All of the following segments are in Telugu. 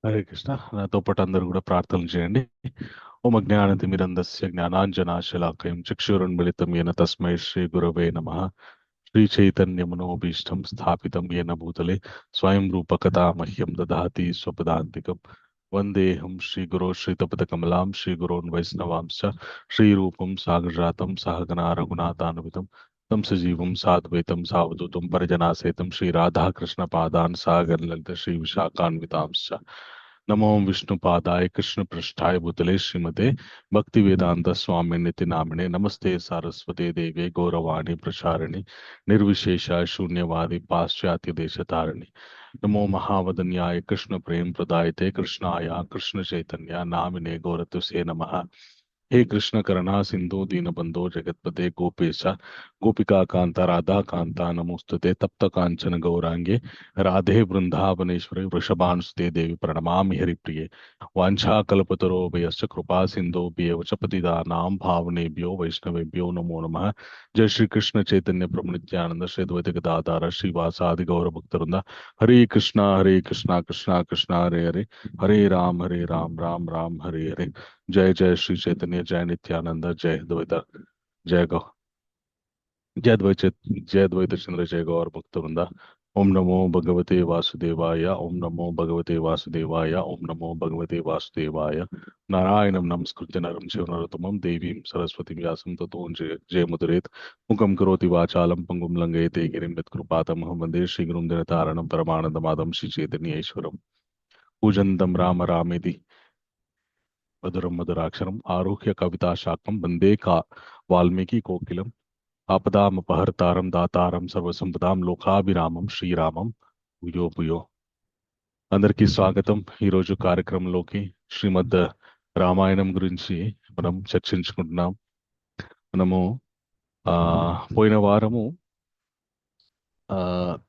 హరే కృష్ణ. నాతో పాటు అందరూ కూడా ప్రార్థనలు చేయండి. ఓం అజ్ఞానతిమిరంధస్య జ్ఞానాంజనాశలాకయం చక్షురున్మిళితం येन తస్మై శ్రీ గురవే నమః. శ్రీ చైతన్యమనోభీష్టం స్థాపితం येन భూతలే స్వయం రూపకథా మహ్యం దదాతి స్వపదాంతికం. వందేహం శ్రీగురో శ్రీతపదకమలాం శ్రీగురోన్ వైష్ణవాంశ్చ శ్రీరూపం సాగజాతం సహగనా రఘునాథాన్వితం తం సజీవం సాద్వైతం సావధూతం పరిజనాసేతం శ్రీరాధాకృష్ణ పాదాన్ సాగర్ లలిత శ్రీ విశాఖాన్వితాంశ్చ. नमो विष्णुपादाय कृष्णपृष्ठाय भूतले श्रीमते भक्तिवेदांत स्वामी निति नामिने नमस्ते सारस्वते देवे गौरवाणी प्रचारिणि निर्विशेष शून्यवादी पाश्चात्य देशतारिणि नमो महावदन्याय कृष्ण प्रेम प्रदायते कृष्णाय कृष्ण चैतन्य नामिने गौरतुसे नमः. हे कृष्ण करुणा सिंधु दीनबंधो जगतपते गोपेश गोपिका कांता राधा कांता नमोस्तुते तप्त कांचन गौरांगे राधे वृंदावनेश्वरी वृषभानुसुते देवी प्रणमामि हरिप्रिये. वाञ्छाकल्पतरोभयश्च कृपा सिन्धुभ्येव च पतितानां भावनेभ्यो वैष्णवेभ्यो नमो नमः. जय श्री कृष्ण चैतन्य प्रभु नित्यानंद श्री द्वैत गदाधर श्रीवासादि गौर भक्तवृंद. हरे कृष्णा कृष्णा कृष्णा हरे हरे, हरे राम राम राम हरे हरे. जय जय श्री चैतन्य, जय नित्यानंद, जय द्वैत, जय गौ, जय द्वैत चंद्र, जय गौर भक्त वृंदा. ओम नमो भगवते वासुदेवाय, ओम नमो भगवते वासुदेवाय, ओम नमो भगवते वासुदेवाय. नारायणं नमस्कृत्य नरं चैव नरोत्तमं देवीं सरस्वतीं व्यासं ततो जयमुदीरयेत्. मुखं करोति वाचालं पङ्गुं लङ्घयते गिरिं यत्कृपातमहं वन्दे श्रीगुरुं दिनतारणं परमानन्दमाधवं श्रीचैतन्येश्वरम्. पूजन्तं राम रामेति मधुरं मधुराक्षरम् आरुह्य कविता शाखं वन्दे का वाल्मीकि कोकिलम्. ఆపదామపహర్తారం దాతారం సర్వసంపదాం లోకాభిరామం శ్రీరామం భూయో భూయో. అందరికీ స్వాగతం. ఈరోజు కార్యక్రమంలోకి శ్రీమద్ రామాయణం గురించి మనం చర్చించుకుంటున్నాం. మనము ఆ పోయిన వారము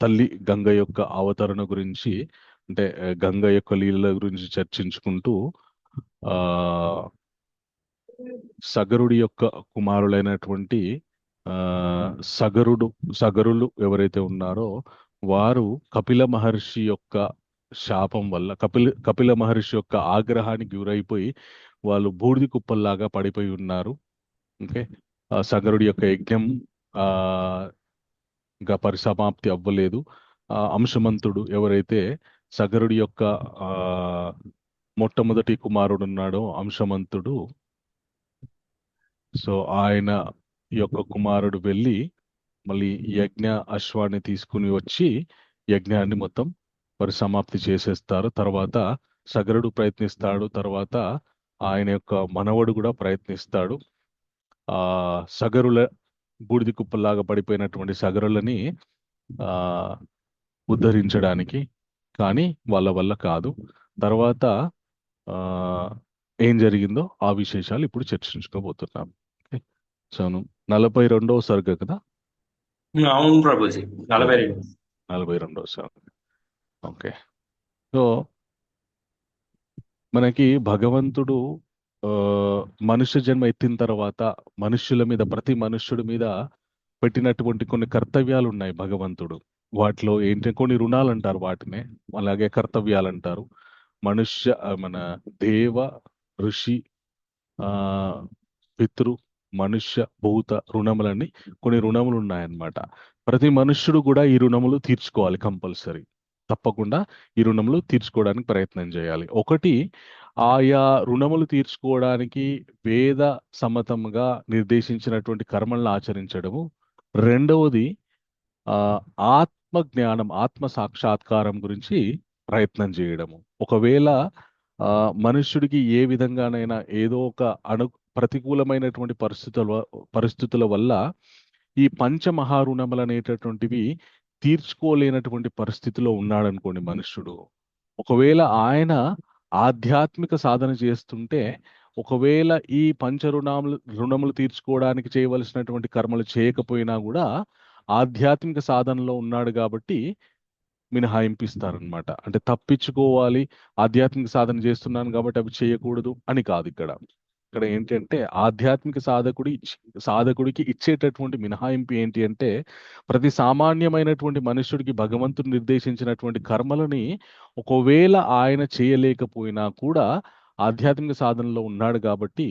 తల్లి గంగ యొక్క అవతరణ గురించి, అంటే గంగ యొక్క లీలల గురించి చర్చించుకుంటూ ఆ సగరుడి యొక్క కుమారులైనటువంటి ఆ సగరులు ఎవరైతే ఉన్నారో వారు కపిల మహర్షి యొక్క శాపం వల్ల, కపిల మహర్షి యొక్క ఆగ్రహానికి గురైపోయి వాళ్ళు బూడిది కుప్పల్లాగా పడిపోయి ఉన్నారు. ఓకే. సగరుడి యొక్క యజ్ఞం ఆ ఇంకా పరిసమాప్తి అవ్వలేదు. అంశమంతుడు ఎవరైతే సగరుడి యొక్క ఆ మొట్టమొదటి కుమారుడు ఉన్నాడో అంశమంతుడు, సో ఆయన యొక్క కుమారుడు వెళ్ళి మళ్ళీ యజ్ఞ అశ్వాన్ని తీసుకుని వచ్చి యజ్ఞాన్ని మొత్తం పరిసమాప్తి చేసేస్తారు. తర్వాత సగరుడు ప్రయత్నిస్తాడు, తర్వాత ఆయన యొక్క మనవడు కూడా ప్రయత్నిస్తాడు. ఆ సగరుల బూడిది కుప్పలాగా పడిపోయినటువంటి సగరులని ఆ ఉద్ధరించడానికి, కానీ వాళ్ళ వల్ల కాదు. తర్వాత ఆ ఏం జరిగిందో ఆ విశేషాలు ఇప్పుడు చర్చించుకోబోతున్నాం. ఓకే. సో 42వ సర్గ కదా. అవును ప్రభుజీ. సో 42. 42వ సర్గ. ఓకే. సో మనకి భగవంతుడు ఆ మనుష్య జన్మ ఎత్తిన తర్వాత మనుష్యుల మీద, ప్రతి మనుష్యుడి మీద పెట్టినటువంటి కొన్ని కర్తవ్యాలు ఉన్నాయి భగవంతుడు. వాటిలో ఏంటి, కొన్ని రుణాలు అంటారు వాటినే, అలాగే కర్తవ్యాలు అంటారు. మన దేవ, ఋషి, ఆ పితృ, మనుష్య, భూత రుణములని కొన్ని రుణములు ఉన్నాయన్నమాట. ప్రతి మనుష్యుడు కూడా ఈ రుణములు తీర్చుకోవాలి కంపల్సరీ. తప్పకుండా ఈ రుణములు తీర్చుకోవడానికి ప్రయత్నం చేయాలి. ఒకటి, ఆయా రుణములు తీర్చుకోవడానికి వేద సమ్మతంగా నిర్దేశించినటువంటి కర్మలను ఆచరించడము. రెండవది ఆ ఆత్మ జ్ఞానం, ఆత్మ సాక్షాత్కారం గురించి ప్రయత్నం చేయడము. ఒకవేళ మనుష్యుడికి ఏ విధంగానైనా ఏదో ఒక ప్రతికూలమైనటువంటి పరిస్థితుల వల్ల ఈ పంచమహారుణములు అనేటటువంటివి తీర్చుకోలేనటువంటి పరిస్థితిలో ఉన్నాడనుకోండి మనుష్యుడు. ఒకవేళ ఆయన ఆధ్యాత్మిక సాధన చేస్తుంటే, ఒకవేళ ఈ రుణములు తీర్చుకోవడానికి చేయవలసినటువంటి కర్మలు చేయకపోయినా కూడా ఆధ్యాత్మిక సాధనలో ఉన్నాడు కాబట్టి మినహాయింపిస్తారనమాట. అంటే తప్పించుకోవాలి, ఆధ్యాత్మిక సాధన చేస్తున్నాను కాబట్టి అవి చేయకూడదు అని కాదు ఇక్కడ. ఇక్కడ ఏంటంటే ఆధ్యాత్మిక సాధకుడికి ఇచ్చేటటువంటి మినహాయింపు ఏంటి అంటే ప్రతి సామాన్యమైనటువంటి మనుష్యుడికి భగవంతుడు నిర్దేశించినటువంటి కర్మలని ఒకవేళ ఆయన చేయలేకపోయినా కూడా ఆధ్యాత్మిక సాధనలో ఉన్నాడు కాబట్టి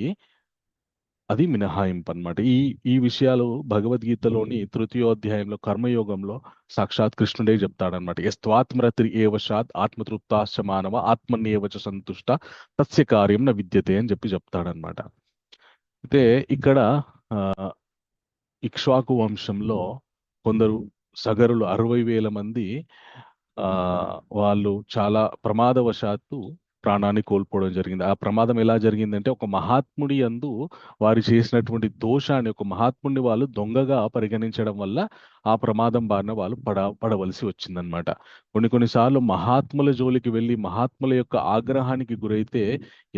అది మినహాయింపు అన్నమాట. ఈ ఈ విషయాలు భగవద్గీతలోని తృతీయోధ్యాయంలో కర్మయోగంలో సాక్షాత్ కృష్ణుడే చెప్తాడనమాట. యస్త్వాత్మరతి ఏవశాత్ ఆత్మతృప్తాశ్చ మానవ ఆత్మన్యేవచ సంతుష్ట తస్య కార్యం న విద్యతే అని చెప్పి చెప్తాడనమాట. అయితే ఇక్కడ ఆ, ఇక్ష్వాకు వంశంలో కొందరు సగరులు 60,000 మంది ఆ వాళ్ళు చాలా ప్రమాదవశాత్తు ప్రాణాన్ని కోల్పోవడం జరిగింది. ఆ ప్రమాదం ఎలా జరిగిందంటే ఒక మహాత్ముడి యందు వారు చేసినటువంటి దోషాన్ని, ఒక మహాత్ముడిని వాళ్ళు దొంగగా పరిగణించడం వల్ల ఆ ప్రమాదం బారిన వాళ్ళు పడవలసి వచ్చిందనమాట. కొన్నిసార్లు మహాత్ముల జోలికి వెళ్ళి మహాత్ముల యొక్క ఆగ్రహానికి గురైతే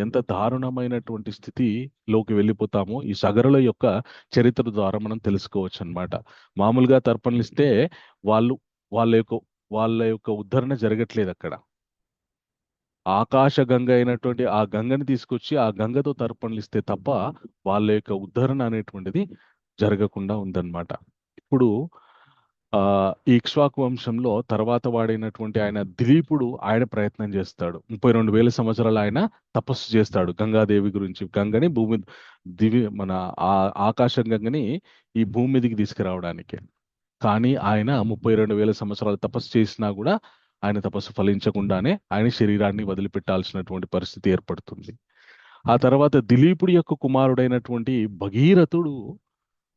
ఎంత దారుణమైనటువంటి స్థితిలోకి వెళ్ళిపోతామో ఈ సగరుల యొక్క చరిత్ర ద్వారా మనం తెలుసుకోవచ్చు అన్నమాట. మామూలుగా తర్పణలు ఇస్తే వాళ్ళు వాళ్ళ యొక్క వాళ్ళ యొక్క ఉద్ధరణ జరగట్లేదు అక్కడ. ఆకాశ గంగ అయినటువంటి ఆ గంగని తీసుకొచ్చి ఆ గంగతో తర్పణలు ఇస్తే తప్ప వాళ్ళ యొక్క ఉద్ధరణ అనేటువంటిది జరగకుండా ఉందన్నమాట. ఇప్పుడు ఆ ఈ ఇక్ష్వాకు వంశంలో తర్వాత వాడైనటువంటి ఆయన దిలీపుడు ఆయన ప్రయత్నం చేస్తాడు. 32,000 సంవత్సరాలు ఆయన తపస్సు చేస్తాడు గంగాదేవి గురించి. గంగని భూమి మన ఆ ఆకాశ గంగని ఈ భూమి మీదకి తీసుకురావడానికి. కానీ ఆయన 32,000 సంవత్సరాలు తపస్సు చేసినా కూడా ఆయన తపస్సు ఫలించకుండానే ఆయన శరీరాన్ని వదిలిపెట్టాల్సినటువంటి పరిస్థితి ఏర్పడుతుంది. ఆ తర్వాత దిలీపుడి యొక్క కుమారుడైనటువంటి భగీరథుడు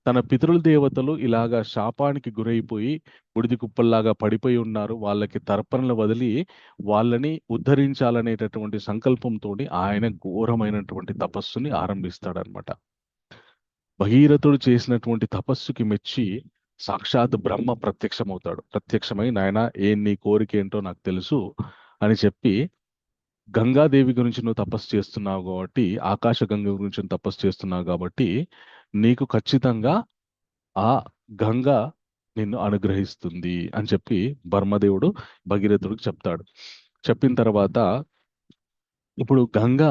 తన పితరుల దేవతలు ఇలాగా శాపానికి గురైపోయి బుడిది కుప్పల్లాగా పడిపోయి ఉన్నారు, వాళ్ళకి తర్పణలు వదిలి వాళ్ళని ఉద్ధరించాలనేటటువంటి సంకల్పంతో ఆయన ఘోరమైనటువంటి తపస్సుని ఆరంభిస్తాడనమాట. భగీరథుడు చేసినటువంటి తపస్సుకి మెచ్చి సాక్షాత్ బ్రహ్మ ప్రత్యక్షమవుతాడు. ప్రత్యక్షమై నాయన నీ కోరిక ఏంటో నాకు తెలుసు అని చెప్పి, గంగాదేవి గురించి నువ్వు తపస్సు చేస్తున్నావు కాబట్టి, ఆకాశ గంగ గురించి నువ్వు తపస్సు చేస్తున్నావు కాబట్టి నీకు ఖచ్చితంగా ఆ గంగ నిన్ను అనుగ్రహిస్తుంది అని చెప్పి బ్రహ్మదేవుడు భగీరథుడికి చెప్తాడు. చెప్పిన తర్వాత ఇప్పుడు గంగ,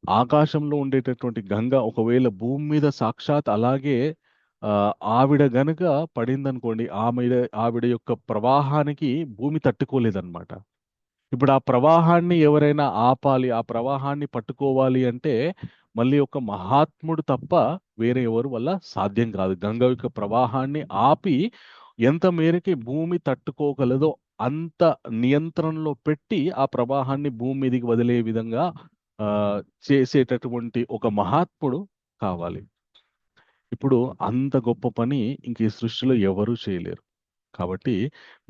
ఆకాశంలో ఉండేటటువంటి గంగ ఒకవేళ భూమి మీద సాక్షాత్ అలాగే ఆ, ఆవిడ గనుక పడిందనుకోండి, ఆవిడ యొక్క ప్రవాహానికి భూమి తట్టుకోలేదన్నమాట. ఇప్పుడు ఆ ప్రవాహాన్ని ఎవరైనా ఆపాలి, ఆ ప్రవాహాన్ని పట్టుకోవాలి అంటే మళ్ళీ ఒక మహాత్ముడు తప్ప వేరే ఎవరు వల్ల సాధ్యం కాదు. గంగ యొక్క ప్రవాహాన్ని ఆపి ఎంత మేరకి భూమి తట్టుకోగలదో అంత నియంత్రణలో పెట్టి ఆ ప్రవాహాన్ని భూమి మీదకి వదిలే విధంగా ఆ చేసేటటువంటి ఒక మహాత్ముడు కావాలి. ఇప్పుడు అంత గొప్ప పని ఇంక ఈ సృష్టిలో ఎవరూ చేయలేరు. కాబట్టి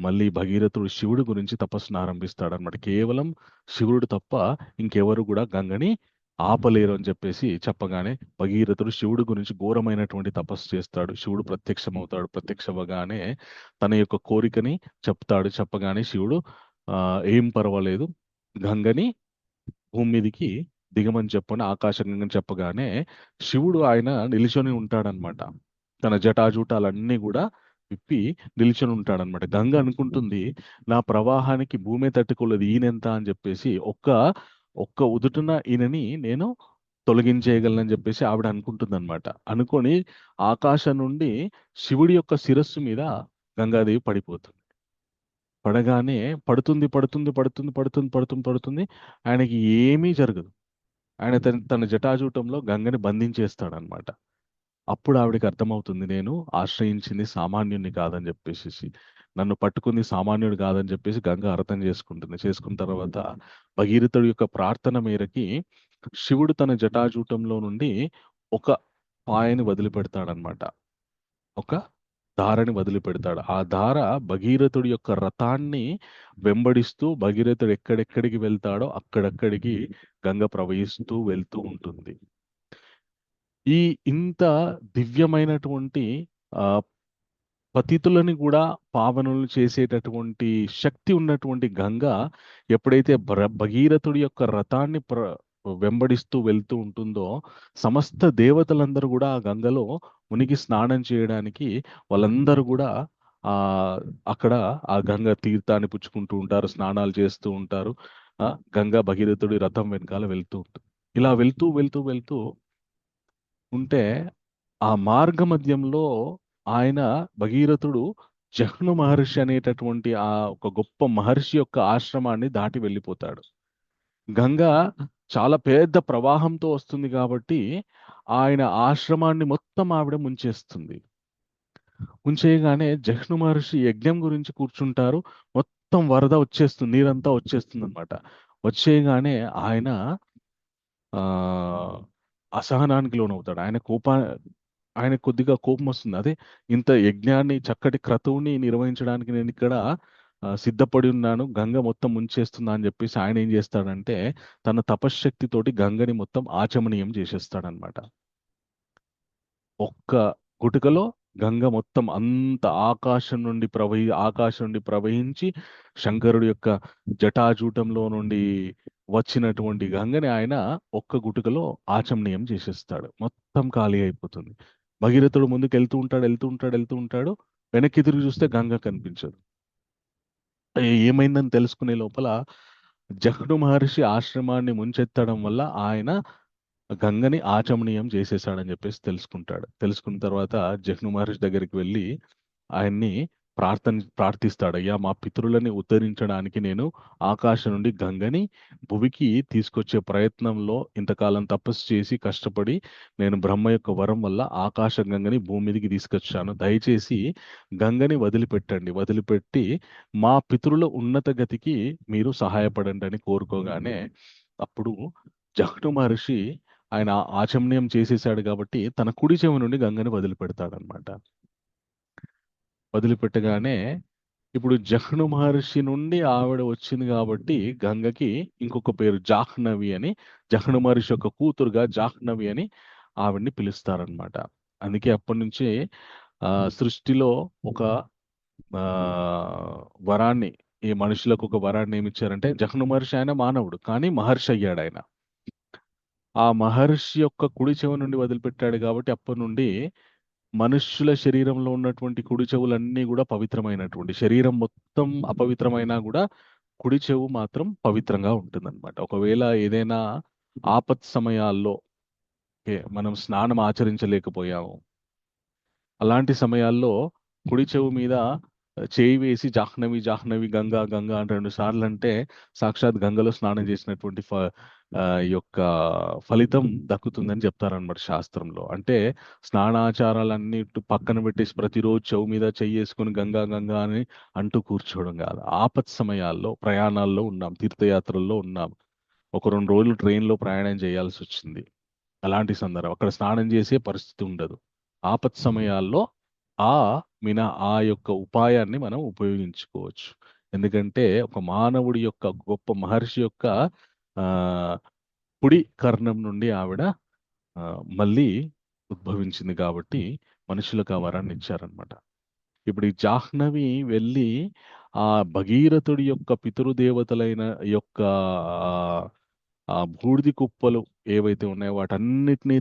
మళ్ళీ భగీరథుడు శివుడు గురించి తపస్సును ఆరంభిస్తాడనమాట. కేవలం శివుడు తప్ప ఇంకెవరు కూడా గంగని ఆపలేరు అని చెప్పేసి చెప్పగానే భగీరథుడు శివుడు గురించి ఘోరమైనటువంటి తపస్సు చేస్తాడు. శివుడు ప్రత్యక్షమవుతాడు. ప్రత్యక్షమవగానే తన యొక్క కోరికని చెప్తాడు. చెప్పగానే శివుడు ఏం పర్వాలేదు, గంగని భూమి మీదికి దిగమని చెప్పని ఆకాశగంగని చెప్పగానే శివుడు ఆయన నిలిచొని ఉంటాడనమాట. తన జటాజూటాలన్నీ కూడా విప్పి నిల్చొని ఉంటాడనమాట. గంగ అనుకుంటుంది నా ప్రవాహానికి భూమే తట్టుకోలేదు, ఈయనెంత అని చెప్పేసి ఒక్క ఒక్క ఉదుటున ఈయనని నేను తొలగించేయగలనని చెప్పేసి ఆవిడ అనుకుంటుంది అనమాట. అనుకొని ఆకాశం నుండి శివుడి యొక్క శిరస్సు మీద గంగాదేవి పడిపోతుంది. పడగానే పడుతుంది పడుతుంది పడుతుంది పడుతుంది పడుతుంది పడుతుంది, ఆయనకి ఏమీ జరగదు. ఆయన తన జటాజూటంలో గంగని బంధించేస్తాడనమాట. అప్పుడు ఆవిడకి అర్థమవుతుంది నేను ఆశ్రయించింది సామాన్యుడిని కాదని చెప్పేసి, నన్ను పట్టుకుంది సామాన్యుడు కాదని చెప్పేసి గంగ అర్థం చేసుకుంటుంది. చేసుకున్న తర్వాత భగీరథుడి యొక్క ప్రార్థన మేరకి శివుడు తన జటాజూటంలో నుండి ఒక పాయని వదిలిపెడతాడనమాట. ఒక ధారని వదిలిపెడతాడు. ఆ ధార భగీరథుడి యొక్క రథాన్ని వెంబడిస్తూ భగీరథుడు ఎక్కడెక్కడికి వెళ్తాడో అక్కడక్కడికి గంగ ప్రవహిస్తూ వెళ్తూ ఉంటుంది. ఈ ఇంత దివ్యమైనటువంటి ఆ పతితులని కూడా పావనులు చేసేటటువంటి శక్తి ఉన్నటువంటి గంగ ఎప్పుడైతే భగీరథుడి యొక్క రథాన్ని వెంబడిస్తూ వెళ్తూ ఉంటుందో సమస్త దేవతలందరూ కూడా ఆ గంగలో మునిగి స్నానం చేయడానికి వాళ్ళందరూ కూడా ఆ అక్కడ ఆ గంగ తీర్థాన్ని పుచ్చుకుంటూ ఉంటారు, స్నానాలు చేస్తూ ఉంటారు. గంగా భగీరథుడి రథం వెనకాల వెళ్తూ ఉంటుంది. ఇలా వెళ్తూ వెళ్తూ వెళ్తూ ఉంటే ఆ మార్గ మధ్యంలో ఆయన భగీరథుడు జహ్ను మహర్షి అనేటటువంటి ఆ ఒక గొప్ప మహర్షి యొక్క ఆశ్రమాన్ని దాటి వెళ్ళిపోతాడు. గంగ చాలా పెద్ద ప్రవాహంతో వస్తుంది కాబట్టి ఆయన ఆశ్రమాన్ని మొత్తం ఆవిడ ముంచేస్తుంది. ముంచేయగానే జహ్ను మహర్షి యజ్ఞం గురించి కూర్చుంటారు. మొత్తం వరద వచ్చేస్తుంది, నీరంతా వచ్చేస్తుంది అనమాట. వచ్చేయగానే ఆయన ఆ అసహనానికి లోనవుతాడు. ఆయన కొద్దిగా కోపం వస్తుంది. అదే ఇంత యజ్ఞాన్ని చక్కటి క్రతువుని నిర్వహించడానికి నేను ఇక్కడ సిద్ధపడి ఉన్నాను, గంగ మొత్తం ముంచేస్తున్నా అని చెప్పేసి ఆయన ఏం చేస్తాడంటే తన తపశ్శక్తితోటి గంగని మొత్తం ఆచమనీయం చేసేస్తాడనమాట. ఒక్క గుటకలో గంగ మొత్తం అంత ఆకాశం నుండి ప్రవహించి శంకరుడి యొక్క జటాజూటంలో నుండి వచ్చినటువంటి గంగని ఆయన ఒక్క గుటకలో ఆచమనీయం చేసేస్తాడు. మొత్తం ఖాళీ అయిపోతుంది. భగీరథుడు ముందుకు వెళ్తూ ఉంటాడు. వెనక్కి తిరిగి చూస్తే గంగ కనిపించదు. ఏమైందని తెలుసుకునే లోపల జహ్ను మహర్షి ఆశ్రమాన్ని ముంచెత్తడం వల్ల ఆయన గంగని ఆచమనీయం చేసేసాడని చెప్పేసి తెలుసుకుంటాడు. తెలుసుకున్న తర్వాత జహ్ను మహర్షి దగ్గరికి వెళ్ళి ఆయన్ని ప్రార్థిస్తాడు. అయ్యా, మా పితరులని ఉద్ధరించడానికి నేను ఆకాశం నుండి గంగని భువికి తీసుకొచ్చే ప్రయత్నంలో ఇంతకాలం తపస్సు చేసి కష్టపడి నేను బ్రహ్మ యొక్క వరం వల్ల ఆకాశ గంగని భూమి మీదకి తీసుకొచ్చాను. దయచేసి గంగని వదిలిపెట్టండి. వదిలిపెట్టి మా పితరుల ఉన్నత గతికి మీరు సహాయపడండి అని కోరుకోగానే అప్పుడు జహ్ను మహర్షి ఆయన ఆచమనీయం చేసేసాడు కాబట్టి తన కుడి చెవి నుండి గంగని వదిలిపెడతాడనమాట. వదిలిపెట్టగానే ఇప్పుడు జహ్ను మహర్షి నుండి ఆవిడ వచ్చింది కాబట్టి గంగకి ఇంకొక పేరు జాహ్నవి అని, జహ్ను మహర్షి యొక్క కూతురుగా జాహ్నవి అని ఆవిడ్ని పిలుస్తారనమాట. అందుకే అప్పటి నుంచి సృష్టిలో ఒక ఆ, వరాన్ని, ఈ మనుషులకు ఒక వరాన్ని ఏమి ఇచ్చారంటే జహ్ను మహర్షి ఆయన మానవుడు కానీ మహర్షి అయ్యాడు ఆయన. ఆ మహర్షి యొక్క కుడి చెవి నుండి వదిలిపెట్టాడు కాబట్టి అప్పటి నుండి మనుష్యుల శరీరంలో ఉన్నటువంటి కుడి చెవులన్నీ కూడా పవిత్రమైనటువంటి, శరీరం మొత్తం అపవిత్రమైనా కూడా కుడి చెవు మాత్రం పవిత్రంగా ఉంటుందన్నమాట. ఒకవేళ ఏదైనా ఆపత్ సమయాల్లో మనం స్నానం ఆచరించలేకపోయాము, అలాంటి సమయాల్లో కుడి చెవు మీద చేయి వేసి జాహ్నవి జాహ్నవి గంగా గంగా అని 2 సార్లు అంటే సాక్షాత్ గంగలో స్నానం చేసినటువంటి ఈ యొక్క ఫలితం దక్కుతుందని చెప్తారనమాట శాస్త్రంలో. అంటే స్నానాచారాలన్నీ పక్కన పెట్టేసి ప్రతిరోజు చెవు మీద చెయ్యి వేసుకొని గంగా గంగా అని అంటూ కూర్చోవడం కాదు. ఆపత్ సమయాల్లో ప్రయాణాల్లో ఉన్నాం, తీర్థయాత్రల్లో ఉన్నాం, ఒక 2 రోజులు ట్రైన్లో ప్రయాణం చేయాల్సి వచ్చింది. అలాంటి సందర్భం అక్కడ స్నానం చేసే పరిస్థితి ఉండదు. ఆపత్ సమయాల్లో ఆ ఆ యొక్క ఉపాయాన్ని మనం ఉపయోగించుకోవచ్చు. ఎందుకంటే ఒక మానవుడి యొక్క గొప్ప మహర్షి యొక్క ఆ కుడి కర్ణం నుండి ఆవిడ ఆ, మళ్ళీ ఉద్భవించింది కాబట్టి మనుషులకు ఆ వరాన్ని ఇచ్చారనమాట. ఇప్పుడు ఈ జాహ్నవి వెళ్ళి ఆ భగీరథుడి యొక్క పితృదేవతలైన యొక్క ఆ ఆ బూడిది కుప్పలు ఏవైతే ఉన్నాయో వాటన్నిటినీ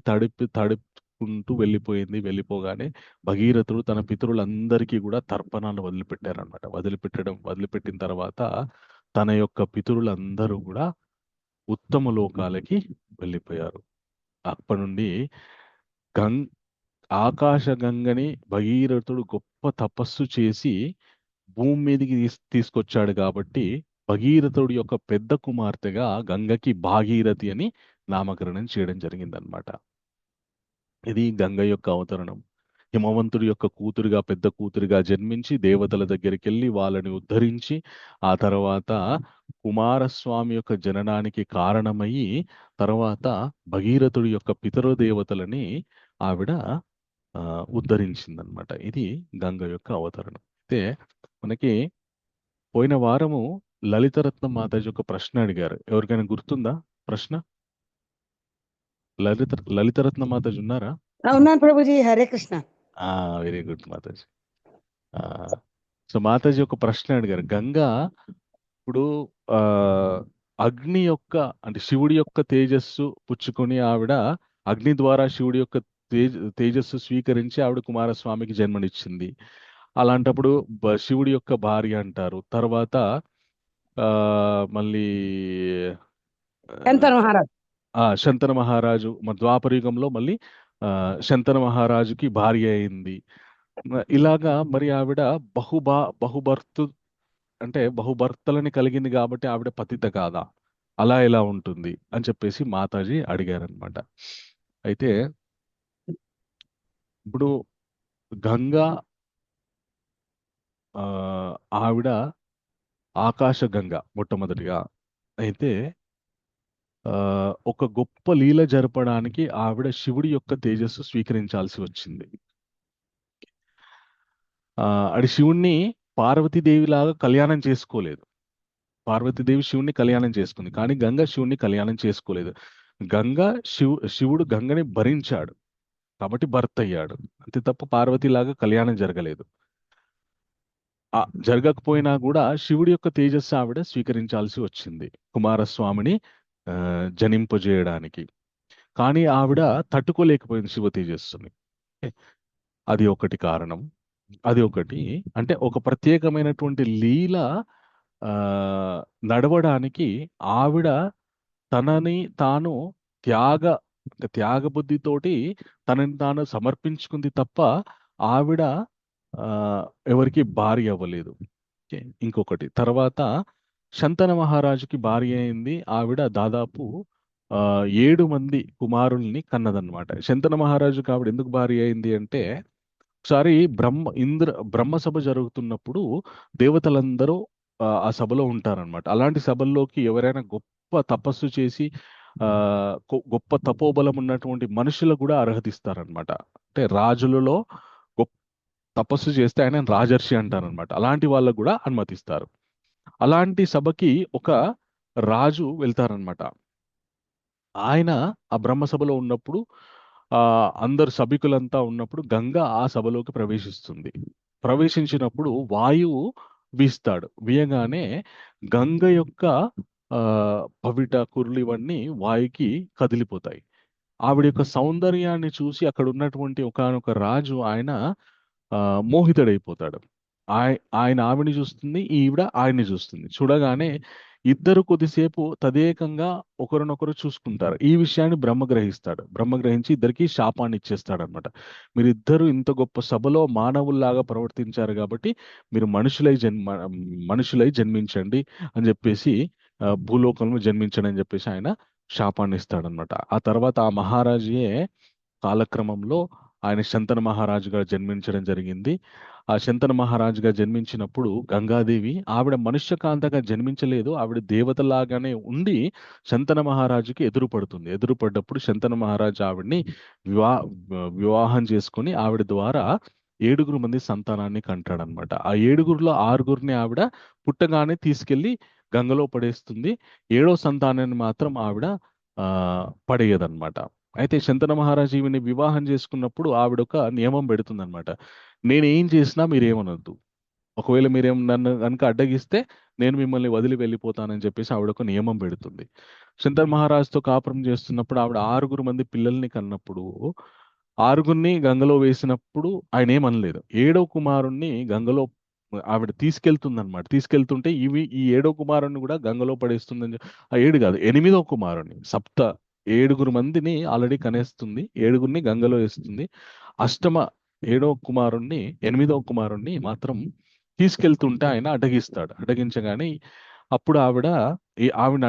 తడుపుకుంటూ వెళ్ళిపోయింది. వెళ్ళిపోగానే భగీరథుడు తన పితరులందరికీ కూడా తర్పణాలు వదిలిపెట్టారనమాట. వదిలిపెట్టిన తర్వాత తన యొక్క పితరులందరూ కూడా ఉత్తమ లోకాలకి వెళ్ళిపోయారు. అప్పటి నుండి గంగ్ ఆకాశ గంగని భగీరథుడు గొప్ప తపస్సు చేసి భూమి మీదకి తీసుకొచ్చాడు కాబట్టి భగీరథుడి యొక్క పెద్ద కుమార్తెగా గంగకి భాగీరథి అని నామకరణం చేయడం జరిగిందనమాట. ఇది గంగ యొక్క అవతరణం. హిమవంతుడి యొక్క కూతురుగా, పెద్ద కూతురుగా జన్మించి దేవతల దగ్గరికి వెళ్ళి వాళ్ళని ఉద్ధరించి ఆ తర్వాత కుమారస్వామి యొక్క జననానికి కారణమయ్యి తర్వాత భగీరథుడి యొక్క పితృదేవతలని ఆవిడ ఉద్ధరించిందనమాట. ఇది గంగ యొక్క అవతరణం. అయితే మనకి పోయిన వారము లలితరత్న మాతాజీ ఒక ప్రశ్న అడిగారు. ఎవరికైనా గుర్తుందా ప్రశ్న? లలితరత్న మాతాజీ ఉన్నారా? ఉన్నాను ప్రభుజీ. హరే కృష్ణ. Very good Mataji. ఆ, సో మాతాజీ ఒక ప్రశ్న అడిగారు. గంగా ఇప్పుడు ఆ అగ్ని యొక్క, అంటే శివుడి యొక్క తేజస్సు పుచ్చుకొని ఆవిడ అగ్ని ద్వారా శివుడి యొక్క తేజస్సు స్వీకరించి ఆవిడ కుమారస్వామికి జన్మనిచ్చింది. అలాంటప్పుడు శివుడి యొక్క భార్య అంటారు. తర్వాత ఆ మళ్ళీ శంతను మహారాజ్. శంతన మహారాజు మన ద్వాపర యుగంలో మళ్ళీ ఆ, శంతన మహారాజుకి భార్య అయింది. ఇలాగా మరి ఆవిడ బహుభర్తు అంటే బహుభర్తలని కలిగింది కాబట్టి ఆవిడ పతిత కాదా, అలా ఎలా ఉంటుంది అని చెప్పేసి మాతాజీ అడిగారనమాట. అయితే ఇప్పుడు గంగా ఆ, ఆవిడ ఆకాశ గంగ మొట్టమొదటిగా. అయితే ఆ, ఒక గొప్ప లీల జరపడానికి ఆవిడ శివుడి యొక్క తేజస్సు స్వీకరించాల్సి వచ్చింది. ఆ, అది శివుణ్ణి పార్వతీదేవి లాగా కళ్యాణం చేసుకోలేదు. పార్వతీదేవి శివుణ్ణి కళ్యాణం చేసుకుంది, కానీ గంగ శివుణ్ణి కళ్యాణం చేసుకోలేదు. గంగ శివుడు గంగని భరించాడు కాబట్టి భర్త అయ్యాడు. అంతే తప్ప పార్వతీలాగా కళ్యాణం జరగలేదు. జరగకపోయినా కూడా శివుడి యొక్క తేజస్సు ఆవిడ స్వీకరించాల్సి వచ్చింది కుమారస్వామిని ఆ, జనింపజేయడానికి. కానీ ఆవిడ తట్టుకోలేకపోయింది శివ తేజస్సుని. అది ఒకటి కారణం. అది ఒకటి. అంటే ఒక ప్రత్యేకమైనటువంటి లీల ఆ, నడవడానికి ఆవిడ తనని తాను త్యాగ త్యాగ బుద్ధితోటి తనని తాను సమర్పించుకుంది తప్ప ఆవిడ ఆ, ఎవరికి భార్య అవ్వలేదు. ఓకే. ఇంకొకటి తర్వాత శంతన మహారాజుకి భార్య అయింది. ఆవిడ దాదాపు ఆ, 7 మంది కుమారుల్ని కన్నదన్నమాట. శంతన మహారాజుకి ఆవిడ ఎందుకు భార్య అయింది అంటే, ఒకసారి బ్రహ్మ సభ జరుగుతున్నప్పుడు దేవతలందరూ ఆ సభలో ఉంటారన్నమాట. అలాంటి సభల్లోకి ఎవరైనా గొప్ప తపస్సు చేసి ఆ గొప్ప తపోబలం ఉన్నటువంటి మనుషులకు కూడా అర్హత ఇస్తారనమాట. అంటే రాజులలో గొప్ప తపస్సు చేస్తే ఆయన రాజర్షి అంటారనమాట. అలాంటి వాళ్ళకు కూడా అనుమతిస్తారు. అలాంటి సభకి ఒక రాజు వెళ్తారనమాట. ఆయన ఆ బ్రహ్మ సభలో ఉన్నప్పుడు ఆ అందరు సభికులంతా ఉన్నప్పుడు గంగ ఆ సభలోకి ప్రవేశిస్తుంది. ప్రవేశించినప్పుడు వాయువు వీస్తాడు. వీయగానే గంగ యొక్క ఆ పవిట కురులు ఇవన్నీ వాయుకి కదిలిపోతాయి. ఆవిడ యొక్క సౌందర్యాన్ని చూసి అక్కడ ఉన్నటువంటి ఒకానొక రాజు ఆయన ఆ, మోహితుడైపోతాడు. ఆయన ఆవిడని చూస్తుంది, ఈవిడ ఆయన్ని చూస్తుంది. చూడగానే ఇద్దరు కొద్దిసేపు తదేకంగా ఒకరినొకరు చూసుకుంటారు. ఈ విషయాన్ని బ్రహ్మ గ్రహిస్తాడు. బ్రహ్మ గ్రహించి ఇద్దరికి శాపాన్ని ఇచ్చేస్తాడు అనమాట. మీరిద్దరు ఇంత గొప్ప సభలో మానవుల్లాగా ప్రవర్తించారు కాబట్టి మీరు మనుషులై జన్మించండి అని చెప్పేసి భూలోకంలో జన్మించండి అని చెప్పేసి ఆయన శాపాన్ని ఇస్తాడనమాట. ఆ తర్వాత ఆ మహారాజుయే కాలక్రమంలో ఆయన శంతన మహారాజుగా జన్మించడం జరిగింది. ఆ శంతన మహారాజుగా జన్మించినప్పుడు గంగాదేవి ఆవిడ మనుష్యకాంతగా జన్మించలేదు. ఆవిడ దేవతలాగానే ఉండి శంతన మహారాజుకి ఎదురుపడుతుంది. ఎదురుపడ్డప్పుడు శంతన మహారాజు ఆవిడ్ని వివా వివాహం చేసుకొని ఆవిడ ద్వారా 7 మంది సంతానాన్ని కంటాడనమాట. ఆ 7గురిలో 6గురిని ఆవిడ పుట్టగానే తీసుకెళ్లి గంగలో పడేస్తుంది. 7వ సంతానాన్ని మాత్రం ఆవిడ ఆ పడేయదన్నమాట. అయితే శంతన మహారాజు ఈవిని వివాహం చేసుకున్నప్పుడు ఆవిడ ఒక నియమం పెడుతుందన్నమాట. నేను ఏం చేసినా మీరేమనొద్దు. ఒకవేళ మీరేం నన్ను కనుక అడ్డగిస్తే నేను మిమ్మల్ని వదిలి వెళ్ళిపోతానని చెప్పేసి ఆవిడ ఒక నియమం పెడుతుంది. శంతన్ మహారాజుతో కాపురం చేస్తున్నప్పుడు ఆవిడ 6 మంది పిల్లల్ని కన్నప్పుడు 6గురిని గంగలో వేసినప్పుడు ఆయన ఏమనలేదు. 7వ కుమారుణ్ణి గంగలో ఆవిడ తీసుకెళ్తుందన్నమాట. తీసుకెళ్తుంటే ఈ 7వ కుమారుణ్ణి కూడా గంగలో పడేస్తుందని ఆ 7 కాదు, 8వ కుమారుణ్ణి 7గురు మందిని ఆల్రెడీ కనేస్తుంది. 7గురిని గంగలో వేస్తుంది. అష్టమ 7వ కుమారుణ్ణి 8వ కుమారుణ్ణి మాత్రం తీసుకెళ్తుంటే ఆయన అడ్డగిస్తాడు. అడ్డగించగానే అప్పుడు ఆవిడ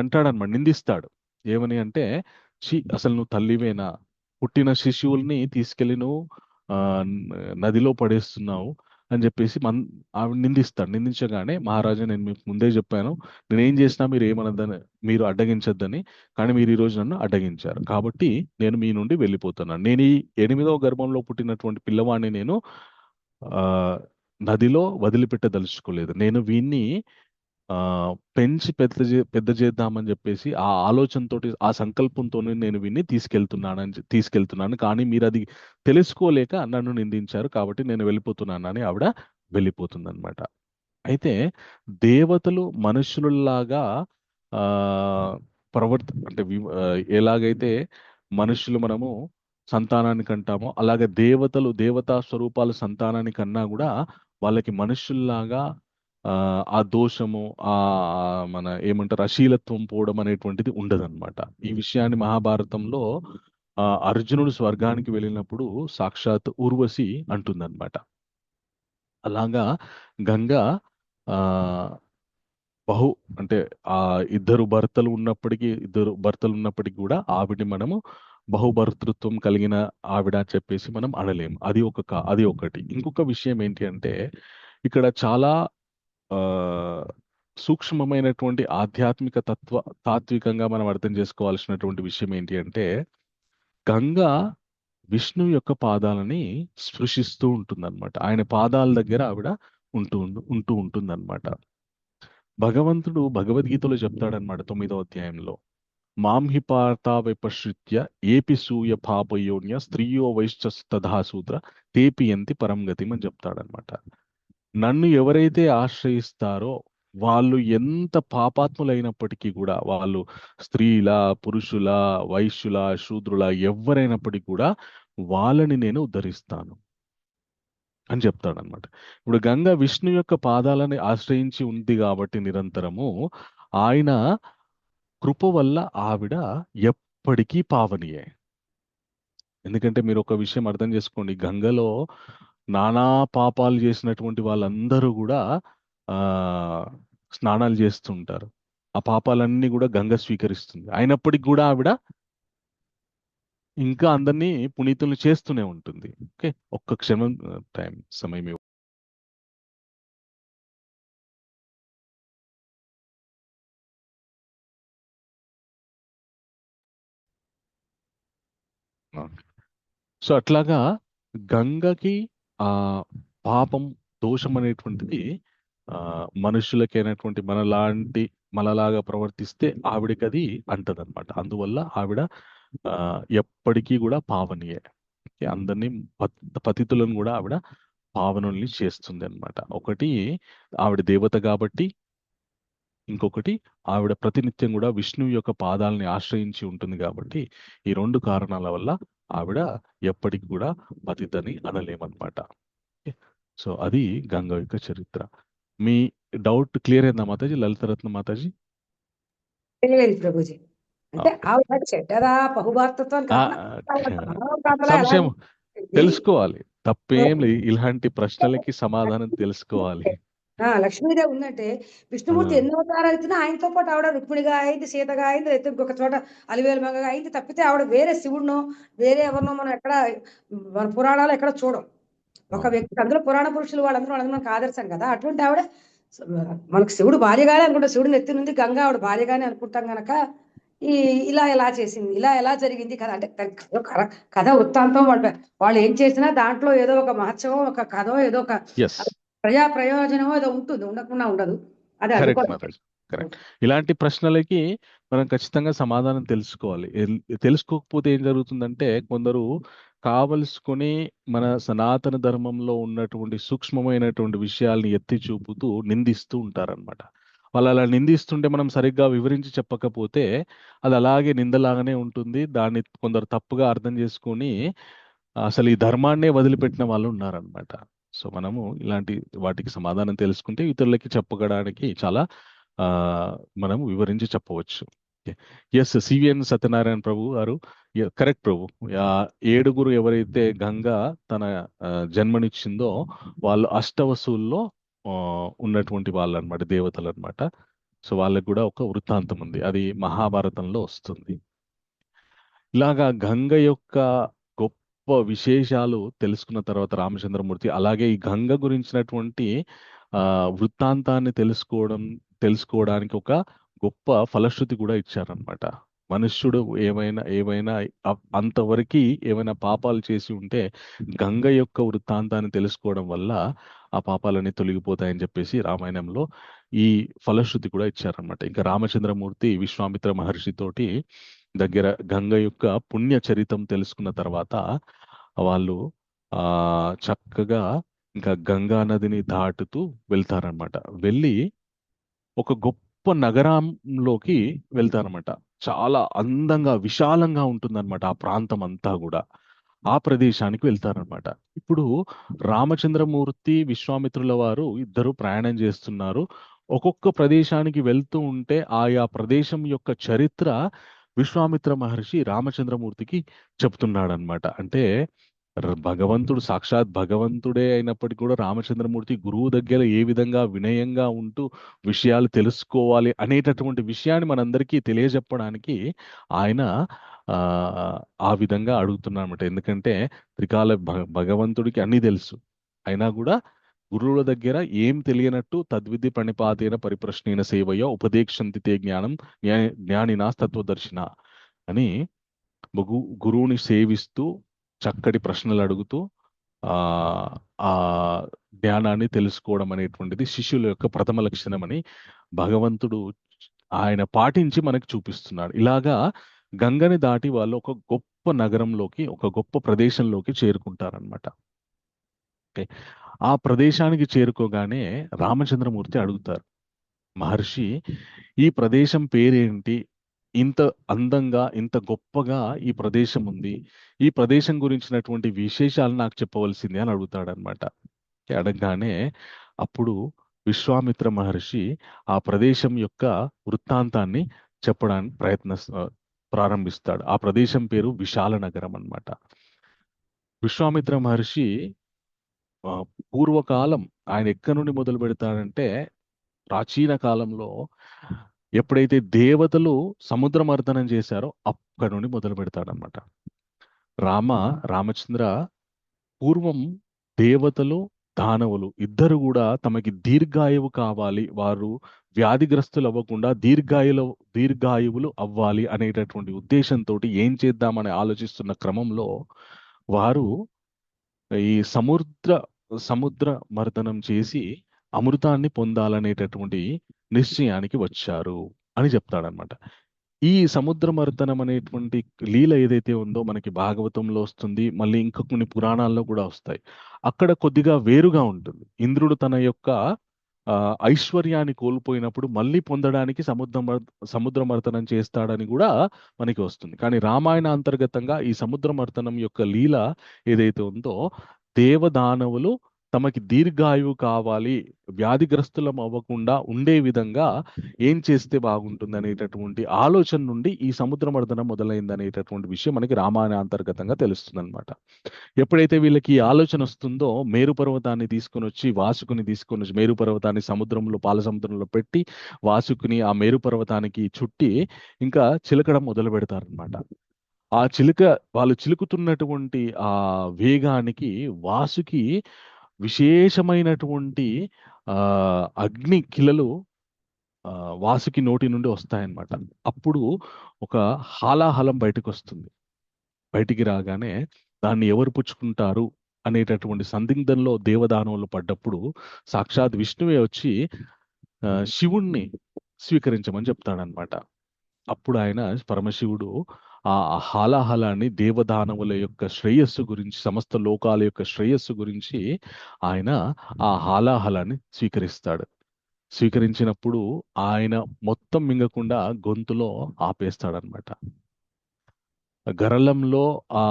అంటాడనమాట, నిందిస్తాడు. ఏమని అంటే, ఛీ, అసలు నువ్వు తల్లివేనా? పుట్టిన శిశువుల్ని తీసుకెళ్లి నువ్వు ఆ నదిలో పడేస్తున్నావు అని చెప్పేసి ఆవిడ నిందిస్తాడు. నిందించగానే మహారాజా, నేను మీకు ముందే చెప్పాను, నేనేం చేసినా మీరు ఏమనద్దని, మీరు అడ్డగించొద్దని. కానీ మీరు ఈ రోజు నన్ను అడ్డగించారు కాబట్టి నేను మీ నుండి వెళ్ళిపోతున్నాను. నేను ఈ 8వ గర్భంలో పుట్టినటువంటి పిల్లవాడిని నేను ఆ నదిలో వదిలిపెట్టదలుచుకోలేదు. నేను వీన్ని ఆ పెంచి పెద్ద చేద్దామని చెప్పేసి ఆ ఆలోచనతోటి ఆ సంకల్పంతోనే నేను వీన్ని తీసుకెళ్తున్నాను. కానీ మీరు అది తెలుసుకోలేక నన్ను నిందించారు కాబట్టి నేను వెళ్ళిపోతున్నానని ఆవిడ వెళ్ళిపోతుందన్నమాట. అయితే దేవతలు మనుషులలాగా ఆ అంటే ఎలాగైతే మనుషులు మనము సంతానాన్ని కంటామో అలాగే దేవతలు దేవతా స్వరూపాలు సంతానాన్ని కన్నా కూడా వాళ్ళకి మనుషుల్లాగా ఆ దోషము, ఆ మన ఏమంటారు అశీలత్వం పోవడం అనేటువంటిది ఉండదన్నమాట. ఈ విషయాన్ని మహాభారతంలో అర్జునుడు స్వర్గానికి వెళ్ళినప్పుడు సాక్షాత్ ఊర్వశి అంటుందన్నమాట. అలాగా గంగా ఆ బహు అంటే ఆ ఇద్దరు భర్తలు ఉన్నప్పటికీ కూడా ఆవిడని మనము బహుభర్తృత్వం కలిగిన ఆవిడ అని చెప్పేసి మనం అనలేము. అది ఒకటి. ఇంకొక విషయం ఏంటి అంటే ఇక్కడ చాలా ఆ సూక్ష్మమైనటువంటి ఆధ్యాత్మిక తాత్వికంగా మనం అర్థం చేసుకోవాల్సినటువంటి విషయం ఏంటి అంటే గంగా విష్ణువు యొక్క పాదాలని స్పృశిస్తూ ఉంటుందన్నమాట. ఆయన పాదాల దగ్గర ఆవిడ ఉంటూ ఉంటూ ఉంటుందన్నమాట. భగవంతుడు భగవద్గీతలో చెప్తాడనమాట 9వ అధ్యాయంలో, మాం హి పార్థ విపశ్రిత్య ఏపి సూయ పాపయోన్య స్త్రీయో వైశ్చస్తథా శూద్ర తేపి యంతి పరం గతిం అని చెప్తాడనమాట. నన్ను ఎవరైతే ఆశ్రయిస్తారో వాళ్ళు ఎంత పాపాత్ములైనప్పటికీ కూడా, వాళ్ళు స్త్రీల, పురుషుల, వైశ్యుల, శూద్రుల ఎవరైనప్పటికీ కూడా వాళ్ళని నేను ఉద్ధరిస్తాను అని చెప్తాడనమాట. ఇప్పుడు గంగ విష్ణు యొక్క పాదాలని ఆశ్రయించి ఉంది కాబట్టి నిరంతరము ఆయన కృప వల్ల ఆవిడ ఎప్పటికీ పావనియే. ఎందుకంటే మీరు ఒక విషయం అర్థం చేసుకోండి, గంగలో నానా పాపాలు చేసినటువంటి వాళ్ళందరూ కూడా ఆ స్నానాలు చేస్తుంటారు. ఆ పాపాలన్నీ కూడా గంగ స్వీకరిస్తుంది. అయినప్పటికీ కూడా ఆవిడ ఇంకా అందరినీ పునీతులు చేస్తూనే ఉంటుంది. ఓకే, ఒక్క క్షణం సమయం ఇవ్వండి. సో అట్లాగా గంగకి ఆ పాపం, దోషం అనేటువంటిది ఆ మనుషులకైనటువంటి మనలాగా ప్రవర్తిస్తే ఆవిడకి అది అంటదన్నమాట. అందువల్ల ఆవిడ ఆ ఎప్పటికీ కూడా పావనియే. ఓకే, అందరినీ పతితులను కూడా ఆవిడ పావనుల్ని చేస్తుంది అన్నమాట. ఒకటి ఆవిడ దేవత కాబట్టి, ఇంకొకటి ఆవిడ ప్రతినిత్యం కూడా విష్ణువు యొక్క పాదాలని ఆశ్రయించి ఉంటుంది కాబట్టి, ఈ రెండు కారణాల వల్ల ఆవిడ ఎప్పటికి కూడా పతితని అనలేమన్నమాట. సో అది గంగ యొక్క చరిత్ర. మీ డౌట్ క్లియర్ అయిందా మాతాజీ? లలితరత్న మాతాజీ. తెలియలేదు ప్రభుజీ. అంటే ఓకే. ఆవిడ చెడ్డదా బహుభార్తత్వం కాకుండా ఎలా సంశయం ఉంటుంది? తెలుసుకోవాలి, తప్పేం లేదు. ఇలాంటి ప్రశ్నలకి సమాధానం తెలుసుకోవాలి. లక్ష్మీదేవి ఉందంటే ఆ, విష్ణుమూర్తి ఎన్నో అవతారాలు ఎత్తినా ఆయనతో పాటు ఆవిడ రుక్మిణిగా అయింది, సీతగా అయింది, అయితే ఇంకొక చోట అలివేలు మంగగా అయింది. తప్పితే ఆవిడ వేరే శివుడినో వేరే ఎవరినో మనం ఎక్కడ మన పురాణాలు ఎక్కడ చూడం. ఒక అవును. వ్యక్తి అందులో పురాణ పురుషులు వాళ్ళందరూ మనకు ఆదర్శం కదా. అటువంటి ఆవిడ మనకు శివుడు భార్యగానే అనుకుంటాం, శివుడు ఎత్తినుంది గంగా ఆవిడ భార్యగానే అనుకుంటాం గనక ఈ ఇలా ఎలా చేసింది, ఇలా ఎలా జరిగింది కదా అంటే కథ వృత్తాంతం వాళ్ళు ఏం చేసినా దాంట్లో ఏదో ఒక మహత్సవం, ఒక కథ, ఏదో ఒక ఎస్, ప్రజా ప్రయోజనమో ఏదో ఉంటుంది, ఉండకుండా ఉండదు. అది కరెక్ట్ అందుకోసం మాతాజీ, కరెక్ట్. ఇలాంటి ప్రశ్నలకి మనం ఖచ్చితంగా సమాధానం తెలుసుకోవాలి. తెలుసుకోకపోతే ఏం జరుగుతుందంటే కొందరు కావలసుకొని మన సనాతన ధర్మంలో ఉన్నటువంటి సూక్ష్మమైనటువంటి విషయాల్ని ఎత్తి చూపుతూ నిందిస్తూ ఉంటారన్నమాట. వాళ్ళు అలా నిందిస్తుంటే మనం సరిగ్గా వివరించి చెప్పకపోతే అది అలాగే నిందలాగానే ఉంటుంది. దాన్ని కొందరు తప్పుగా అర్థం చేసుకొని అసలు ఈ ధర్మాన్నే వదిలిపెట్టిన వాళ్ళు ఉన్నారనమాట. సో మనము ఇలాంటి వాటికి సమాధానం తెలుసుకుంటే ఇతరులకి చెప్పడానికి చాలా ఆ మనము వివరించి చెప్పవచ్చు. ఎస్, సివిఎన్ సత్యనారాయణ ప్రభు గారు, కరెక్ట్ ప్రభు. ఆ ఏడుగురు ఎవరైతే గంగా తన జన్మనిచ్చిందో వాళ్ళు అష్టవసుల్లో ఆ, ఉన్నటువంటి వాళ్ళు అనమాట, దేవతలు అనమాట. సో వాళ్ళకి కూడా ఒక వృత్తాంతం ఉంది, అది మహాభారతంలో వస్తుంది. ఇలాగా గంగ యొక్క గొప్ప విశేషాలు తెలుసుకున్న తర్వాత రామచంద్రమూర్తి అలాగే ఈ గంగ గురించినటువంటి ఆ వృత్తాంతాన్ని తెలుసుకోవడానికి ఒక గొప్ప ఫలశ్రుతి కూడా ఇచ్చారనమాట. మనుష్యుడు ఏమైనా ఏమైనా అంతవరకు ఏమైనా పాపాలు చేసి ఉంటే గంగ యొక్క వృత్తాంతాన్ని తెలుసుకోవడం వల్ల ఆ పాపాలన్నీ తొలగిపోతాయని చెప్పేసి రామాయణంలో ఈ ఫలశ్రుతి కూడా ఇచ్చారనమాట. ఇంకా రామచంద్రమూర్తి విశ్వామిత్ర మహర్షితోటి దగ్గర గంగ యొక్క పుణ్య చరితం తెలుసుకున్న తర్వాత వాళ్ళు ఆ చక్కగా ఇంకా గంగా నదిని దాటుతూ వెళ్తారనమాట. వెళ్ళి ఒక గొప్ప నగరంలోకి వెళ్తారనమాట. చాలా అందంగా విశాలంగా ఉంటుందన్నమాట ఆ ప్రాంతం అంతా కూడా. ఆ ప్రదేశానికి వెళ్తారనమాట. ఇప్పుడు రామచంద్రమూర్తి విశ్వామిత్రుల వారు ఇద్దరు ప్రయాణం చేస్తున్నారు. ఒక్కొక్క ప్రదేశానికి వెళ్తూ ఉంటే ఆయా ప్రదేశం యొక్క చరిత్ర విశ్వామిత్ర మహర్షి రామచంద్రమూర్తికి చెప్తున్నాడనమాట. అంటే భగవంతుడు సాక్షాత్ భగవంతుడే అయినప్పటికీ కూడా రామచంద్రమూర్తి గురువు దగ్గర ఏ విధంగా వినయంగా ఉంటూ విషయాలు తెలుసుకోవాలి అనేటటువంటి విషయాన్ని మనందరికీ తెలియజెప్పడానికి ఆయన ఆ ఆ విధంగా అడుగుతున్నారన్నమాట. ఎందుకంటే భగవంతుడికి అన్నీ తెలుసు, అయినా కూడా గురువుల దగ్గర ఏం తెలియనట్టు తద్విధి ప్రణిపాతేన పరిప్రశ్నేన సేవయ ఉపదేక్షంతి తే జ్ఞానం జ్ఞానినా తత్వదర్శిన అని గురువుని సేవిస్తూ చక్కటి ప్రశ్నలు అడుగుతూ ఆ ఆ జ్ఞానాన్ని తెలుసుకోవడం అనేటువంటిది శిష్యుల యొక్క ప్రథమ లక్షణం అని భగవంతుడు ఆయన పాటించి మనకి చూపిస్తున్నాడు. ఇలాగా గంగని దాటి వాళ్ళు ఒక గొప్ప నగరంలోకి, ఒక గొప్ప ప్రదేశంలోకి చేరుకుంటారనమాట. ఓకే, ఆ ప్రదేశానికి చేరుకోగానే రామచంద్రమూర్తి అడుగుతారు, మహర్షి ఈ ప్రదేశం పేరేంటి, ఇంత అందంగా ఇంత గొప్పగా ఈ ప్రదేశం ఉంది, ఈ ప్రదేశం గురించినటువంటి విశేషాలు నాకు చెప్పవలసింది అని అడుగుతాడనమాట. అడగగానే అప్పుడు విశ్వామిత్ర మహర్షి ఆ ప్రదేశం యొక్క వృత్తాంతాన్ని చెప్పడానికి ప్రారంభిస్తాడు. ఆ ప్రదేశం పేరు విశాల నగరం అన్నమాట. విశ్వామిత్ర మహర్షి పూర్వకాలం ఆయన ఎక్కడి నుండి మొదలు పెడతాడంటే, ప్రాచీన కాలంలో ఎప్పుడైతే దేవతలు సముద్ర మర్దనం చేశారో అక్కడి నుండి మొదలు పెడతాడనమాట. రామచంద్ర పూర్వం దేవతలు దానవులు ఇద్దరు కూడా తమకి దీర్ఘాయువు కావాలి, వారు వ్యాధిగ్రస్తులు అవ్వకుండా దీర్ఘాయువులు అవ్వాలి అనేటటువంటి ఉద్దేశంతో ఏం చేద్దామని ఆలోచిస్తున్న క్రమంలో వారు ఈ సముద్ర మర్దనం చేసి అమృతాన్ని పొందాలనేటటువంటి నిశ్చయానికి వచ్చారు అని చెప్తాడనమాట. ఈ సముద్ర మర్దనం అనేటువంటి లీల ఏదైతే ఉందో మనకి భాగవతంలో వస్తుంది, మళ్ళీ ఇంకా కొన్ని పురాణాల్లో కూడా వస్తాయి. అక్కడ కొద్దిగా వేరుగా ఉంటుంది. ఇంద్రుడు తన యొక్క ఐశ్వర్యాన్ని కోల్పోయినప్పుడు మళ్ళీ పొందడానికి సముద్ర మర్దనం చేస్తాడని కూడా మనకి వస్తుంది. కానీ రామాయణ అంతర్గతంగా ఈ సముద్ర మర్దనం యొక్క లీల ఏదైతే ఉందో, దేవదానవులు తమకి దీర్ఘాయువు కావాలి, వ్యాధిగ్రస్తులం అవ్వకుండా ఉండే విధంగా ఏం చేస్తే బాగుంటుంది అనేటటువంటి ఆలోచన నుండి ఈ సముద్ర మర్దనం మొదలైంది అనేటటువంటి విషయం మనకి రామాయణ అంతర్గతంగా తెలుస్తుంది అనమాట. ఎప్పుడైతే వీళ్ళకి ఈ ఆలోచన వస్తుందో, మేరు పర్వతాన్ని తీసుకొని వచ్చి మేరు పర్వతాన్ని పాల సముద్రంలో పెట్టి వాసుకుని ఆ మేరు పర్వతానికి చుట్టి ఇంకా చిలకడం మొదలు పెడతారనమాట. వాళ్ళు చిలుకుతున్నటువంటి ఆ వేగానికి వాసుకి విశేషమైనటువంటి అగ్ని కిలలు వాసుకి నోటి నుండి వస్తాయన్నమాట. అప్పుడు ఒక హాలాహలం బయటకు వస్తుంది. బయటికి రాగానే దాన్ని ఎవరు పుచ్చుకుంటారు అనేటటువంటి సందిగ్ధంలో దేవదానవులు పడ్డప్పుడు సాక్షాత్ విష్ణువే వచ్చి శివుణ్ణి స్వీకరించమని చెప్తాడనమాట. అప్పుడు ఆయన పరమశివుడు ఆ హాలాహలాన్ని దేవదానవుల యొక్క శ్రేయస్సు గురించి, సమస్త లోకాల యొక్క శ్రేయస్సు గురించి ఆయన ఆ హాలాహలాన్ని స్వీకరిస్తాడు. స్వీకరించినప్పుడు ఆయన మొత్తం మింగకుండా గొంతులో ఆపేస్తాడనమాట. గరళంలో ఆ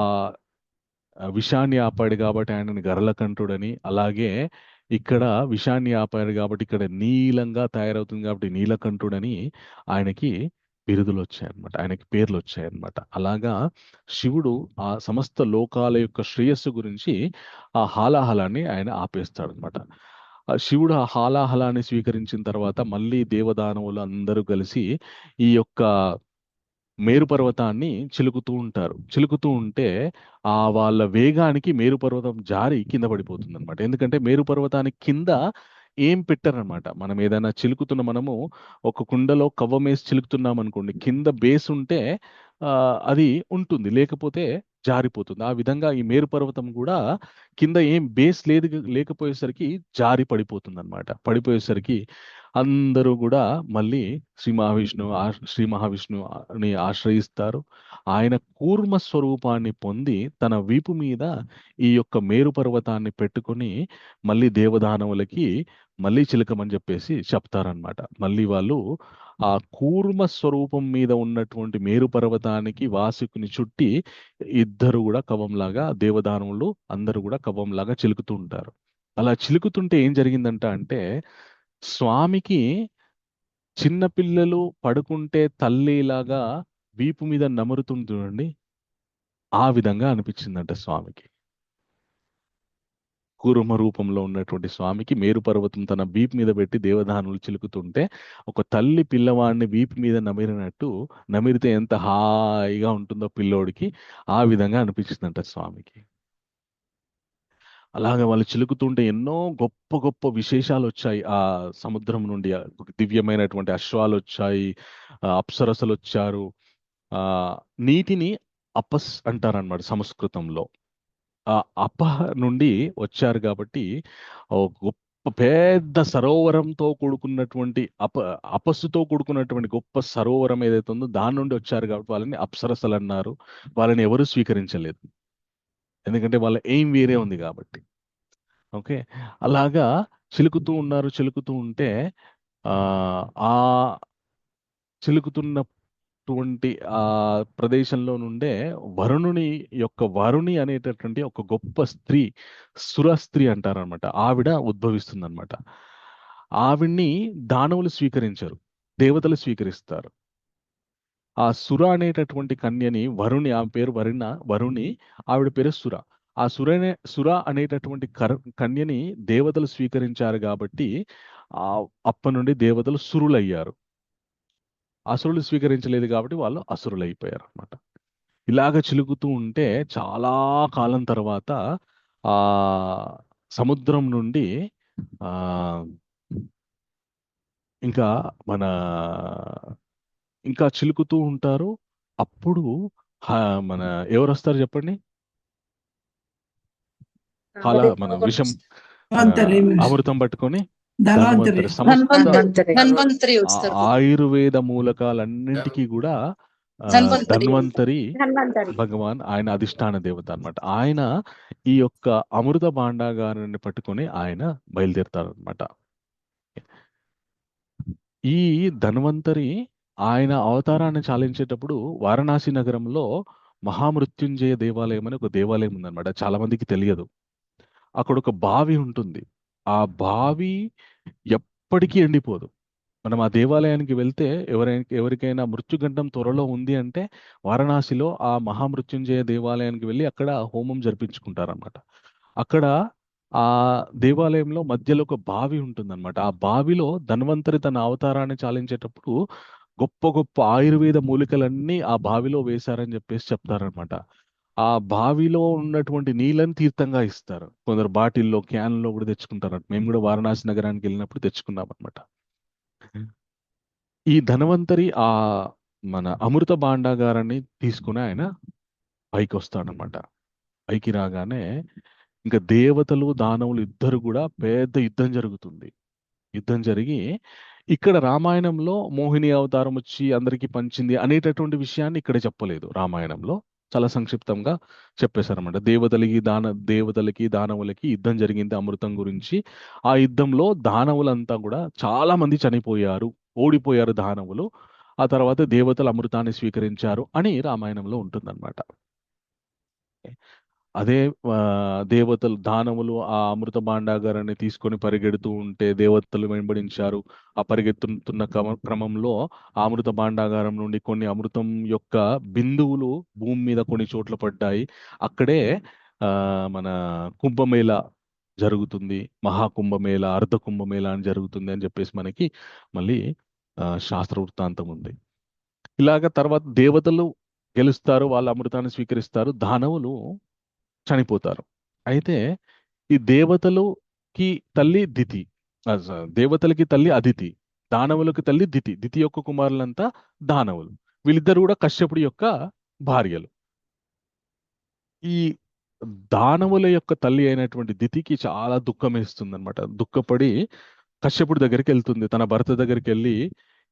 విషాన్ని ఆపాడు కాబట్టి ఆయనని గరళకంఠుడని, అలాగే ఇక్కడ విషాన్ని ఆపాడు కాబట్టి ఇక్కడ నీలంగా తయారవుతుంది కాబట్టి నీలకంఠుడని ఆయనకి బిరుదులు వచ్చాయన్నమాట, ఆయనకి పేర్లు వచ్చాయన్నమాట. అలాగా శివుడు ఆ సమస్త లోకాల యొక్క శ్రేయస్సు గురించి ఆ హాలాహలాన్ని ఆయన ఆపేస్తాడనమాట. శివుడు ఆ హాలాహలాన్ని స్వీకరించిన తర్వాత మళ్ళీ దేవదానవులు అందరూ కలిసి ఈ యొక్క మేరు పర్వతాన్ని చిలుకుతూ ఉంటే వాళ్ళ వేగానికి మేరు పర్వతం జారి కింద పడిపోతుంది అనమాట. ఎందుకంటే మేరు పర్వతానికి కింద ఏం పెట్టారనమాట. మనం ఏదైనా మనము ఒక కుండలో కవ్వమేసి చిలుకుతున్నాం అనుకోండి, కింద బేస్ ఉంటే అది ఉంటుంది, లేకపోతే జారిపోతుంది. ఆ విధంగా ఈ మేరు పర్వతం కూడా కింద ఏం బేస్ లేకపోయేసరికి జారి పడిపోతుంది అనమాట. పడిపోయేసరికి అందరూ కూడా మళ్ళీ శ్రీ మహావిష్ణుని ఆశ్రయిస్తారు. ఆయన కూర్మ స్వరూపాన్ని పొంది తన వీపు మీద ఈ యొక్క మేరు పర్వతాన్ని పెట్టుకొని మళ్ళీ దేవదానవులకి మళ్ళీ చిలకమని చెప్పేసి చెప్తారనమాట. మళ్ళీ వాళ్ళు ఆ కూర్మ స్వరూపం మీద ఉన్నటువంటి మేరు పర్వతానికి వాసుకుని చుట్టి ఇద్దరు కూడా కవంలాగా దేవదానవులు అందరూ కూడా కవంలాగా చిలుకుతూ ఉంటారు. అలా చిలుకుతుంటే ఏం జరిగిందంట అంటే స్వామికి చిన్న పిల్లలు పడుకుంటే తల్లిలాగా వీపు మీద నమురుతుంది చూడండి, ఆ విధంగా అనిపించిందంట స్వామికి. కూర్మ రూపంలో ఉన్నటువంటి స్వామికి మేరు పర్వతం తన వీపు మీద పెట్టి దేవదానులు చిలుకుతుంటే ఒక తల్లి పిల్లవాడిని వీపు మీద నమిరినట్టు, నమిరితే ఎంత హాయిగా ఉంటుందో పిల్లోడికి, ఆ విధంగా అనిపించిందంట స్వామికి. అలాగే వాళ్ళు చిలుకుతుంటే ఎన్నో గొప్ప గొప్ప విశేషాలు వచ్చాయి. ఆ సముద్రం నుండి దివ్యమైనటువంటి అశ్వాలు వచ్చాయి, అప్సరసలు వచ్చారు. ఆ నీటిని అపస్ అంటారనమాట సంస్కృతంలో. ఆ అప నుండి వచ్చారు కాబట్టి ఓ గొప్ప పెద్ద సరోవరంతో కూడుకున్నటువంటి అపస్సుతో కూడుకున్నటువంటి గొప్ప సరోవరం ఏదైతే ఉందో దాని నుండి వచ్చారు కాబట్టి వాళ్ళని అప్సరసలు అన్నారు. వాళ్ళని ఎవరు స్వీకరించలేదు, ఎందుకంటే వాళ్ళ ఎయిమ్ వేరే ఉంది కాబట్టి. ఓకే, అలాగా చిలుకుతూ ఉంటే ఆ ఆ చిలుకుతున్నటువంటి ఆ ప్రదేశంలో నుండే వరుణి అనేటటువంటి ఒక గొప్ప స్త్రీ, సుర స్త్రీ అంటారనమాట, ఆవిడ ఉద్భవిస్తుందన్నమాట. ఆవిడ్ని దానవులు స్వీకరించరు, దేవతలు స్వీకరిస్తారు. ఆ సుర అనేటటువంటి కన్యని ఆమె పేరు వరుణి, ఆవిడ పేరు సుర. ఆ సుర అనేటటువంటి కన్యని దేవతలు స్వీకరించారు కాబట్టి ఆ అప్పటి నుండి దేవతలు సురులయ్యారు. అసురులు స్వీకరించలేదు కాబట్టి వాళ్ళు అసురులు అయిపోయారు అనమాట. ఇలాగ చిలుకుతూ ఉంటే చాలా కాలం తర్వాత ఆ సముద్రం నుండి ఆ ఇంకా మన ఇంకా చిలుకుతూ ఉంటారు. అప్పుడు మన ఎవరు వస్తారు చెప్పండి? మన విషం ధన్వంతరి అమృతం పట్టుకొని ధన్వంతరి ధన్వంతరి సమస్త ధన్వంతరి వస్తారు. ఆయుర్వేద మూలకాలన్నింటికీ కూడా ధన్వంతరి భగవాన్ ఆయన అధిష్టాన దేవత అన్నమాట. ఆయన ఈ యొక్క అమృత భాండాగారాన్ని పట్టుకొని ఆయన బయలుదేరుతారనమాట. ఈ ధన్వంతరి ఆయన అవతారాన్ని చాలించేటప్పుడు వారణాసి నగరంలో మహామృత్యుంజయ దేవాలయం అని ఒక దేవాలయం ఉందన్నమాట. చాలా మందికి తెలియదు. అక్కడ ఒక బావి ఉంటుంది. ఆ బావి ఎప్పటికీ ఎండిపోదు. మనం ఆ దేవాలయానికి వెళ్తే ఎవరికైనా మృత్యుగండం త్వరలో ఉంది అంటే వారణాసిలో ఆ మహామృత్యుంజయ దేవాలయానికి వెళ్ళి అక్కడ హోమం జరిపించుకుంటారన్నమాట. అక్కడ ఆ దేవాలయంలో మధ్యలో ఒక బావి ఉంటుందన్నమాట. ఆ బావిలో ధన్వంతరి తన అవతారాన్ని చాలించేటప్పుడు గొప్ప గొప్ప ఆయుర్వేద మూలికలన్నీ ఆ బావిలో వేశారని చెప్పేసి చెప్తారనమాట. ఆ బావిలో ఉన్నటువంటి నీళ్ళని తీర్థంగా ఇస్తారు. కొందరు బాటిల్లో క్యాన్లో కూడా తెచ్చుకుంటారు. మేము కూడా వారణాసి నగరానికి వెళ్ళినప్పుడు తెచ్చుకున్నాం అనమాట. ఈ ధన్వంతరి ఆ మన అమృత భాండాగారాన్ని తీసుకుని ఆయన పైకి వస్తాడనమాట. పైకి రాగానే ఇంకా దేవతలు దానవులు ఇద్దరు కూడా పెద్ద యుద్ధం జరుగుతుంది. యుద్ధం జరిగి ఇక్కడ రామాయణంలో మోహిని అవతారం వచ్చి అందరికీ పంచింది అనేటటువంటి విషయాన్ని ఇక్కడ చెప్పలేదు. రామాయణంలో చాలా సంక్షిప్తంగా చెప్పేశారన్నమాట. దేవతలకి దానవులకి యుద్ధం జరిగింది అమృతం గురించి. ఆ యుద్ధంలో దానవులంతా కూడా చాలా మంది చనిపోయారు, ఓడిపోయారు దానవులు. ఆ తర్వాత దేవతలు అమృతాన్ని స్వీకరించారు అని రామాయణంలో ఉంటుందన్నమాట. అదే దేవతలు దానవులు ఆ అమృత భాండాగారాన్ని తీసుకొని పరిగెడుతూ ఉంటే దేవతలు వెంబడించారు. ఆ పరిగెత్తుతున్న క్రమంలో ఆ అమృత భాండాగారం నుండి కొన్ని అమృతం యొక్క బిందువులు భూమి మీద కొన్ని చోట్ల పడ్డాయి. అక్కడే మన కుంభమేళ జరుగుతుంది, మహాకుంభమేళ, అర్ధ కుంభమేళ అని జరుగుతుంది అని చెప్పేసి మనకి మళ్ళీ శాస్త్ర వృత్తాంతం ఉంది. ఇలాగ తర్వాత దేవతలు గెలుస్తారు, వాళ్ళ అమృతాన్ని స్వీకరిస్తారు, దానవులు చనిపోతారు. అయితే ఈ దేవతలకి తల్లి దితి, దేవతలకి తల్లి అదితి, దానవులకి తల్లి దితి. దితి యొక్క కుమారులంతా దానవులు. వీళ్ళిద్దరు కూడా కశ్యపుడి యొక్క భార్యలు. ఈ దానవుల యొక్క తల్లి అయినటువంటి దితికి చాలా దుఃఖం వేస్తుంది అనమాట. దుఃఖపడి కశ్యపుడి దగ్గరికి వెళ్తుంది. తన భర్త దగ్గరికి వెళ్ళి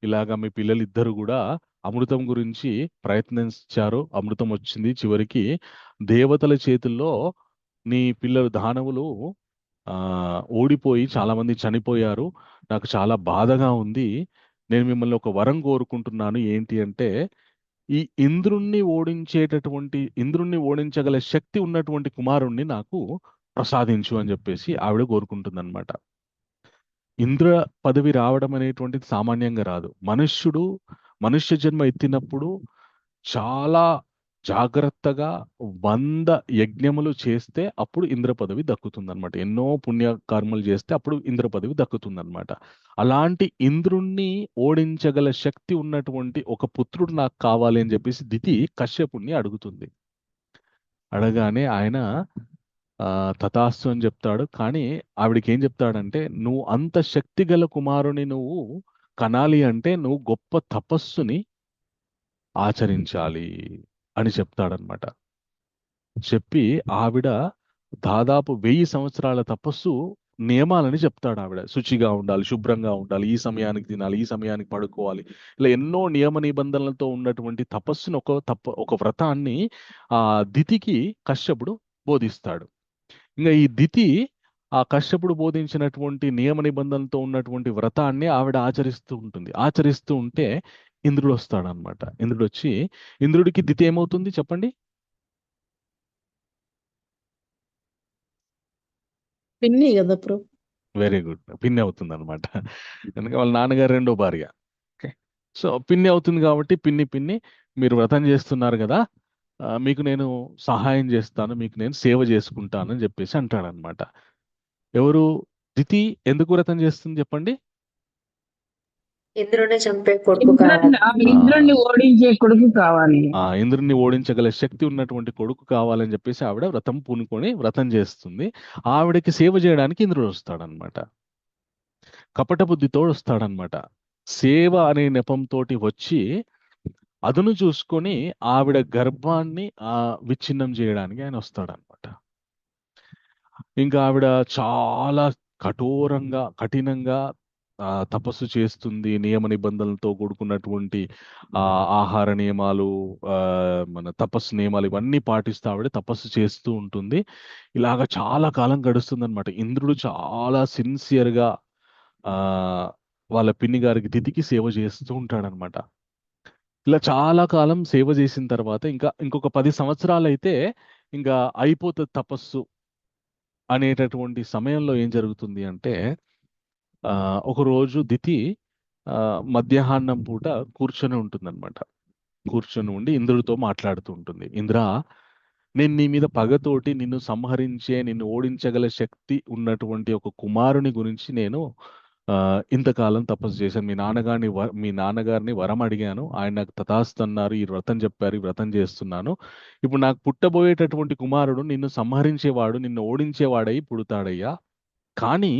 ఇలాగా మీ పిల్లలు ఇద్దరు కూడా అమృతం గురించి ప్రయత్నించారు, అమృతం వచ్చింది, చివరికి దేవతల చేతుల్లో నీ పిల్లలు దానవులు ఆ ఓడిపోయి చాలా మంది చనిపోయారు. నాకు చాలా బాధగా ఉంది. నేను మిమ్మల్ని ఒక వరం కోరుకుంటున్నాను. ఏంటి అంటే ఈ ఇంద్రుణ్ణి ఓడించగల శక్తి ఉన్నటువంటి కుమారుణ్ణి నాకు ప్రసాదించు అని చెప్పేసి ఆవిడ కోరుకుంటుందన్నమాట. ఇంద్ర పదవి రావడం అనేటువంటిది సామాన్యంగా రాదు. మనుష్య జన్మ ఎత్తినప్పుడు చాలా జాగ్రత్తగా 100 యజ్ఞములు చేస్తే అప్పుడు ఇంద్ర పదవి దక్కుతుందన్నమాట. ఎన్నో పుణ్యకర్మలు చేస్తే అప్పుడు ఇంద్ర పదవి దక్కుతుందన్నమాట. అలాంటి ఇంద్రుణ్ణి ఓడించగల శక్తి ఉన్నటువంటి ఒక పుత్రుడు నాకు కావాలి అని చెప్పేసి దితి కశ్యపుణ్ణి అడుగుతుంది. అడగానే ఆయన తథాస్తు అని చెప్తాడు. కానీ ఆవిడకి ఏం చెప్తాడంటే, నువ్వు అంత శక్తి గల కుమారుని నువ్వు కనాలి అంటే నువ్వు గొప్ప తపస్సుని ఆచరించాలి అని చెప్తాడనమాట. చెప్పి ఆవిడ దాదాపు 1000 సంవత్సరాల తపస్సు నియమాలని చెప్తాడు. ఆవిడ శుచిగా ఉండాలి, శుభ్రంగా ఉండాలి, ఈ సమయానికి తినాలి, ఈ సమయానికి పడుకోవాలి, ఇలా ఎన్నో నియమ నిబంధనలతో ఉన్నటువంటి తపస్సును ఒక వ్రతాన్ని ఆ దితికి కశ్యపుడు బోధిస్తాడు. ఇంకా ఈ దితి ఆ కశ్యపుడు బోధించినటువంటి నియమ నిబంధనలతో ఉన్నటువంటి వ్రతాన్ని ఆవిడ ఆచరిస్తూ ఉంటుంది. ఆచరిస్తూ ఉంటే ఇంద్రుడు వస్తాడనమాట. ఇంద్రుడు వచ్చి, ఇంద్రుడికి దితి ఏమవుతుంది చెప్పండి? పిన్ని కదా బ్రో. వెరీ గుడ్, పిన్ని అవుతుంది అనమాట. కనుక వాళ్ళ నాన్నగారు రెండో భార్య. ఓకే, సో పిన్ని అవుతుంది కాబట్టి పిన్ని మీరు వ్రతం చేస్తున్నారు కదా, మీకు నేను సహాయం చేస్తాను, మీకు నేను సేవ చేసుకుంటాను అని చెప్పేసి అంటాడనమాట. ఎవరు? దితి ఎందుకు వ్రతం చేస్తుంది చెప్పండి? ఇంద్రుని చంపే కొడుకు కావాలి. ఇంద్రుణ్ణి ఓడించే కొడుకు కావాలి. ఇంద్రుడిని ఓడించగల శక్తి ఉన్నటువంటి కొడుకు కావాలని చెప్పేసి ఆవిడ వ్రతం పూనుకొని వ్రతం చేస్తుంది. ఆవిడకి సేవ చేయడానికి ఇంద్రుడు వస్తాడనమాట. కపట బుద్ధితో వస్తాడనమాట. సేవ అనే నెపంతోటి వచ్చి అదును చూసుకొని ఆవిడ గర్భాన్ని విచ్ఛిన్నం చేయడానికి ఆయన వస్తాడనమాట. ఇంకా ఆవిడ చాలా కఠినంగా తపస్సు చేస్తుంది. నియమ నిబంధనలతో కూడుకున్నటువంటి ఆహార నియమాలు, మన తపస్సు నియమాలు ఇవన్నీ పాటిస్తూ ఆవిడ తపస్సు చేస్తూ ఉంటుంది. ఇలాగ చాలా కాలం గడుస్తుంది అనమాట. ఇంద్రుడు చాలా సిన్సియర్గా వాళ్ళ పిన్ని గారికి దితికి సేవ చేస్తూ ఉంటాడనమాట. ఇలా చాలా కాలం సేవ చేసిన తర్వాత ఇంకొక 10 సంవత్సరాలు అయితే ఇంకా అయిపోతుంది తపస్సు అనేటటువంటి సమయంలో ఏం జరుగుతుంది అంటే, ఒకరోజు దితి మధ్యాహ్నం పూట కూర్చొని ఉంటుందన్నమాట. కూర్చొని ఉండి ఇంద్రుడితో మాట్లాడుతూ ఉంటుంది. ఇంద్ర, నేను నీ మీద పగతోటి నిన్ను సంహరించే, నిన్ను ఓడించగల శక్తి ఉన్నటువంటి ఒక కుమారుని గురించి నేను ఇంతకాలం తపస్సు చేశాను. మీ నాన్నగారిని వరం అడిగాను, ఆయన నాకు తథాస్తు అన్నారు, ఈ వ్రతం చెప్పారు, ఈ వ్రతం చేస్తున్నాను. ఇప్పుడు నాకు పుట్టబోయేటటువంటి కుమారుడు నిన్ను సంహరించేవాడు, నిన్ను ఓడించేవాడై పుడతాడయ్యా. కానీ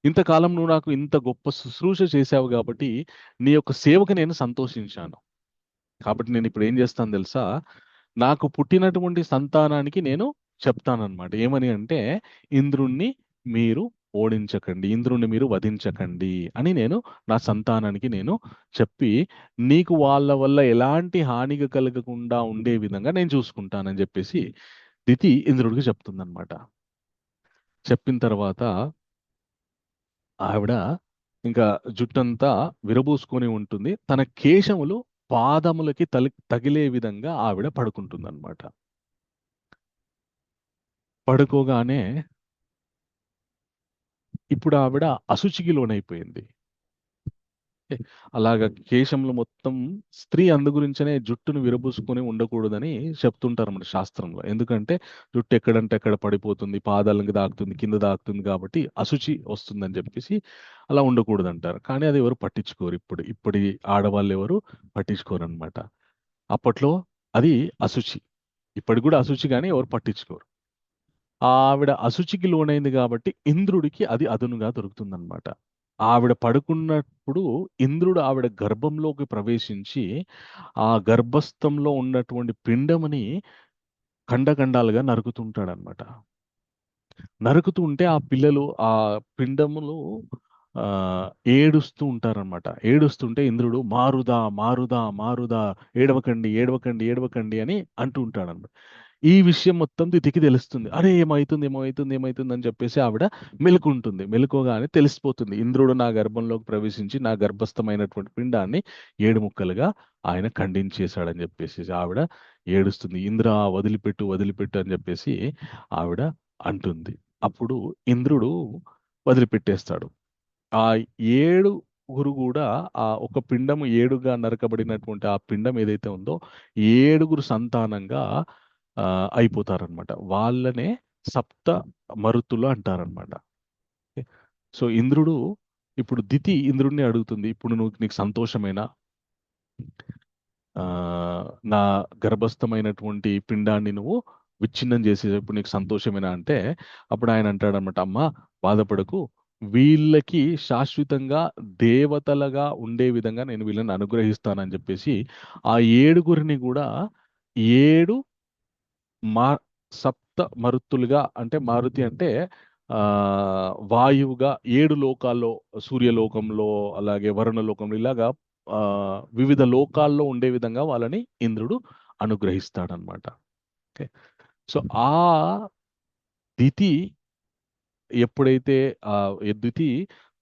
ఇంతకాలం నువ్వు నాకు ఇంత గొప్ప శుశ్రూష చేశావు కాబట్టి నీ యొక్క సేవకు నేను సంతోషించాను. కాబట్టి నేను ఇప్పుడు ఏం చేస్తాను తెలుసా, నాకు పుట్టినటువంటి సంతానానికి నేను చెప్తానన్నమాట. ఏమని అంటే, ఇంద్రుణ్ణి మీరు ఓడించకండి, ఇంద్రుణ్ణి మీరు వధించకండి అని నేను నా సంతానానికి నేను చెప్పి, నీకు వాళ్ళ వల్ల ఎలాంటి హానిగా కలగకుండా ఉండే విధంగా నేను చూసుకుంటానని చెప్పేసి దితి ఇంద్రుడికి చెప్తుందన్నమాట. చెప్పిన తర్వాత ఆవిడ ఇంకా జుట్టంతా విరబూసుకొని ఉంటుంది. తన కేశములు పాదములకి తగిలే విధంగా ఆవిడ పడుకుంటుందన్నమాట. పడుకోగానే ఇప్పుడు ఆవిడ అశుచికి లోనైపోయింది. అలాగా కేశములు మొత్తం, స్త్రీ అందు గురించనే జుట్టును విరబూసుకొని ఉండకూడదని చెప్తుంటారు మన శాస్త్రంలో. ఎందుకంటే జుట్టు ఎక్కడంటే ఎక్కడ పడిపోతుంది, పాదాలకు దాకుతుంది, కింద దాకుతుంది, కాబట్టి అశుచి వస్తుందని చెప్పేసి అలా ఉండకూడదు అంటారు. కానీ అది ఎవరు పట్టించుకోరు. ఇప్పటి ఆడవాళ్ళు ఎవరు పట్టించుకోరు అనమాట. అప్పట్లో అది అశుచి, ఇప్పటికి కూడా అశుచి, కానీ ఎవరు పట్టించుకోరు. ఆవిడ అశుచికి లోనైంది కాబట్టి ఇంద్రుడికి అది అదునుగా దొరుకుతుందన్నమాట. ఆవిడ పడుకున్నప్పుడు ఇంద్రుడు ఆవిడ గర్భంలోకి ప్రవేశించి ఆ గర్భస్థంలో ఉన్నటువంటి పిండముని ఖండఖండాలుగా నరుకుతుంటాడనమాట. నరుకుతూ ఉంటే ఆ పిండములు ఆ, ఏడుస్తూ ఉంటారనమాట. ఏడుస్తుంటే ఇంద్రుడు మారుదా మారుదా మారుదా, ఏడవకండి ఏడవకండి ఏడవకండి అని అంటూ ఉంటాడనమాట. ఈ విషయం మొత్తం తిథికి తెలుస్తుంది. అరే ఏమైతుంది ఏమైతుంది ఏమైతుంది అని చెప్పేసి ఆవిడ మెలుకుంటుంది. మెలుకోగానే తెలిసిపోతుంది, ఇంద్రుడు నా గర్భంలోకి ప్రవేశించి నా గర్భస్థమైనటువంటి పిండాన్ని 7 ముక్కలుగా ఆయన ఖండించేశాడని చెప్పేసి ఆవిడ ఏడుస్తుంది. ఇంద్ర వదిలిపెట్టు వదిలిపెట్టు అని చెప్పేసి ఆవిడ అంటుంది. అప్పుడు ఇంద్రుడు వదిలిపెట్టేస్తాడు. ఆ ఏడుగురు కూడా ఆ ఒక పిండము 7గా నరకబడినటువంటి ఆ పిండం ఏదైతే ఉందో 7 సంతానంగా అయిపోతారనమాట. వాళ్ళనే సప్త మరుతులు అంటారనమాట. సో ఇంద్రుడు ఇప్పుడు దితి ఇంద్రుడిని అడుగుతుంది, ఇప్పుడు నీకు సంతోషమేనా? ఆ, నా గర్భస్థమైనటువంటి పిండాన్ని నువ్వు విచ్ఛిన్నం చేసే ఇప్పుడు నీకు సంతోషమేనా అంటే, అప్పుడు ఆయన అంటాడనమాట, అమ్మ బాధపడకు, వీళ్ళకి శాశ్వతంగా దేవతలుగా ఉండే విధంగా నేను వీళ్ళని అనుగ్రహిస్తానని చెప్పేసి ఆ 7 కూడా 7 మా సప్త మరుత్తులుగా, అంటే మారుతి అంటే ఆ వాయువుగా 7 లోకాల్లో, సూర్యలోకంలో అలాగే వరుణలోకంలో ఇలాగా ఆ వివిధ లోకాల్లో ఉండే విధంగా వాళ్ళని ఇంద్రుడు అనుగ్రహిస్తాడనమాట. ఓకే. సో ఆ దితి ఎప్పుడైతే ఆ దితి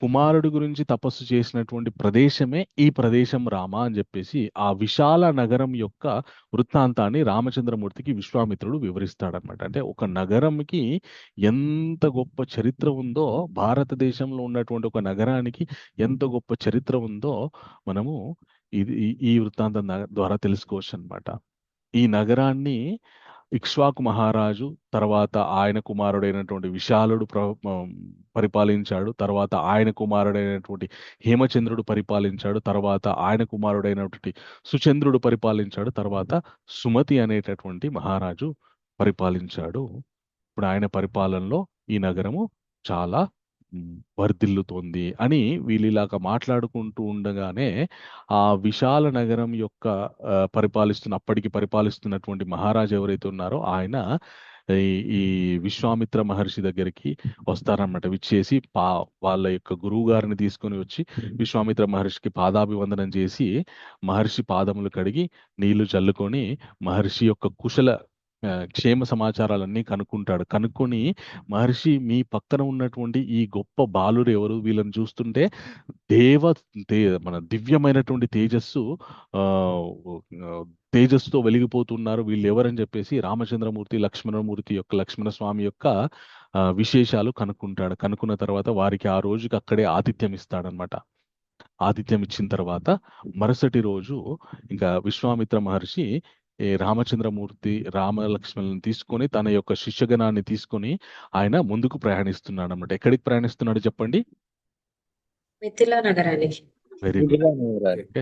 కుమారుడి గురించి తపస్సు చేసినటువంటి ప్రదేశమే ఈ ప్రదేశం రామ అని చెప్పేసి ఆ విశాల నగరం యొక్క వృత్తాంతాన్ని రామచంద్రమూర్తికి విశ్వామిత్రుడు వివరిస్తాడనమాట. అంటే ఒక నగరంకి ఎంత గొప్ప చరిత్ర ఉందో, భారతదేశంలో ఉన్నటువంటి ఒక నగరానికి ఎంత గొప్ప చరిత్ర ఉందో మనము ఈ వృత్తాంతం ద్వారా తెలుసుకోవచ్చు అనమాట. ఈ నగరాన్ని ఇక్ష్వాకు మహారాజు, తర్వాత ఆయన కుమారుడైనటువంటి విశాలుడు పరిపాలించాడు. తర్వాత ఆయన కుమారుడైనటువంటి హేమచంద్రుడు పరిపాలించాడు. తర్వాత ఆయన కుమారుడైనటువంటి సుచంద్రుడు పరిపాలించాడు. తర్వాత సుమతి అనేటటువంటి మహారాజు పరిపాలించాడు. ఇప్పుడు ఆయన పరిపాలనలో ఈ నగరము చాలా వర్ధిల్లుతోంది అని వీళ్ళు ఇలాగ మాట్లాడుకుంటూ ఉండగానే ఆ విశాల నగరం యొక్క అప్పటికి పరిపాలిస్తున్నటువంటి మహారాజు ఎవరైతే ఉన్నారో ఆయన ఈ విశ్వామిత్ర మహర్షి దగ్గరికి వస్తారనమాట. విచ్చేసి వాళ్ళ యొక్క గురువు గారిని తీసుకొని వచ్చి విశ్వామిత్ర మహర్షికి పాదాభివందనం చేసి మహర్షి పాదములు కడిగి నీళ్లు చల్లుకొని మహర్షి యొక్క క్షేమ సమాచారాలన్నీ కనుక్కుంటాడు. కనుక్కొని మహర్షి, మీ పక్కన ఉన్నటువంటి ఈ గొప్ప బాలురు ఎవరు? వీళ్ళని చూస్తుంటే మన దివ్యమైనటువంటి ఆ తేజస్సుతో వెలిగిపోతున్నారు, వీళ్ళు ఎవరని చెప్పేసి రామచంద్రమూర్తి లక్ష్మణ స్వామి యొక్క విశేషాలు కనుక్కుంటాడు. కనుక్కున్న తర్వాత వారికి ఆ రోజుకి అక్కడే ఆతిథ్యం ఇస్తాడనమాట. ఆతిథ్యం ఇచ్చిన తర్వాత మరుసటి రోజు ఇంకా విశ్వామిత్ర మహర్షి రామచంద్రమూర్తి రామలక్ష్మణులను తీసుకొని తన యొక్క శిష్యగణాన్ని తీసుకొని ఆయన ముందుకు ప్రయాణిస్తున్నాడు అనమాట. ఎక్కడికి ప్రయాణిస్తున్నాడు చెప్పండి? మిథిలా నగరానికి. Very good.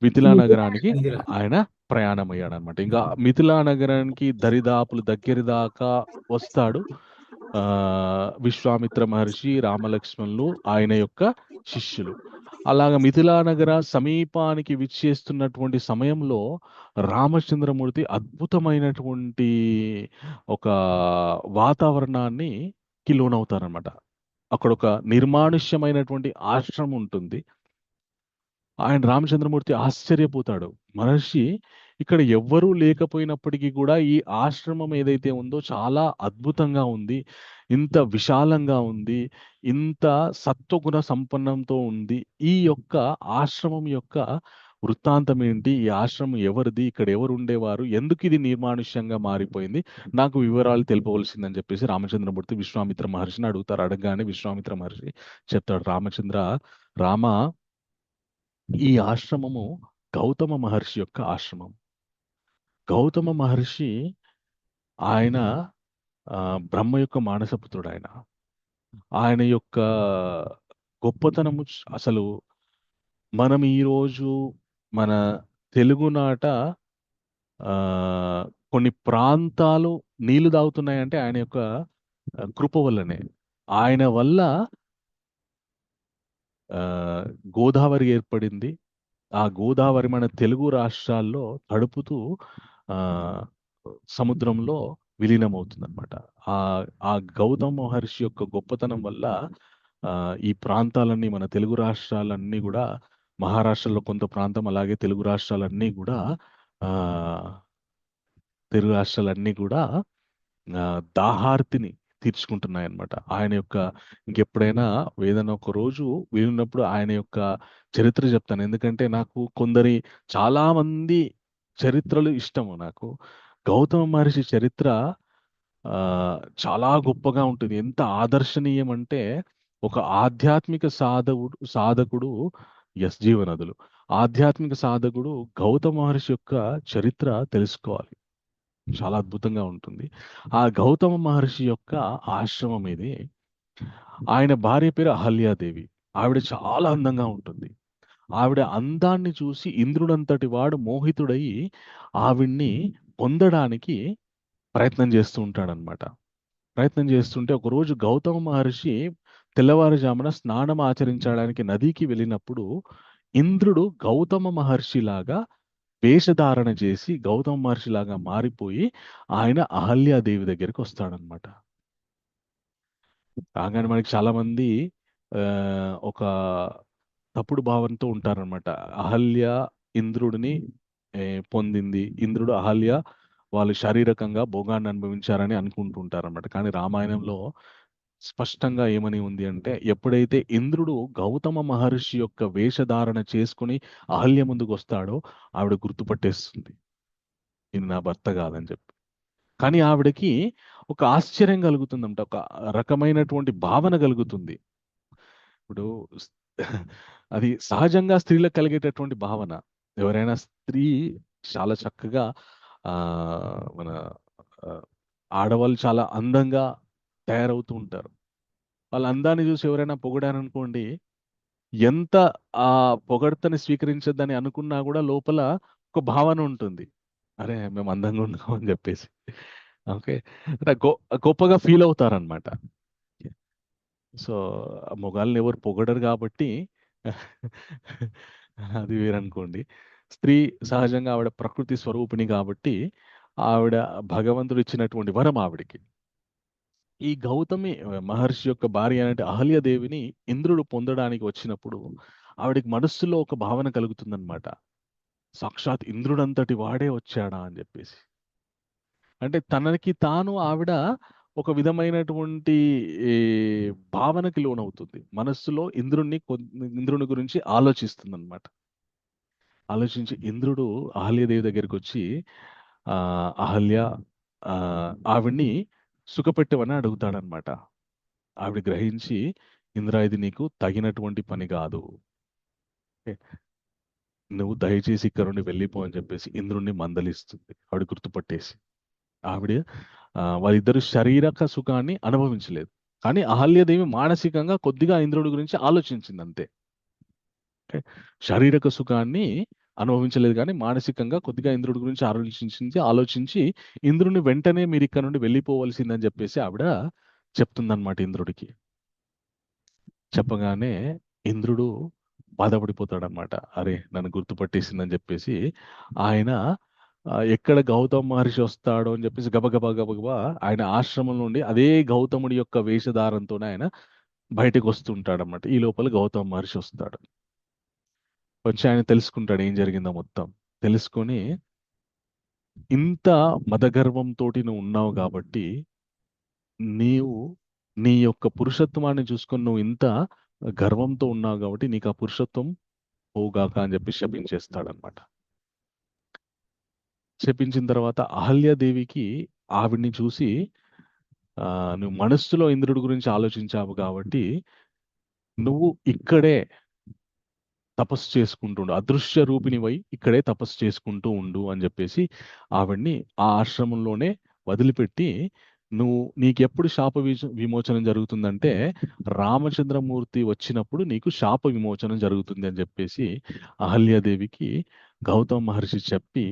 మిథిలా నగరానికి ఆయన ప్రయాణం అయ్యాడు అనమాట. ఇంకా మిథిలా నగరానికి దరిదాపులు దగ్గర దాకా వస్తాడు విశ్వామిత్ర మహర్షి, రామలక్ష్మణులు, ఆయన యొక్క శిష్యులు. అలాగ మిథిలా నగర సమీపానికి విచ్చేస్తున్నటువంటి సమయంలో రామచంద్రమూర్తి అద్భుతమైనటువంటి ఒక వాతావరణాన్ని లోనవుతారనమాట. అక్కడ ఒక నిర్మానుష్యమైనటువంటి ఆశ్రమం ఉంటుంది. ఆయన రామచంద్రమూర్తి ఆశ్చర్యపోతాడు. మహర్షి, ఇక్కడ ఎవ్వరూ లేకపోయినప్పటికీ కూడా ఈ ఆశ్రమం ఏదైతే ఉందో చాలా అద్భుతంగా ఉంది, ఇంత విశాలంగా ఉంది, ఇంత సత్వగుణ సంపన్నంతో ఉంది. ఈ యొక్క ఆశ్రమం యొక్క వృత్తాంతం ఏంటి? ఈ ఆశ్రమం ఎవరిది? ఇక్కడ ఎవరు ఉండేవారు? ఎందుకు ఇది నిర్మానుష్యంగా మారిపోయింది? నాకు వివరాలు తెలుపవలసిందని చెప్పేసి రామచంద్రమూర్తి విశ్వామిత్ర మహర్షిని అడుగుతారు. అడగగానే విశ్వామిత్ర మహర్షి చెప్తాడు, రామ, ఈ ఆశ్రమము గౌతమ మహర్షి యొక్క ఆశ్రమం. గౌతమ మహర్షి ఆయన బ్రహ్మ యొక్క మానసపుత్రుడు. ఆయన యొక్క గొప్పతనము అసలు మనం ఈరోజు మన తెలుగునాట కొన్ని ప్రాంతాలు నీళ్లు తాగుతున్నాయంటే ఆయన యొక్క కృప వల్లనే. ఆయన వల్ల గోదావరి ఏర్పడింది. ఆ గోదావరి మన తెలుగు రాష్ట్రాల్లో తడుపుతూ ఆ సముద్రంలో విలీనమవుతుంది అనమాట. ఆ గౌతమ మహర్షి యొక్క గొప్పతనం వల్ల ఈ ప్రాంతాలన్నీ మన తెలుగు రాష్ట్రాలన్నీ కూడా, మహారాష్ట్రలో కొంత ప్రాంతం, అలాగే తెలుగు రాష్ట్రాలన్నీ కూడా ఆ, తెలుగు రాష్ట్రాలన్నీ కూడా దాహార్తిని తీర్చుకుంటున్నాయన్నమాట. ఆయన యొక్క, ఇంకెప్పుడైనా ఏదైనా ఒక రోజు వీలున్నప్పుడు ఆయన యొక్క చరిత్ర చెప్తాను. ఎందుకంటే నాకు చాలా మంది చరిత్రలు ఇష్టము నాకు. గౌతమ మహర్షి చరిత్ర ఆ, చాలా గొప్పగా ఉంటుంది. ఎంత ఆదర్శనీయం అంటే, ఒక ఆధ్యాత్మిక సాధకుడు జీవనదులు ఆధ్యాత్మిక సాధకుడు గౌతమ మహర్షి యొక్క చరిత్ర తెలుసుకోవాలి. చాలా అద్భుతంగా ఉంటుంది. ఆ గౌతమ మహర్షి యొక్క ఆశ్రమం ఇది. ఆయన భార్య పేరు అహల్యాదేవి. ఆవిడ చాలా అందంగా ఉంటుంది. ఆవిడ అందాన్ని చూసి ఇంద్రుడంతటి వాడు మోహితుడయి ఆవిడ్ని పొందడానికి ప్రయత్నం చేస్తూ ఉంటాడనమాట. ప్రయత్నం చేస్తుంటే ఒకరోజు గౌతమ మహర్షి తెల్లవారుజామున స్నానం ఆచరించడానికి నదికి వెళ్ళినప్పుడు, ఇంద్రుడు గౌతమ మహర్షిలాగా వేషధారణ చేసి గౌతమ మహర్షిలాగా మారిపోయి ఆయన అహల్యాదేవి దగ్గరికి వస్తాడనమాట. రాగానే మనకి చాలా మంది ఆ, ఒక తప్పుడు భావంతో ఉంటారనమాట. అహల్య ఇంద్రుడిని ఏ, పొందింది, ఇంద్రుడు అహల్య వాళ్ళు శారీరకంగా భోగాన్ని అనుభవించారని అనుకుంటూ ఉంటారన్నమాట. కానీ రామాయణంలో స్పష్టంగా ఏమని ఉంది అంటే, ఎప్పుడైతే ఇంద్రుడు గౌతమ మహర్షి యొక్క వేషధారణ చేసుకుని అహల్య ముందుకు వస్తాడో ఆవిడ గుర్తుపట్టేస్తుంది, ఇది నా భర్త కాదని చెప్పి. కానీ ఆవిడకి ఒక ఆశ్చర్యం కలుగుతుందంట, ఒక రకమైనటువంటి భావన కలుగుతుంది. ఇప్పుడు అది సహజంగా స్త్రీలకు కలిగేటటువంటి భావన. ఎవరైనా స్త్రీ చాలా చక్కగా ఆ మన ఆ, ఆడవాళ్ళు చాలా అందంగా తయారవుతూ ఉంటారు. వాళ్ళ అందాన్ని చూసి ఎవరైనా పొగిడారనుకోండి, ఎంత ఆ పొగడ్తని స్వీకరించద్దని అనుకున్నా కూడా లోపల ఒక భావన ఉంటుంది, అరే మేము అందంగా ఉన్నాం అని చెప్పేసి. ఓకే, అంటే గొప్పగా ఫీల్ అవుతారనమాట. సో మొగాళ్ళని ఎవరు పొగడరు కాబట్టి అది వేరనుకోండి. స్త్రీ సహజంగా ఆవిడ ప్రకృతి స్వరూపిణి కాబట్టి ఆవిడ భగవంతుడు ఇచ్చినటువంటి వరం ఆవిడికి. ఈ గౌతమి మహర్షి యొక్క భార్య అంటే అహల్యదేవిని ఇంద్రుడు పొందడానికి వచ్చినప్పుడు ఆవిడకి మనస్సులో ఒక భావన కలుగుతుందన్నమాట, సాక్షాత్ ఇంద్రుడంతటి వాడే వచ్చాడా అని చెప్పేసి. అంటే తనకి తాను ఆవిడ ఒక విధమైనటువంటి ఈ, భావనకి లోనవుతుంది. మనస్సులో ఇంద్రుని గురించి ఆలోచిస్తుంది అనమాట. ఆలోచించి ఇంద్రుడు అహల్యదేవి దగ్గరికి వచ్చి ఆ అహల్య ఆ ఆవిడ్ని సుఖపెట్టమని అడుగుతాడనమాట. ఆవిడ గ్రహించి, ఇంద్ర ఇది నీకు తగినటువంటి పని కాదు, ఏ, నువ్వు దయచేసి ఇక్కడ నుండి వెళ్ళిపో అని చెప్పేసి ఇంద్రుణ్ణి మందలిస్తుంది. ఆవిడ గుర్తుపట్టేసి. ఆవిడ వాళ్ళిద్దరు శారీరక సుఖాన్ని అనుభవించలేదు, కానీ అహల్యదేవి మానసికంగా కొద్దిగా ఇంద్రుడి గురించి ఆలోచించింది అంతే. ఓకే? శారీరక సుఖాన్ని అనుభవించలేదు, కానీ మానసికంగా కొద్దిగా ఇంద్రుడి గురించి ఆలోచించి ఇంద్రుని వెంటనే మీరు ఇక్కడ నుండి వెళ్ళిపోవలసిందని చెప్పేసి ఆవిడ చెప్తుందన్నమాట ఇంద్రుడికి. చెప్పగానే ఇంద్రుడు బాధపడిపోతాడనమాట. అరే నన్ను గుర్తుపట్టేసిందని చెప్పేసి ఆయన ఎక్కడ గౌతమ మహర్షి వస్తాడో అని చెప్పేసి గబగబా గబగబా ఆయన ఆశ్రమం నుండి అదే గౌతముడి యొక్క వేషధారంతోనే ఆయన బయటకు వస్తుంటాడనమాట. ఈ లోపల గౌతమ మహర్షి వస్తాడు. వచ్చి ఆయన తెలుసుకుంటాడు ఏం జరిగిందో మొత్తం. తెలుసుకొని, ఇంత మదగర్వంతో నువ్వు ఉన్నావు కాబట్టి, నీవు నీ యొక్క పురుషత్వాన్ని చూసుకొని నువ్వు ఇంత గర్వంతో ఉన్నావు కాబట్టి నీకు ఆ పురుషత్వం పోగాక అని చెప్పి శపించేస్తాడనమాట. శపించిన తర్వాత అహల్యాదేవికి ఆవిడ్ని చూసి, నువ్వు మనస్సులో ఇంద్రుడి గురించి ఆలోచించావు కాబట్టి నువ్వు ఇక్కడే తపస్సు చేసుకుంటుండు, అదృశ్య రూపిణివై ఇక్కడే తపస్సు చేసుకుంటూ ఉండు అని చెప్పేసి ఆవిడ్ని ఆ ఆశ్రమంలోనే వదిలిపెట్టి, నీకెప్పుడు విమోచనం జరుగుతుందంటే రామచంద్రమూర్తి వచ్చినప్పుడు నీకు శాప విమోచనం జరుగుతుంది అని చెప్పేసి అహల్యాదేవికి గౌతమ మహర్షి చెప్పి,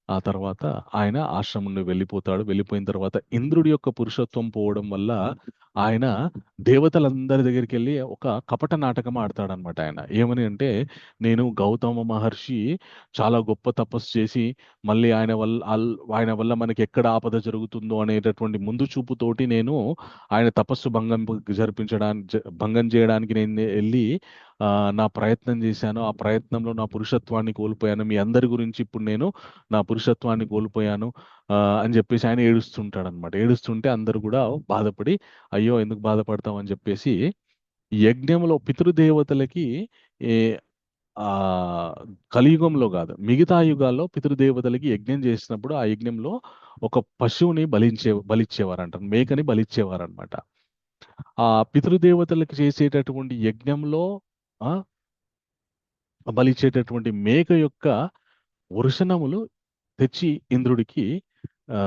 ఆ తర్వాత ఆయన ఆశ్రమం నుండి వెళ్ళిపోతాడు. వెళ్ళిపోయిన తర్వాత ఇంద్రుడి యొక్క పురుషత్వం పోవడం వల్ల ఆయన దేవతలందరి దగ్గరికి వెళ్ళి ఒక కపట నాటకం ఆడతాడనమాట. ఆయన ఏమని అంటే, నేను గౌతమ మహర్షి చాలా గొప్ప తపస్సు చేసి మళ్ళీ ఆయన వల్ల మనకి ఎక్కడ ఆపద జరుగుతుందో అనేటటువంటి ముందు చూపుతోటి నేను ఆయన తపస్సు భంగం చేయడానికి నేను వెళ్ళి నా ప్రయత్నం చేశాను. ఆ ప్రయత్నంలో నా పురుషత్వాన్ని కోల్పోయాను. మీ అందరి గురించి ఇప్పుడు నేను నా పురుషత్వాన్ని కోల్పోయాను అని చెప్పేసి ఆయన ఏడుస్తుంటాడు అనమాట. ఏడుస్తుంటే అందరూ కూడా బాధపడి, అయ్యో ఎందుకు బాధపడతాం అని చెప్పేసి యజ్ఞంలో పితృదేవతలకి ఏ ఆ కలియుగంలో కాదు, మిగతా యుగాల్లో పితృదేవతలకి యజ్ఞం చేసినప్పుడు ఆ యజ్ఞంలో ఒక పశువుని బలిచ్చేవారంట, మేకని బలిచ్చేవారనమాట. ఆ పితృదేవతలకు చేసేటటువంటి యజ్ఞంలో ఆ బలిచ్చేటటువంటి మేక యొక్క వృషణములు తెచ్చి ఇంద్రుడికి ఆ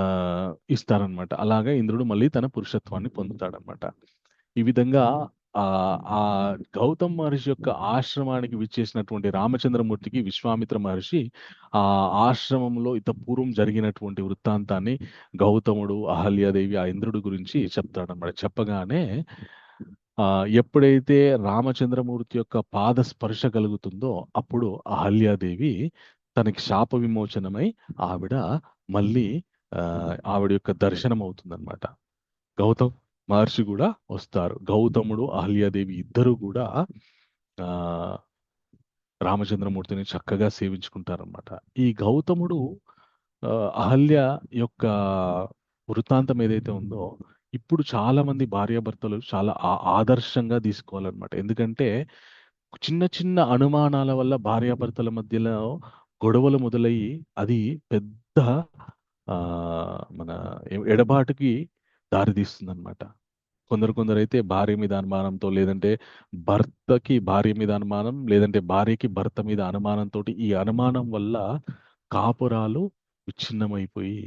ఇస్తారనమాట. అలాగా ఇంద్రుడు మళ్ళీ తన పురుషత్వాన్ని పొందుతాడనమాట. ఈ విధంగా ఆ ఆ గౌతమ్ మహర్షి యొక్క ఆశ్రమానికి విచ్చేసినటువంటి రామచంద్రమూర్తికి విశ్వామిత్ర మహర్షి ఆ ఆశ్రమంలో ఇంత పూర్వం జరిగినటువంటి వృత్తాంతాన్ని గౌతముడు, అహల్యాదేవి, ఆ ఇంద్రుడి గురించి చెప్తాడనమాట. చెప్పగానే ఎప్పుడైతే రామచంద్రమూర్తి యొక్క పాద స్పర్శ కలుగుతుందో అప్పుడు అహల్యాదేవి తనకి శాప విమోచనమై ఆవిడ మళ్ళీ ఆవిడ యొక్క దర్శనం అవుతుందన్నమాట. గౌతమ్ మహర్షి కూడా వస్తారు. గౌతముడు, అహల్యాదేవి ఇద్దరు కూడా ఆ రామచంద్రమూర్తిని చక్కగా సేవించుకుంటారన్నమాట. ఈ గౌతముడు అహల్య యొక్క వృత్తాంతం ఏదైతే ఉందో ఇప్పుడు చాలా మంది భార్యాభర్తలు చాలా ఆదర్శంగా తీసుకోవాలన్నమాట. ఎందుకంటే చిన్న చిన్న అనుమానాల వల్ల భార్యాభర్తల మధ్యలో గొడవలు మొదలయ్యి అది పెద్ద మన ఎడబాటుకి దారితీస్తుందన్నమాట. కొందరు అయితే భార్య మీద అనుమానంతో, లేదంటే భర్తకి భార్య మీద అనుమానం, లేదంటే భార్యకి భర్త మీద అనుమానంతో, ఈ అనుమానం వల్ల కాపురాలు విచ్ఛిన్నమైపోయి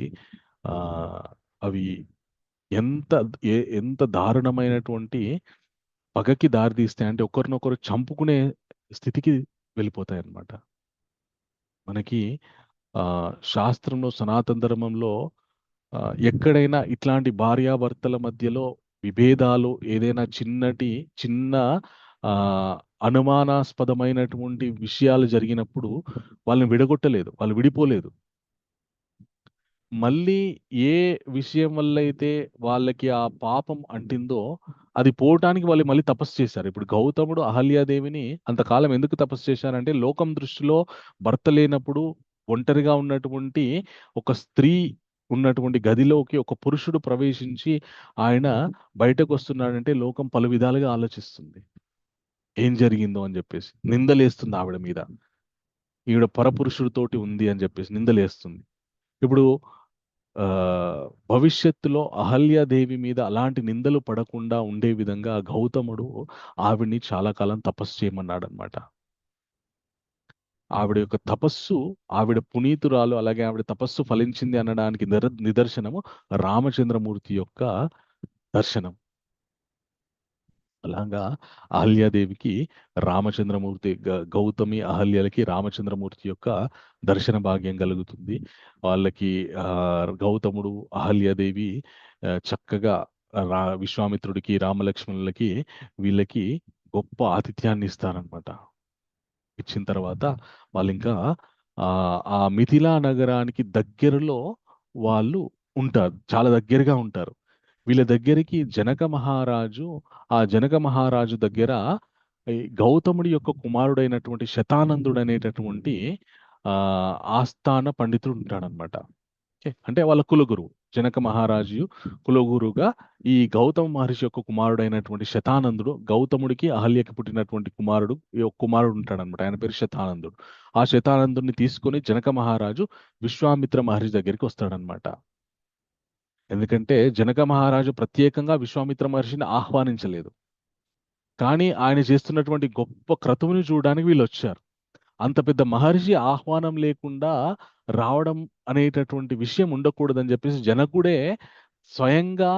అవి ఎంత దారుణమైనటువంటి పగకి దారితీస్తాయి అంటే ఒకరినొకరు చంపుకునే స్థితికి వెళ్ళిపోతాయి అన్నమాట. మనకి శాస్త్రంలో, సనాతన ధర్మంలో ఎక్కడైనా ఇట్లాంటి భార్యాభర్తల మధ్యలో విభేదాలు, ఏదైనా చిన్న అనుమానాస్పదమైనటువంటి విషయాలు జరిగినప్పుడు వాళ్ళని విడగొట్టలేదు, వాళ్ళు విడిపోలేదు. మళ్ళీ ఏ విషయం వల్ల అయితే వాళ్ళకి ఆ పాపం అంటిందో అది పోవటానికి వాళ్ళు మళ్ళీ తపస్సు చేశారు. ఇప్పుడు గౌతముడు అహల్యాదేవిని అంతకాలం ఎందుకు తపస్సు చేశారంటే, లోకం దృష్టిలో భర్త లేనప్పుడు ఒంటరిగా ఉన్నటువంటి ఒక స్త్రీ ఉన్నటువంటి గదిలోకి ఒక పురుషుడు ప్రవేశించి ఆయన బయటకు వస్తున్నాడంటే లోకం పలు విధాలుగా ఆలోచిస్తుంది, ఏం జరిగిందో అని చెప్పేసి నిందలేస్తుంది ఆవిడ మీద. ఈవిడ పరపురుషుడితోటి ఉంది అని చెప్పేసి నిందలేస్తుంది. ఇప్పుడు భవిష్యత్తులో అహల్యాదేవి మీద అలాంటి నిందలు పడకుండా ఉండే విధంగా గౌతముడు ఆవిడ్ని చాలా కాలం తపస్సు చేయమన్నాడు అనమాట. ఆవిడ యొక్క తపస్సు, ఆవిడ పునీతురాలు, అలాగే ఆవిడ తపస్సు ఫలించింది అనడానికి నిదర్శనము రామచంద్రమూర్తి యొక్క దర్శనం. అలాగా అహల్యాదేవికి రామచంద్రమూర్తి, గౌతమి అహల్యలకి రామచంద్రమూర్తి యొక్క దర్శన భాగ్యం కలుగుతుంది. వాళ్ళకి గౌతముడు, అహల్యాదేవి చక్కగా విశ్వామిత్రుడికి, రామలక్ష్మణులకి వీళ్ళకి గొప్ప ఆతిథ్యాన్ని ఇస్తారనమాట. ఇచ్చిన తర్వాత వాళ్ళు ఇంకా ఆ మిథిలా నగరానికి దగ్గరలో వాళ్ళు ఉంటారు, చాలా దగ్గరగా ఉంటారు. వీళ్ళ దగ్గరికి ఆ జనక మహారాజు దగ్గర గౌతముడి యొక్క కుమారుడైనటువంటి శతానందుడు అనేటటువంటి ఆస్థాన పండితుడు ఉంటాడనమాట. అంటే వాళ్ళ కులగురువు. జనక మహారాజు కులగురుగా ఈ గౌతమ మహర్షి యొక్క కుమారుడైనటువంటి శతానందుడు, గౌతముడికి అహల్యకి పుట్టినటువంటి కుమారుడు ఉంటాడనమాట. ఆయన పేరు శతానందుడు. ఆ శతానందుడిని తీసుకొని జనక మహారాజు విశ్వామిత్ర మహర్షి దగ్గరికి వస్తాడనమాట. ఎందుకంటే జనక మహారాజు ప్రత్యేకంగా విశ్వామిత్ర మహర్షిని ఆహ్వానించలేదు, కానీ ఆయన చేస్తున్నటువంటి గొప్ప క్రతువుని చూడడానికి వీళ్ళు వచ్చారు. అంత పెద్ద మహర్షి ఆహ్వానం లేకుండా రావడం అనేటటువంటి విషయం ఉండకూడదని చెప్పేసి జనకుడే స్వయంగా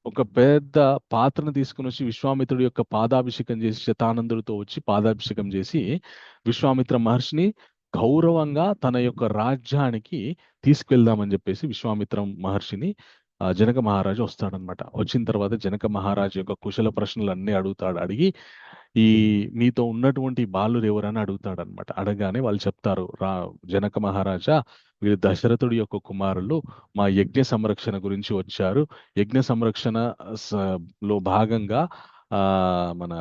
ఒక పెద్ద పాత్రను తీసుకుని వచ్చి విశ్వామిత్రుడి యొక్క పాదాభిషేకం చేసి, శతానందుడితో వచ్చి పాదాభిషేకం చేసి విశ్వామిత్ర మహర్షిని గౌరవంగా తన యొక్క రాజ్యానికి తీసుకెళ్దామని చెప్పేసి విశ్వామిత్ర మహర్షిని జనక మహారాజు వస్తాడనమాట. వచ్చిన తర్వాత జనక మహారాజు యొక్క కుశల ప్రశ్నలు అన్నీ అడుగుతాడు. అడిగి ఈ మీతో ఉన్నటువంటి బాలురు ఎవరని అడుగుతాడనమాట. అడగానే వాళ్ళు చెప్తారు, జనక మహారాజా, వీరు దశరథుడి యొక్క కుమారులు, మా యజ్ఞ సంరక్షణ గురించి వచ్చారు. యజ్ఞ సంరక్షణ లో భాగంగా ఆ మన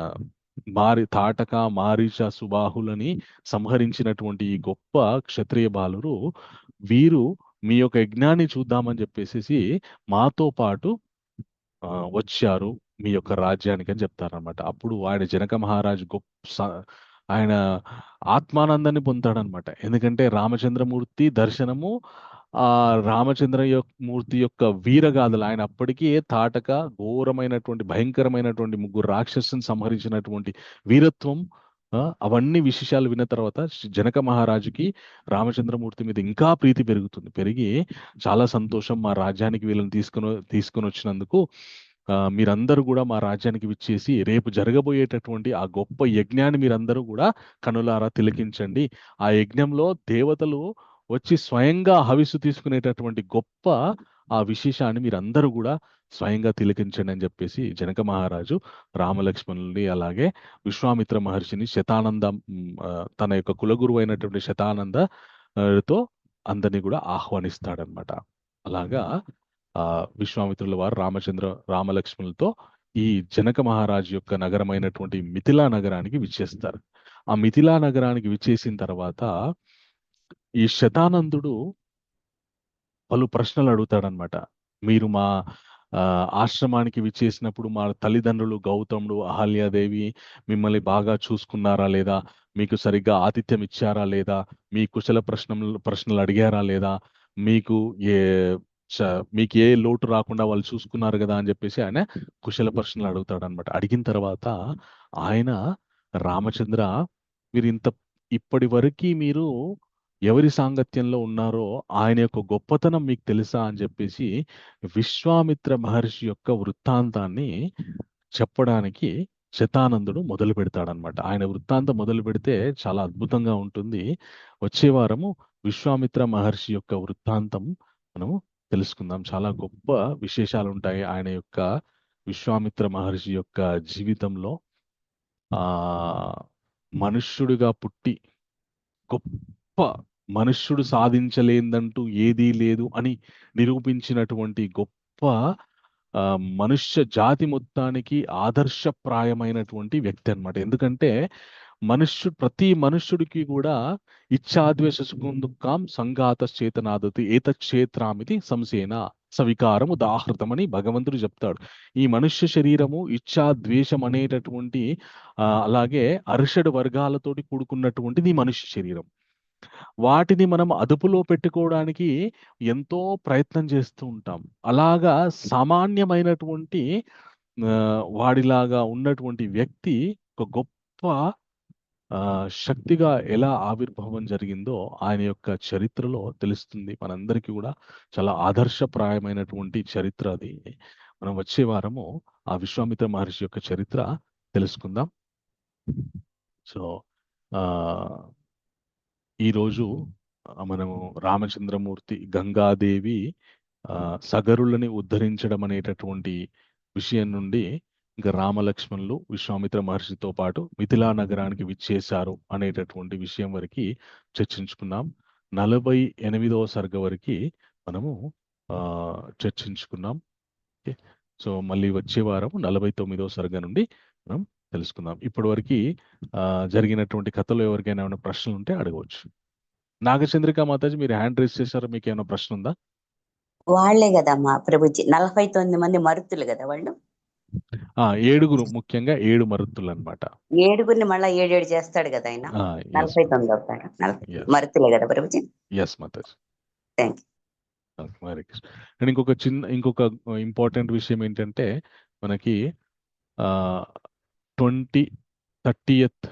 తాటక మారీచ సుబాహులని సంహరించినటువంటి ఈ గొప్ప క్షత్రియ బాలురు వీరు మీ యొక్క యజ్ఞాన్ని చూద్దామని చెప్పేసి మాతో పాటు వచ్చారు మీ యొక్క రాజ్యానికి అని చెప్తారనమాట. అప్పుడు ఆయన జనక మహారాజు ఆయన ఆత్మానందాన్ని పొందుతాడనమాట. ఎందుకంటే రామచంద్రమూర్తి దర్శనము రామచంద్ర మూర్తి యొక్క వీరగాథలు, ఆయన అప్పటికే తాటక ఘోరమైనటువంటి భయంకరమైనటువంటి 3 రాక్షసుని సంహరించినటువంటి వీరత్వం, అవన్నీ విశేషాలు విన్న తర్వాత జనక మహారాజుకి రామచంద్రమూర్తి మీద ఇంకా ప్రీతి పెరిగి చాలా సంతోషం, మా రాజ్యానికి వీళ్ళని తీసుకొని వచ్చినందుకు మీరందరూ కూడా మా రాజ్యానికి విచ్చేసి రేపు జరగబోయేటటువంటి ఆ గొప్ప యజ్ఞాన్ని మీరందరూ కూడా కనులారా తిలకించండి. ఆ యజ్ఞంలో దేవతలు వచ్చి స్వయంగా హవిస్సు తీసుకునేటటువంటి గొప్ప ఆ విశేషాన్ని మీరందరూ కూడా స్వయంగా తిలకించండి అని చెప్పేసి జనక మహారాజు రామలక్ష్మణుల్ని అలాగే విశ్వామిత్ర మహర్షిని తన యొక్క కులగురువు అయినటువంటి శతానందతో అందరినీ కూడా ఆహ్వానిస్తాడనమాట. అలాగా విశ్వామిత్రుల వారు రామలక్ష్మణులతో ఈ జనక మహారాజు యొక్క నగరమైనటువంటి మిథిలా నగరానికి విచ్చేస్తారు. ఆ మిథిలా నగరానికి విచ్చేసిన తర్వాత ఈ శతానందుడు పలు ప్రశ్నలు అడుగుతాడనమాట. మీరు మా ఆశ్రమానికి విచ్చేసినప్పుడు మా తల్లిదండ్రులు గౌతముడు, అహల్యాదేవి మిమ్మల్ని బాగా చూసుకున్నారా లేదా, మీకు సరిగ్గా ఆతిథ్యం ఇచ్చారా లేదా, మీ కుశల ప్రశ్నలు అడిగారా లేదా, మీకు ఏ లోటు రాకుండా వాళ్ళు చూసుకున్నారు కదా అని చెప్పేసి ఆయన కుశల ప్రశ్నలు అడుగుతాడనమాట. అడిగిన తర్వాత ఆయన రామచంద్ర, మీరు ఇప్పటి వరకు మీరు ఎవరి సాంగత్యంలో ఉన్నారో ఆయన యొక్క గొప్పతనం మీకు తెలుసా అని చెప్పేసి విశ్వామిత్ర మహర్షి యొక్క వృత్తాంతాన్ని చెప్పడానికి శతానందుడు మొదలు పెడతాడనమాట. ఆయన వృత్తాంతం మొదలు పెడితే చాలా అద్భుతంగా ఉంటుంది. వచ్చే వారము విశ్వామిత్ర మహర్షి యొక్క వృత్తాంతం మనము తెలుసుకుందాం. చాలా గొప్ప విశేషాలు ఉంటాయి ఆయన యొక్క విశ్వామిత్ర మహర్షి యొక్క జీవితంలో. మనుష్యుడిగా పుట్టి గొప్ప మనుష్యుడు సాధించలేదంటూ ఏదీ లేదు అని నిరూపించినటువంటి గొప్ప మనుష్య జాతి మొత్తానికి ఆదర్శప్రాయమైనటువంటి వ్యక్తి అన్నమాట. ఎందుకంటే ప్రతి మనుష్యుడికి కూడా ఇచ్ఛాద్వేష సుఖం దుఃఖం సంఘాత చేతనాదతి ఏతక్షేత్రామితి సంసేన సవికారం ఉదాహృతం అని భగవంతుడు చెప్తాడు. ఈ మనుష్య శరీరము ఇచ్ఛాద్వేషం అనేటటువంటి అలాగే అరిషడ్ వర్గాలతోటి కూడుకున్నటువంటిది మనుష్య శరీరం. వాటిని మనం అదుపులో పెట్టుకోవడానికి ఎంతో ప్రయత్నం చేస్తూ ఉంటాం. అలాగా సామాన్యమైనటువంటి వాడిలాగా ఉన్నటువంటి వ్యక్తి ఒక గొప్ప శక్తిగా ఎలా ఆవిర్భావం జరిగిందో ఆయన యొక్క చరిత్రలో తెలుస్తుంది. మనందరికీ కూడా చాలా ఆదర్శప్రాయమైనటువంటి చరిత్ర అది. మనం వచ్చే వారము ఆ విశ్వామిత్ర మహర్షి యొక్క చరిత్ర తెలుసుకుందాం. సో ఈరోజు మనము రామచంద్రమూర్తి గంగాదేవి సగరులని ఉద్ధరించడం అనేటటువంటి విషయం నుండి ఇంకా రామలక్ష్మణులు విశ్వామిత్ర మహర్షితో పాటు మిథిలా నగరానికి విచ్చేశారు అనేటటువంటి విషయం వరకు చర్చించుకున్నాం. 48వ సర్గ వరకు మనము చర్చించుకున్నాం. సో మళ్ళీ వచ్చే వారం 49వ సర్గ నుండి మనం తెలుసుకుందాం. ఇప్పటి వరకు జరిగినటువంటి కథలో ఎవరికైనా ఏమైనా ప్రశ్నలు ఉంటే అడగవచ్చు. నాగచంద్రిక మాతాజీ, మీరు హ్యాండ్ రేస్ చేశారు, మీకు ఏమైనా ప్రశ్న ఉందా? వాళ్లే కదమ్మా ప్రభుజీ, 49 మంది మరుతులు కదా వాళ్ళు. 7 ముఖ్యంగా 7 మరుతులు అనమాట. 7 మళ్ళా 7 చేస్తాడు కదా ఆయన. 49 అవుతాడు. మరుతులే కదా ప్రభుజీ. ఎస్ మాతాజీ. Thank you. Hare Krishna. And ఇంకొక ఇంపార్టెంట్ విషయం ఏంటంటే మనకి 30th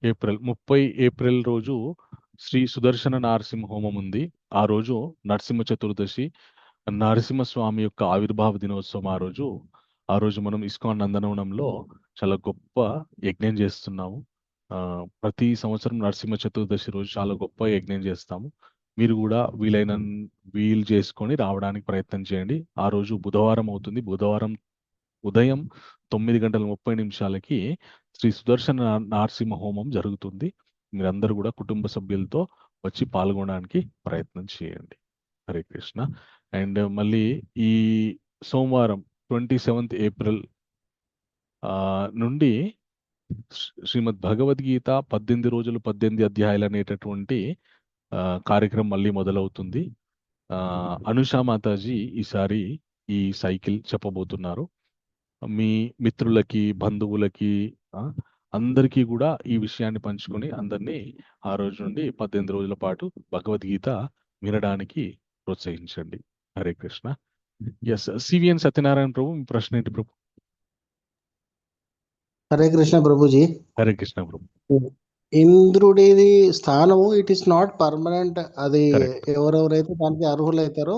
ఏప్రిల్ 30 ఏప్రిల్ రోజు శ్రీ సుదర్శన నరసింహ హోమం ఉంది. ఆ రోజు నరసింహ చతుర్దశి, నరసింహస్వామి యొక్క ఆవిర్భావ దినోత్సవం. ఆ రోజు మనం ఇస్కాన్ నందనవనంలో చాలా గొప్ప యజ్ఞం చేస్తున్నాము. ప్రతి సంవత్సరం నరసింహ చతుర్దశి రోజు చాలా గొప్ప యజ్ఞం చేస్తాము. మీరు కూడా వీలు చేసుకొని రావడానికి ప్రయత్నం చేయండి. ఆ రోజు బుధవారం అవుతుంది. బుధవారం ఉదయం 9:30 శ్రీ సుదర్శన నరసింహ హోమం జరుగుతుంది. మీరందరూ కూడా కుటుంబ సభ్యులతో వచ్చి పాల్గొనడానికి ప్రయత్నం చేయండి. హరే కృష్ణ. అండ్ మళ్ళీ ఈ సోమవారం 27th ఏప్రిల్ నుండి శ్రీమద్ భగవద్గీత 18 రోజులు 18 అధ్యాయాలు అనేటటువంటి కార్యక్రమం మళ్ళీ మొదలవుతుంది. అనుషా మాతాజీ ఈసారి ఈ సైకిల్ చెప్పబోతున్నారు. మీ మిత్రులకి, బంధువులకి, అందరికీ కూడా ఈ విషయాన్ని పంచుకొని అందరినీ ఆ రోజు నుండి 18 రోజుల పాటు భగవద్గీత వినడానికి ప్రోత్సహించండి. హరే కృష్ణ. ఎస్, సివిఎన్ సత్యనారాయణ ప్రభు, మీ ప్రశ్న ఏంటి ప్రభు? హరే కృష్ణ ప్రభుజీ. హరే కృష్ణ ప్రభు. ఇంద్రుడిది స్థానము ఇట్ ఈస్ నాట్ పర్మనెంట్. అది Correct. ఎవరెవరైతే దానికి అర్హులైతారో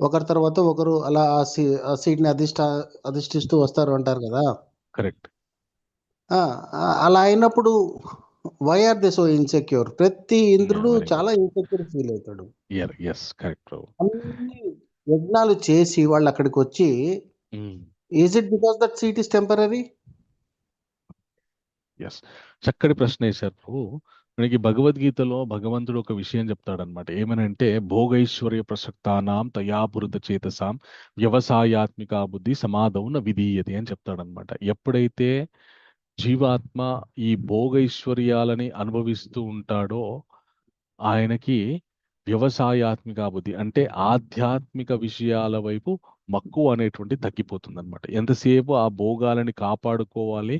ఒకరి తర్వాత ఒకరు అలా ఆ సీట్ ని అధిష్ఠిస్తూ వస్తారు అంటారు కదా. కరెక్ట్. అలా అయినప్పుడు why are they so insecure? ప్రతి ఇంద్రుడు very good. చాలా ఇన్సెక్యూర్ ఫీల్ అవుతాడు. ఎస్, కరెక్ట్ ప్రభు. అన్ని యజ్ఞాలు చేసి వాళ్ళు అక్కడికి వచ్చి is it because that seat is temporary? Yes, చక్కటి ప్రశ్న వేశారు ప్రభు. మనకి భగవద్గీతలో భగవంతుడు ఒక విషయం చెప్తాడనమాట. ఏమనంటే, భోగైశ్వర్య ప్రసక్తానాం తయాపురుత చేతసాం వ్యవసాయాత్మిక బుద్ధి సమాధౌన విధీయతి అని చెప్తాడనమాట. ఎప్పుడైతే జీవాత్మ ఈ భోగైశ్వర్యాలని అనుభవిస్తూ ఉంటాడో ఆయనకి వ్యవసాయాత్మిక బుద్ధి అంటే ఆధ్యాత్మిక విషయాల వైపు మక్కువ అనేటువంటి తగ్గిపోతుంది అనమాట. ఎంతసేపు ఆ భోగాలని కాపాడుకోవాలి,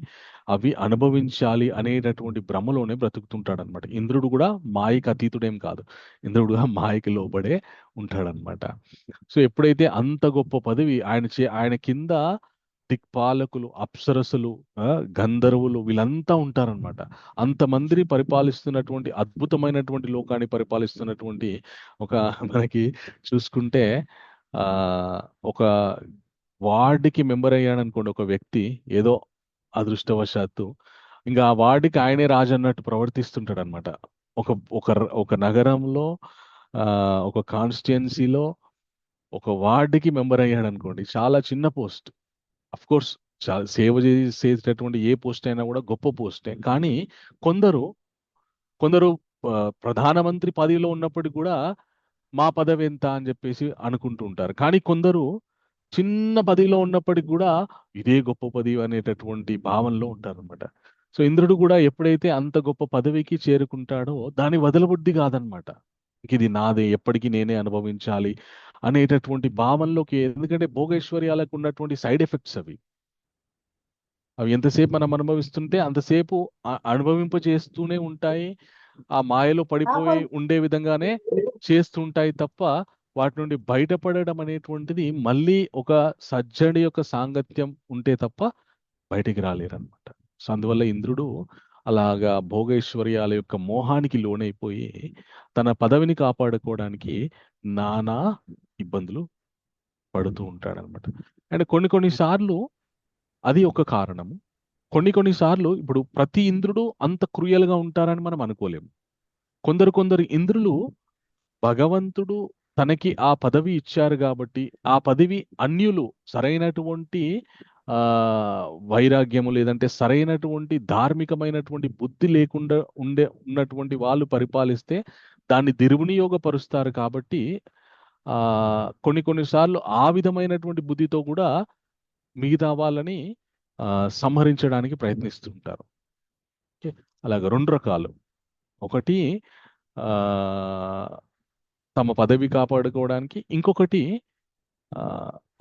అవి అనుభవించాలి అనేటటువంటి భ్రమలోనే బ్రతుకుతుంటాడనమాట. ఇంద్రుడు కూడా మాయకి అతీతుడేం కాదు, ఇంద్రుడు కూడా మాయకి లోబడే ఉంటాడనమాట. సో ఎప్పుడైతే అంత గొప్ప పదవి ఆయన కింద దిక్పాలకులు, అప్సరసులు, గంధర్వులు వీళ్ళంతా ఉంటారనమాట. అంతమందిని పరిపాలిస్తున్నటువంటి అద్భుతమైనటువంటి లోకాన్ని పరిపాలిస్తున్నటువంటి మనకి చూసుకుంటే ఒక వార్డుకి మెంబర్ అయ్యాడు అనుకోండి ఒక వ్యక్తి, ఏదో అదృష్టవశాత్తు ఇంకా ఆ వార్డుకి ఆయనే రాజు అన్నట్టు ప్రవర్తిస్తుంటాడు అనమాట. ఒక ఒక ఒక నగరంలో ఒక కాన్స్టిట్యుయెన్సీలో ఒక వార్డుకి మెంబర్ అయ్యాడు అనుకోండి, చాలా చిన్న పోస్ట్. అఫ్ కోర్స్ సేవ చేసేటటువంటి ఏ పోస్ట్ అయినా కూడా గొప్ప పోస్టే. కానీ కొందరు ప్రధానమంత్రి పదవిలో ఉన్నప్పటికీ కూడా మా పదవి ఎంత అని చెప్పేసి అనుకుంటూ ఉంటారు. కానీ కొందరు చిన్న పదవిలో ఉన్నప్పటికీ కూడా ఇదే గొప్ప పదవి అనేటటువంటి భావనలో ఉంటారు అనమాట. సో ఇంద్రుడు కూడా ఎప్పుడైతే అంత గొప్ప పదవికి చేరుకుంటాడో దాని వదలబుద్ధి కాదనమాట. ఇది నాదే, ఎప్పటికీ నేనే అనుభవించాలి అనేటటువంటి భావనలోకి. ఎందుకంటే భోగైశ్వర్యాలకు ఉన్నటువంటి సైడ్ ఎఫెక్ట్స్ అవి ఎంతసేపు మనం అనుభవిస్తుంటే అంతసేపు అనుభవింపజేస్తూనే ఉంటాయి. ఆ మాయలో పడిపోయి ఉండే విధంగానే చేస్తుంటాయి తప్ప వాటి నుండి బయటపడడం అనేటువంటిది మళ్ళీ ఒక సజ్జడి యొక్క సాంగత్యం ఉంటే తప్ప బయటికి రాలేరన్నమాట. సో అందువల్ల ఇంద్రుడు అలాగా భోగైశ్వర్యాల యొక్క మోహానికి లోనైపోయి తన పదవిని కాపాడుకోవడానికి నానా ఇబ్బందులు పడుతూ ఉంటాడనమాట. అండ్ కొన్నిసార్లు అది ఒక కారణము. కొన్నిసార్లు ఇప్పుడు ప్రతి ఇంద్రుడు అంత క్రూయల్గా ఉంటారని మనం అనుకోలేము. కొందరు ఇంద్రులు భగవంతుడు తనకి ఆ పదవి ఇచ్చారు కాబట్టి ఆ పదవి అన్యులు సరైనటువంటి వైరాగ్యము లేదంటే సరైనటువంటి ధార్మికమైనటువంటి బుద్ధి లేకుండా ఉన్నటువంటి వాళ్ళు పరిపాలిస్తే దాన్ని దుర్వినియోగపరుస్తారు. కాబట్టి కొన్నిసార్లు ఆ విధమైనటువంటి బుద్ధితో కూడా మిగతా వాళ్ళని సంహరించడానికి ప్రయత్నిస్తుంటారు. అలాగే 2 రకాలు. ఒకటి తమ పదవి కాపాడుకోవడానికి, ఇంకొకటి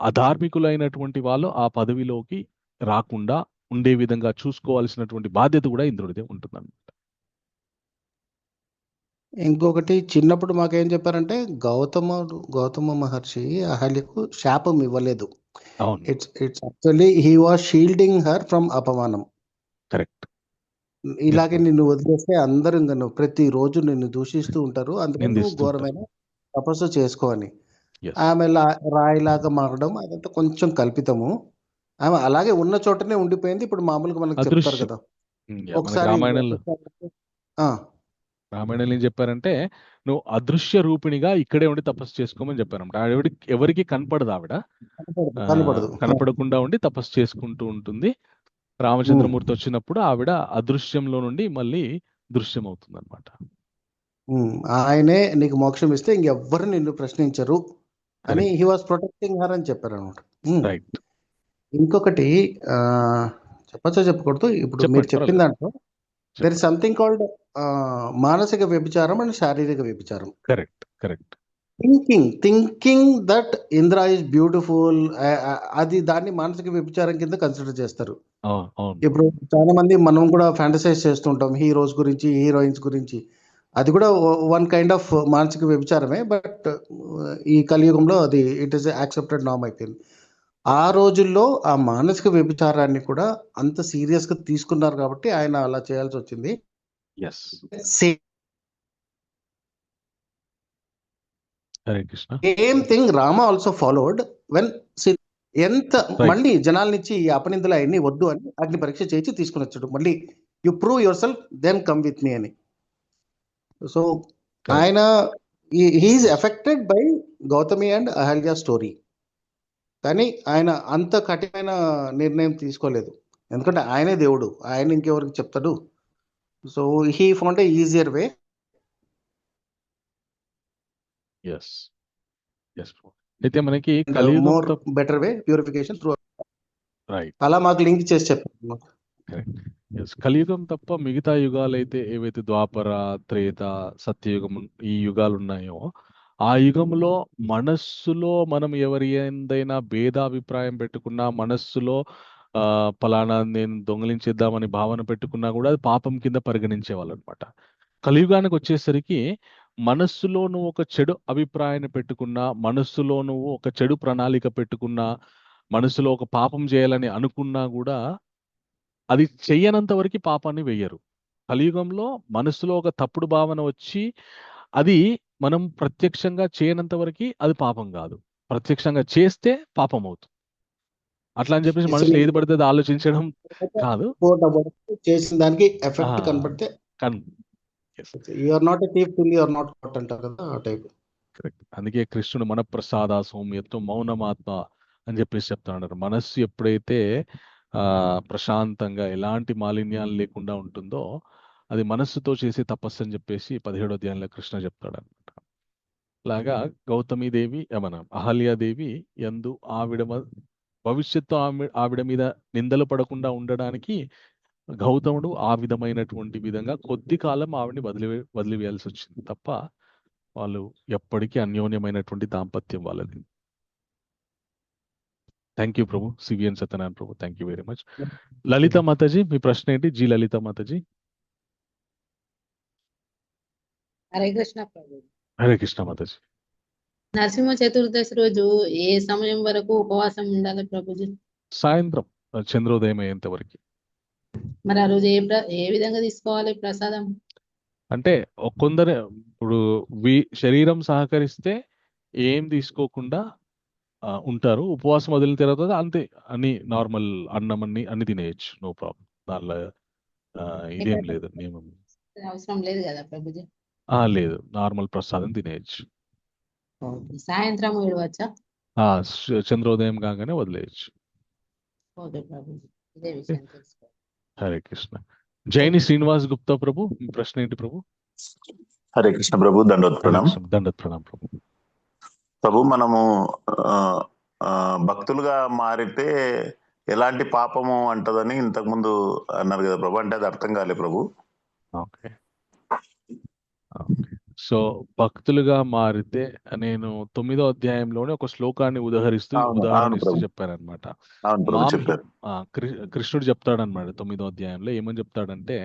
అధార్మికులైనటువంటి వాళ్ళు ఆ పదవిలోకి రాకుండా ఉండే విధంగా చూసుకోవాల్సినటువంటి బాధ్యత కూడా ఇంద్రుడిదే ఉంటుందన్నమాట. ఇంకొకటి చిన్నప్పుడు మాకేం చెప్పారంటే గౌతమ మహర్షి అహల్యకు శాపం ఇవ్వలేదు. It's actually he was shielding her from అపమానం. కరెక్ట్. ఇలాగే నిన్ను వదిలేస్తే అందరూ ఇంకా ప్రతిరోజు నిన్ను దూషిస్తూ ఉంటారు, అందుకని ఘోరమైన తపస్సు చేసుకోని. ఆమె రాయిలాగా మారడం అదంతా కొంచెం కల్పితము. ఆమె అలాగే ఉన్న చోటనే ఉండిపోయింది. ఇప్పుడు మామూలుగా మనకు చెప్తారు కదా, ఒకసారి రామాయణంలో ఏం చెప్పారంటే నువ్వు అదృశ్య రూపిణిగా ఇక్కడే ఉండి తపస్సు చేసుకోమని చెప్పారన్నమాట. ఎవరికి కనపడదు ఆవిడ, కనపడదు. కనపడకుండా ఉండి తపస్సు చేసుకుంటూ ఉంటుంది. రామచంద్రమూర్తి వచ్చినప్పుడు ఆవిడ అదృశ్యంలో నుండి మళ్ళీ దృశ్యం అవుతుంది అనమాట. ఆయనే నీకు మోక్షం ఇస్తే ఇంకెవ్వరు నిన్ను ప్రశ్నించరు అని Correct. He was protecting her అని చెప్పారు అనమాట. రైట్. ఇంకొకటి చెప్పచ్చా చెప్పకూడదు, ఇప్పుడు మీరు చెప్పండి, చెప్పిన పర్వాలేదు. దాంట్లో దెర్ ఇస్ సంథింగ్ కాల్డ్ మానసిక వ్యభిచారం అండ్ శారీరక వ్యభిచారం. Correct. Thinking that Indra is beautiful, అది దాన్ని మానసిక వ్యభిచారం కింద కన్సిడర్ చేస్తారు. అవును. ఇప్పుడు చాలా మంది మనం కూడా ఫ్యాంటసైజ్ చేస్తుంటాం హీరోస్ గురించి, హీరోయిన్స్ గురించి. అది కూడా వన్ కైండ్ ఆఫ్ మానసిక వ్యభిచారమే. బట్ ఈ కలియుగంలో అది ఇట్ ఈస్ యాక్సెప్టెడ్ నార్మ్ అయిపోయింది. ఆ రోజుల్లో ఆ మానసిక వ్యభిచారాన్ని కూడా అంత సీరియస్ గా తీసుకున్నారు కాబట్టి ఆయన అలా చేయాల్సి వచ్చింది. Yes. Hare Krishna. Same thing Rama also followed when ఎంత మళ్ళీ జనాలనిచ్చి ఈ అపనిందలు అవన్నీ వద్దు అని అగ్ని పరీక్ష చేసి తీసుకుని వచ్చాడు. మళ్ళీ you prove yourself then come with me అని. సో ఆయన he's affected by Gautami and Ahalya story. కానీ ఆయన అంత కఠినమైన నిర్ణయం తీసుకోలేదు, ఎందుకంటే ఆయనే దేవుడు, ఆయన ఇంకెవరికి చెప్తాడు. So he found a easier way. Yes. అయితే మనకి more better way purification through. Right. అలా మాకు లింక్ చేసి చెప్పారు. కలియుగం తప్ప మిగతా యుగాలు అయితే ఏవైతే ద్వాపర, త్రేత, సత్యయుగం ఈ యుగాలు ఉన్నాయో ఆ యుగంలో మనస్సులో మనం ఎవరి ఏందైనా భేదాభిప్రాయం పెట్టుకున్నా, మనస్సులో పలానా నేను దొంగిలించేద్దామని భావన పెట్టుకున్నా కూడా అది పాపం కింద పరిగణించేవాళ్ళు అనమాట. కలియుగానికి వచ్చేసరికి మనస్సులో నువ్వు ఒక చెడు అభిప్రాయాన్ని పెట్టుకున్నా, మనస్సులో నువ్వు ఒక చెడు ప్రణాళిక పెట్టుకున్నా, మనసులో ఒక పాపం చేయాలని అనుకున్నా కూడా అది చెయ్యనంత వరకు పాపాన్ని వెయ్యరు. కలియుగంలో మనసులో ఒక తప్పుడు భావన వచ్చి అది మనం ప్రత్యక్షంగా చేయనంత వరకు అది పాపం కాదు, ప్రత్యక్షంగా చేస్తే పాపం అవుతుంది. అట్లా అని చెప్పేసి మనసులో ఏది పడితే అది ఆలోచించడం కాదు. చేసిన దానికి ఎఫెక్ట్ కనబడితే you are not a thief till you are not caught అంటారు కదా, ఆ టైప్. కరెక్ట్. అందుకే కృష్ణుడు మన ప్రసాద సౌమ్యత్వం మౌనమాత్మ అని చెప్పేసి చెప్తాడు. మనస్సు ఎప్పుడైతే ప్రశాంతంగా ఎలాంటి మాలిన్యాలు లేకుండా ఉంటుందో అది మనస్సుతో చేసే తపస్సు అని చెప్పేసి 17వ అధ్యాయంలో కృష్ణ చెప్తాడు అనమాట. అలాగా గౌతమీదేవి మన అహల్యాదేవి యందు ఆవిడ భవిష్యత్తు ఆవిడ మీద నిందలు పడకుండా ఉండడానికి గౌతముడు ఆ విధమైనటువంటి విధంగా కొద్ది కాలం ఆవిడని వదిలివేయాల్సి వచ్చింది తప్ప వాళ్ళు ఎప్పటికీ అన్యోన్యమైనటువంటి దాంపత్యం వాళ్ళది. Thank you Prabhu. CVN Satyanarayana Prabhu, thank you very much. Lalitha Mataji మీ ప్రశ్న ఏంటి? జీ లలిత మాతాజీ. హరే కృష్ణ ప్రభు. హరే కృష్ణ మాతాజీ. నరసింహ చతుర్దశి రోజు ఏ సమయం వరకు ఉపవాసం ఉండాలి ప్రభుజీ? సాయంత్రం చంద్రోదయం అయ్యేంత వరకు. మరి ఆ రోజు ఏ విధంగా తీసుకోవాలి ప్రసాదం? అంటే కొందరు ఇప్పుడు శరీరం సహకరిస్తే ఏం తీసుకోకుండా ఉంటారు. ఉపవాసం వదిలిన తర్వాత అంతే అన్ని నార్మల్ అన్నం అన్ని తినేయచ్చు, నో ప్రాబ్లం. దానిలో ఇదేం లేదు, నియమం అవసరం లేదు కదా ప్రభుజీ? లేదు, నార్మల్ ప్రసాదం తినేయచ్చు. సాయంత్రం విడవచ్చా? చంద్రోదయం కాగానే వదిలేయచ్చు. ఓకే ప్రభుజీ, ఇదే విషయం తెలుసుకో. హరే కృష్ణ. జైని శ్రీనివాస్ గుప్తా ప్రభు మీ ప్రశ్న ఏంటి ప్రభు? హరే కృష్ణ ప్రభు, దండోత్ ప్రణాం. దండోత్ ప్రణాం ప్రభు. ప్రభు, మనము భక్తులుగా మారితే ఎలాంటి పాపము అంటదని ఇంతకు ముందు అన్నారు కదా ప్రభు, అంటే అది అర్థం కాలే ప్రభు. ఓకే. సో భక్తులుగా మారితే నేను 9వ అధ్యాయంలోనే ఒక శ్లోకాన్ని ఉదాహరిస్తూ చెప్పానమాట. కృష్ణుడు చెప్తాడనమాట 9వ అధ్యాయంలో ఏమని చెప్తాడంటే,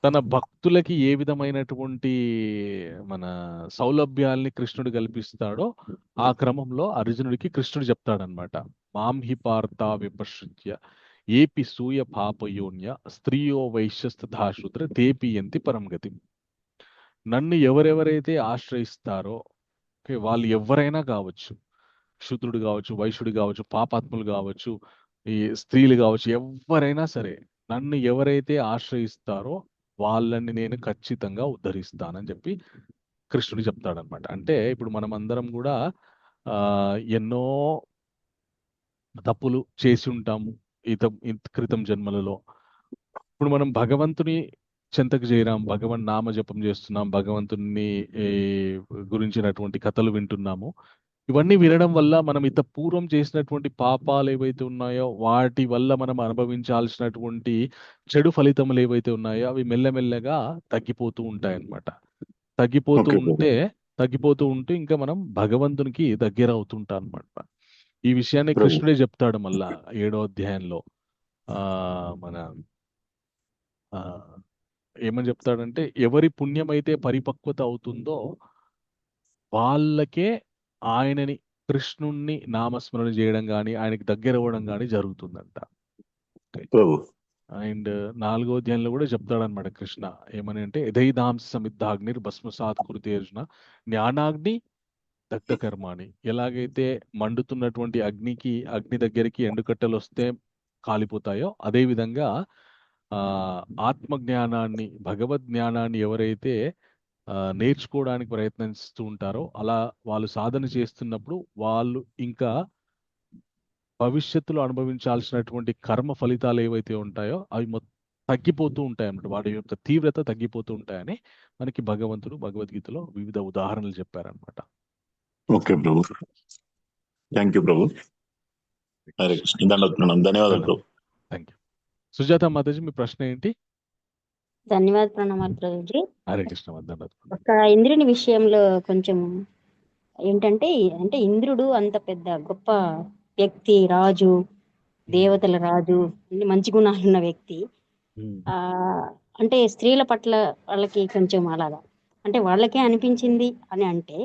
తన భక్తులకి ఏ విధమైనటువంటి మన సౌలభ్యాల్ని కృష్ణుడు కల్పిస్తాడో ఆ క్రమంలో అర్జునుడికి కృష్ణుడు చెప్తాడనమాట. మాం హి పార్థ విపశ్రుత్య ఏపి సూయ పాపయోన్య స్త్రీయో వైశ్యస్తథాశూద్ర తేపియంతి పరంగతి. నన్ను ఎవరెవరైతే ఆశ్రయిస్తారో వాళ్ళు ఎవరైనా కావచ్చు, శూద్రుడు కావచ్చు, వైశ్యుడు కావచ్చు, పాపాత్ములు కావచ్చు, ఈ స్త్రీలు కావచ్చు, ఎవరైనా సరే నన్ను ఎవరైతే ఆశ్రయిస్తారో వాళ్ళని నేను ఖచ్చితంగా ఉద్ధరిస్తానని చెప్పి కృష్ణుడు చెప్తాడనమాట. అంటే ఇప్పుడు మనం అందరం కూడా ఎన్నో తప్పులు చేసి ఉంటాము క్రితం జన్మలలో. ఇప్పుడు మనం భగవంతుని చెంతకు చేరాం, భగవన్ నామ జపం చేస్తున్నాం, భగవంతుని గురించినటువంటి కథలు వింటున్నాము. ఇవన్నీ వినడం వల్ల మనం ఇంత పూర్వం చేసినటువంటి పాపాలు ఏవైతే ఉన్నాయో వాటి వల్ల మనం అనుభవించాల్సినటువంటి చెడు ఫలితములు ఏవైతే ఉన్నాయో అవి మెల్లమెల్లగా తగ్గిపోతూ ఉంటాయన్నమాట. తగ్గిపోతూ ఉంటే ఇంకా మనం భగవంతునికి దగ్గర అవుతుంటాం అనమాట. ఈ విషయాన్ని కృష్ణుడే చెప్తాడు మళ్ళా 7వ అధ్యాయంలో. మన ఏమని చెప్తాడంటే, ఎవరి పుణ్యం అయితే పరిపక్వత అవుతుందో వాళ్ళకే ఆయనని కృష్ణుణ్ణి నామస్మరణ చేయడం కానీ ఆయనకి దగ్గర అవ్వడం కానీ జరుగుతుందంట. అండ్ 4వ అధ్యాయంలో కూడా చెప్తాడనమాట కృష్ణ. ఏమని అంటే, యథైదాంస సమిద్ధాగ్నిర్ భస్మసాత్ కురుతే అర్జున జ్ఞానాగ్ని దగ్ధ కర్మాణి. ఎలాగైతే మండుతున్నటువంటి అగ్ని దగ్గరికి ఎండుకట్టెలు వస్తే కాలిపోతాయో అదే విధంగా ఆత్మజ్ఞానాన్ని, భగవద్ జ్ఞానాన్ని ఎవరైతే నేర్చుకోవడానికి ప్రయత్నిస్తూ ఉంటారో అలా వాళ్ళు సాధన చేస్తున్నప్పుడు వాళ్ళు ఇంకా భవిష్యత్తులో అనుభవించాల్సినటువంటి కర్మ ఫలితాలు ఏవైతే ఉంటాయో అవి తగ్గిపోతూ ఉంటాయన్నమాట. వాటి యొక్క తీవ్రత తగ్గిపోతూ ఉంటాయని మనకి భగవంతుడు భగవద్గీతలో వివిధ ఉదాహరణలు చెప్పారనమాట. Okay Prabhu, thank you Prabhu. Hare Krishna, ధన్యవాదాలు ప్రభు. Thank you. సుజాత మాతాజీ, మీ ప్రశ్న ఏంటి? ధన్యవాద ప్రణామాలు ప్రభుజీ. హరే కృష్ణ. ధన్యవాదాలు. ఒక ఇంద్రుని విషయంలో కొంచెం ఏంటంటే, అంటే ఇంద్రుడు అంత పెద్ద గొప్ప వ్యక్తి, రాజు, దేవతల రాజు, అన్ని మంచి గుణాలున్న వ్యక్తి. అంటే స్త్రీల పట్ల వాళ్ళకి కొంచెం అలాగా, అంటే వాళ్ళకే అనిపించింది అని అంటే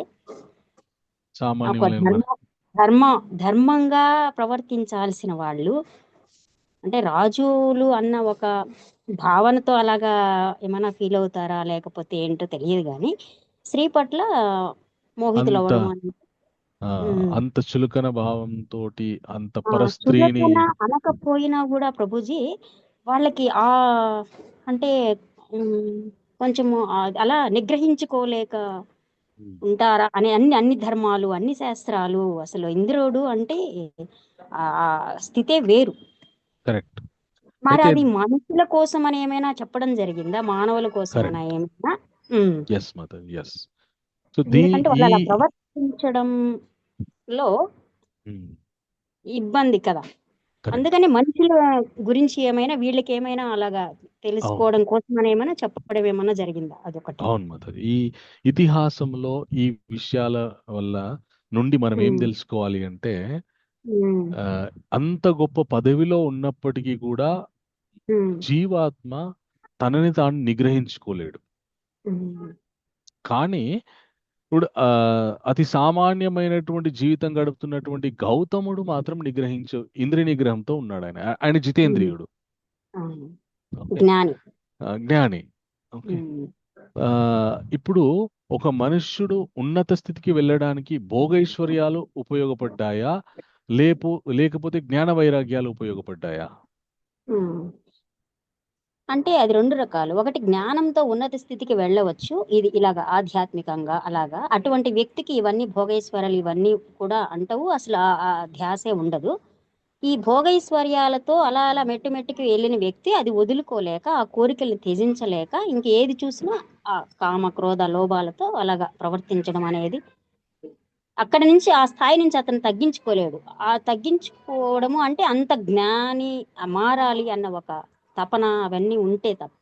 ధర్మంగా ప్రవర్తించాల్సిన వాళ్ళు, అంటే రాజులు అన్న ఒక భావనతో అలాగా ఏమైనా ఫీల్ అవుతారా లేకపోతే ఏంటో తెలియదు, కానీ స్త్రీ పట్ల మోహితులు అవ్వడం అంత చులకన భావంతో అంత పరస్త్రీని అనకపోయినా కూడా ప్రభుజీ వాళ్ళకి అంటే కొంచెము అలా నిగ్రహించుకోలేక ఉంటారా అని అన్ని ధర్మాలు, అన్ని శాస్త్రాలు, అసలు ఇంద్రుడు అంటే ఆ స్థితే వేరు. కరెక్ట్. మరి అది మనుషుల కోసం అని ఏమైనా చెప్పడం జరిగిందా, మానవుల కోసం అని ఏమైనా? ఎందుకంటే వాళ్ళు అలా ప్రవర్తించడంలో ఇబ్బంది కదా, అందుకని మనుషుల గురించి ఏమైనా వీళ్ళకి ఏమైనా అలాగా తెలుసుకోవడం కోసం అని ఏమైనా చెప్పడం ఏమైనా జరిగిందా? అదొకటి. అవును మాతాజీ, ఈ ఇతిహాసంలో ఈ విషయాల వల్ల నుండి మనం ఏం తెలుసుకోవాలి అంటే, అంత గొప్ప పదవిలో ఉన్నప్పటికీ కూడా జీవాత్మ తనని తాను నిగ్రహించుకోలేడు. కానీ ఇప్పుడు అతి సామాన్యమైనటువంటి జీవితం గడుపుతున్నటువంటి గౌతముడు మాత్రం ఇంద్రియ నిగ్రహంతో ఉన్నాడు. ఆయన జితేంద్రియుడు, జ్ఞాని. ఇప్పుడు ఒక మనుష్యుడు ఉన్నత స్థితికి వెళ్ళడానికి భోగైశ్వర్యాలు ఉపయోగపడ్డాయా లేకపోతే జ్ఞాన వైరాగ్యాలు ఉపయోగపడ్డాయా? అంటే అది రెండు రకాలు. ఒకటి జ్ఞానంతో ఉన్నత స్థితికి వెళ్ళవచ్చు, ఇది ఇలాగా ఆధ్యాత్మికంగా అలాగా. అటువంటి వ్యక్తికి ఇవన్నీ భోగైశ్వర్యాలు ఇవన్నీ కూడా అంటవు, అసలు ఆ ధ్యాసే ఉండదు. ఈ భోగైశ్వర్యాలతో అలా అలా మెట్టుకి వెళ్ళిన వ్యక్తి అది వదులుకోలేక, ఆ కోరికల్ని త్యజించలేక ఇంకేది చూసినా ఆ కామ క్రోధ లోభాలతో అలాగా ప్రవర్తించడం అనేది, అక్కడి నుంచి ఆ స్థాయి నుంచి అతను తగ్గించుకోలేడు. ఆ తగ్గించుకోవడము అంటే అంత జ్ఞాని మారాలి అన్న ఒక తపన అవన్నీ ఉంటే తప్ప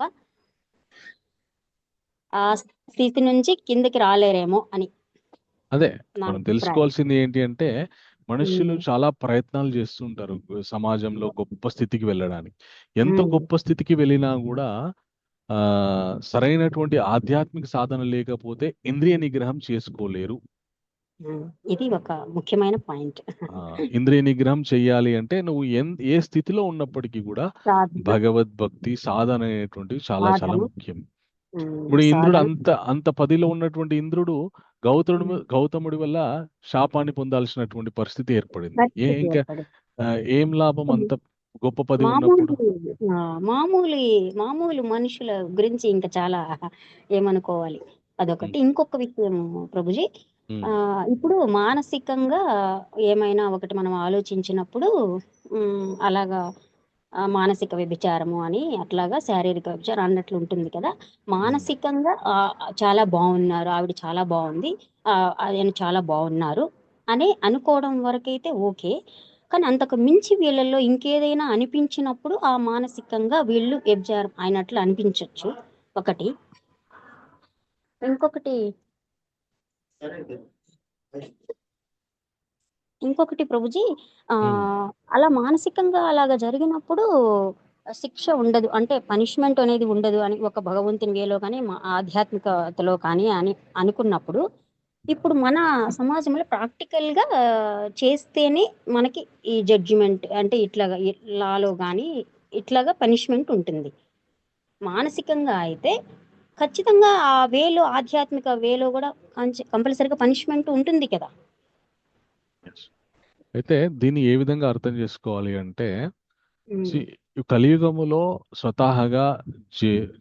ఆ స్థితి నుంచి కిందకి రాలేరేమో అని. అదే మనం తెలుసుకోవాల్సింది ఏంటి అంటే, మనుషులు చాలా ప్రయత్నాలు చేస్తుంటారు సమాజంలో గొప్ప స్థితికి వెళ్ళడానికి. ఎంత గొప్ప స్థితికి వెళ్ళినా కూడా సరైనటువంటి ఆధ్యాత్మిక సాధన లేకపోతే ఇంద్రియ నిగ్రహం చేసుకోలేరు. ఇది ఒక ముఖ్యమైన పాయింట్. ఇంద్రియ నిగ్రహం చెయ్యాలి అంటే నువ్వు ఏ స్థితిలో ఉన్నప్పటికీ కూడా భగవద్భక్తి సాధన అనేటువంటివి చాలా చాలా ముఖ్యం. ఇప్పుడు ఇంద్రుడు అంత పదిలో ఉన్నటువంటి ఇంద్రుడు గౌతముడి వల్ల శాపాన్ని పొందాల్సినటువంటి పరిస్థితి ఏర్పడింది. ఇంకా ఏం లాభం గొప్ప పదవి ఉన్నప్పుడు మామూలు ఆ, మామూలు మామూలు మనుషుల గురించి ఇంకా చాలా ఏమనుకోవాలి. అదొకటి. ఇంకొక విషయం ప్రభుజీ, ఆ, ఇప్పుడు మానసికంగా ఏమైనా ఒకటి మనం ఆలోచించినప్పుడు అలాగా మానసిక వ్యభిచారము అని అట్లాగా శారీరక వ్యభిచారం అన్నట్లు ఉంటుంది కదా. మానసికంగా చాలా బాగున్నారు, ఆవిడ చాలా బాగుంది, ఆయన చాలా బాగున్నారు అని అనుకోవడం వరకైతే ఓకే. కానీ అంతకు మించి వీళ్ళల్లో ఇంకేదైనా అనిపించినప్పుడు ఆ మానసికంగా వీళ్ళు వ్యభిచారం అయినట్లు అనిపించవచ్చు ఒకటి. ఇంకొకటి ప్రభుజీ, అలా మానసికంగా అలాగా జరిగినప్పుడు శిక్ష ఉండదు, అంటే పనిష్మెంట్ అనేది ఉండదు అని ఒక భగవంతుని వేలో కానీ ఆధ్యాత్మికతలో కానీ అని అనుకున్నప్పుడు, ఇప్పుడు మన సమాజంలో ప్రాక్టికల్ గా చేస్తేనే మనకి ఈ జడ్జిమెంట్ అంటే ఇట్లాగా లాలో కానీ ఇట్లాగా పనిష్మెంట్ ఉంటుంది. మానసికంగా అయితే ఖచ్చితంగా ఆ వేలో ఆధ్యాత్మిక వేలో కూడా కంపల్సరీగా పనిష్మెంట్ ఉంటుంది కదా. అయితే దీన్ని ఏ విధంగా అర్థం చేసుకోవాలి అంటే, కలియుగములో స్వతహాగా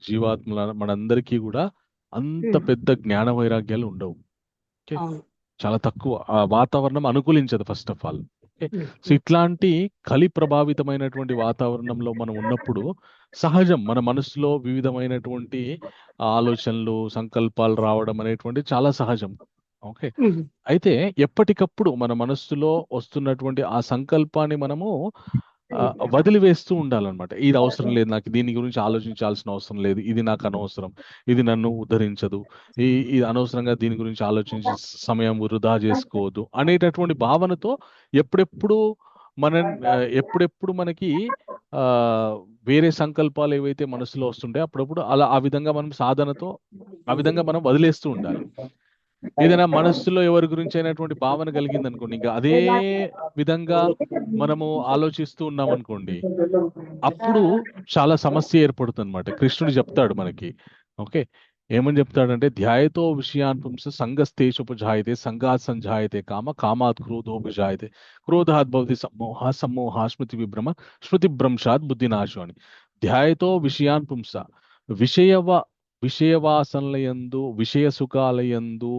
జీవాత్మల మనందరికీ కూడా అంత పెద్ద జ్ఞాన వైరాగ్యాలు ఉండవు. చాలా తక్కువ. ఆ వాతావరణం అనుకూలించదు ఫస్ట్ ఆఫ్ ఆల్. సో ఇట్లాంటి కలి ప్రభావితమైనటువంటి వాతావరణంలో మనం ఉన్నప్పుడు సహజం మన మనసులో వివిధమైనటువంటి ఆలోచనలు, సంకల్పాలు రావడం అనేటువంటి చాలా సహజం. ఓకే. అయితే ఎప్పటికప్పుడు మన మనస్సులో వస్తున్నటువంటి ఆ సంకల్పాన్ని మనము వదిలివేస్తూ ఉండాలన్నమాట. ఇది అవసరం లేదు, నాకు దీని గురించి ఆలోచించాల్సిన అవసరం లేదు, ఇది నాకు అనవసరం, ఇది నన్ను ఉద్ధరించదు, ఇది అనవసరంగా దీని గురించి ఆలోచించి సమయం వృధా చేసుకోవద్దు అనేటటువంటి భావనతో ఎప్పుడెప్పుడు మనకి వేరే సంకల్పాలు ఏవైతే మనసులో వస్తుంటాయో అప్పుడప్పుడు అలా ఆ విధంగా మనం సాధనతో ఆ విధంగా మనం వదిలేస్తూ ఉండాలి. ఏదైనా మనస్సులో ఎవరి గురించి అయినటువంటి భావన కలిగింది అనుకోండి, ఇంకా అదే విధంగా మనము ఆలోచిస్తూ ఉన్నాం అనుకోండి, అప్పుడు చాలా సమస్య ఏర్పడుతుంది అనమాట. కృష్ణుడు చెప్తాడు మనకి. ఓకే, ఏమని చెప్తాడంటే, ధ్యాయతో విషయాన్ పుంస సంగస్తేషుపజాయతే సంగాత్ సంజాయతే కామ కామాత్ క్రోధోపజాయతే క్రోధాత్ భవతి సమ్మోహ స్మృతి విభ్రమ స్మృతి భ్రంశాత్ బుద్ధినాశు అని. ధ్యాయతో విషయాన్ పుంస, విషయవాసనలయందు, విషయ సుఖాలయందు,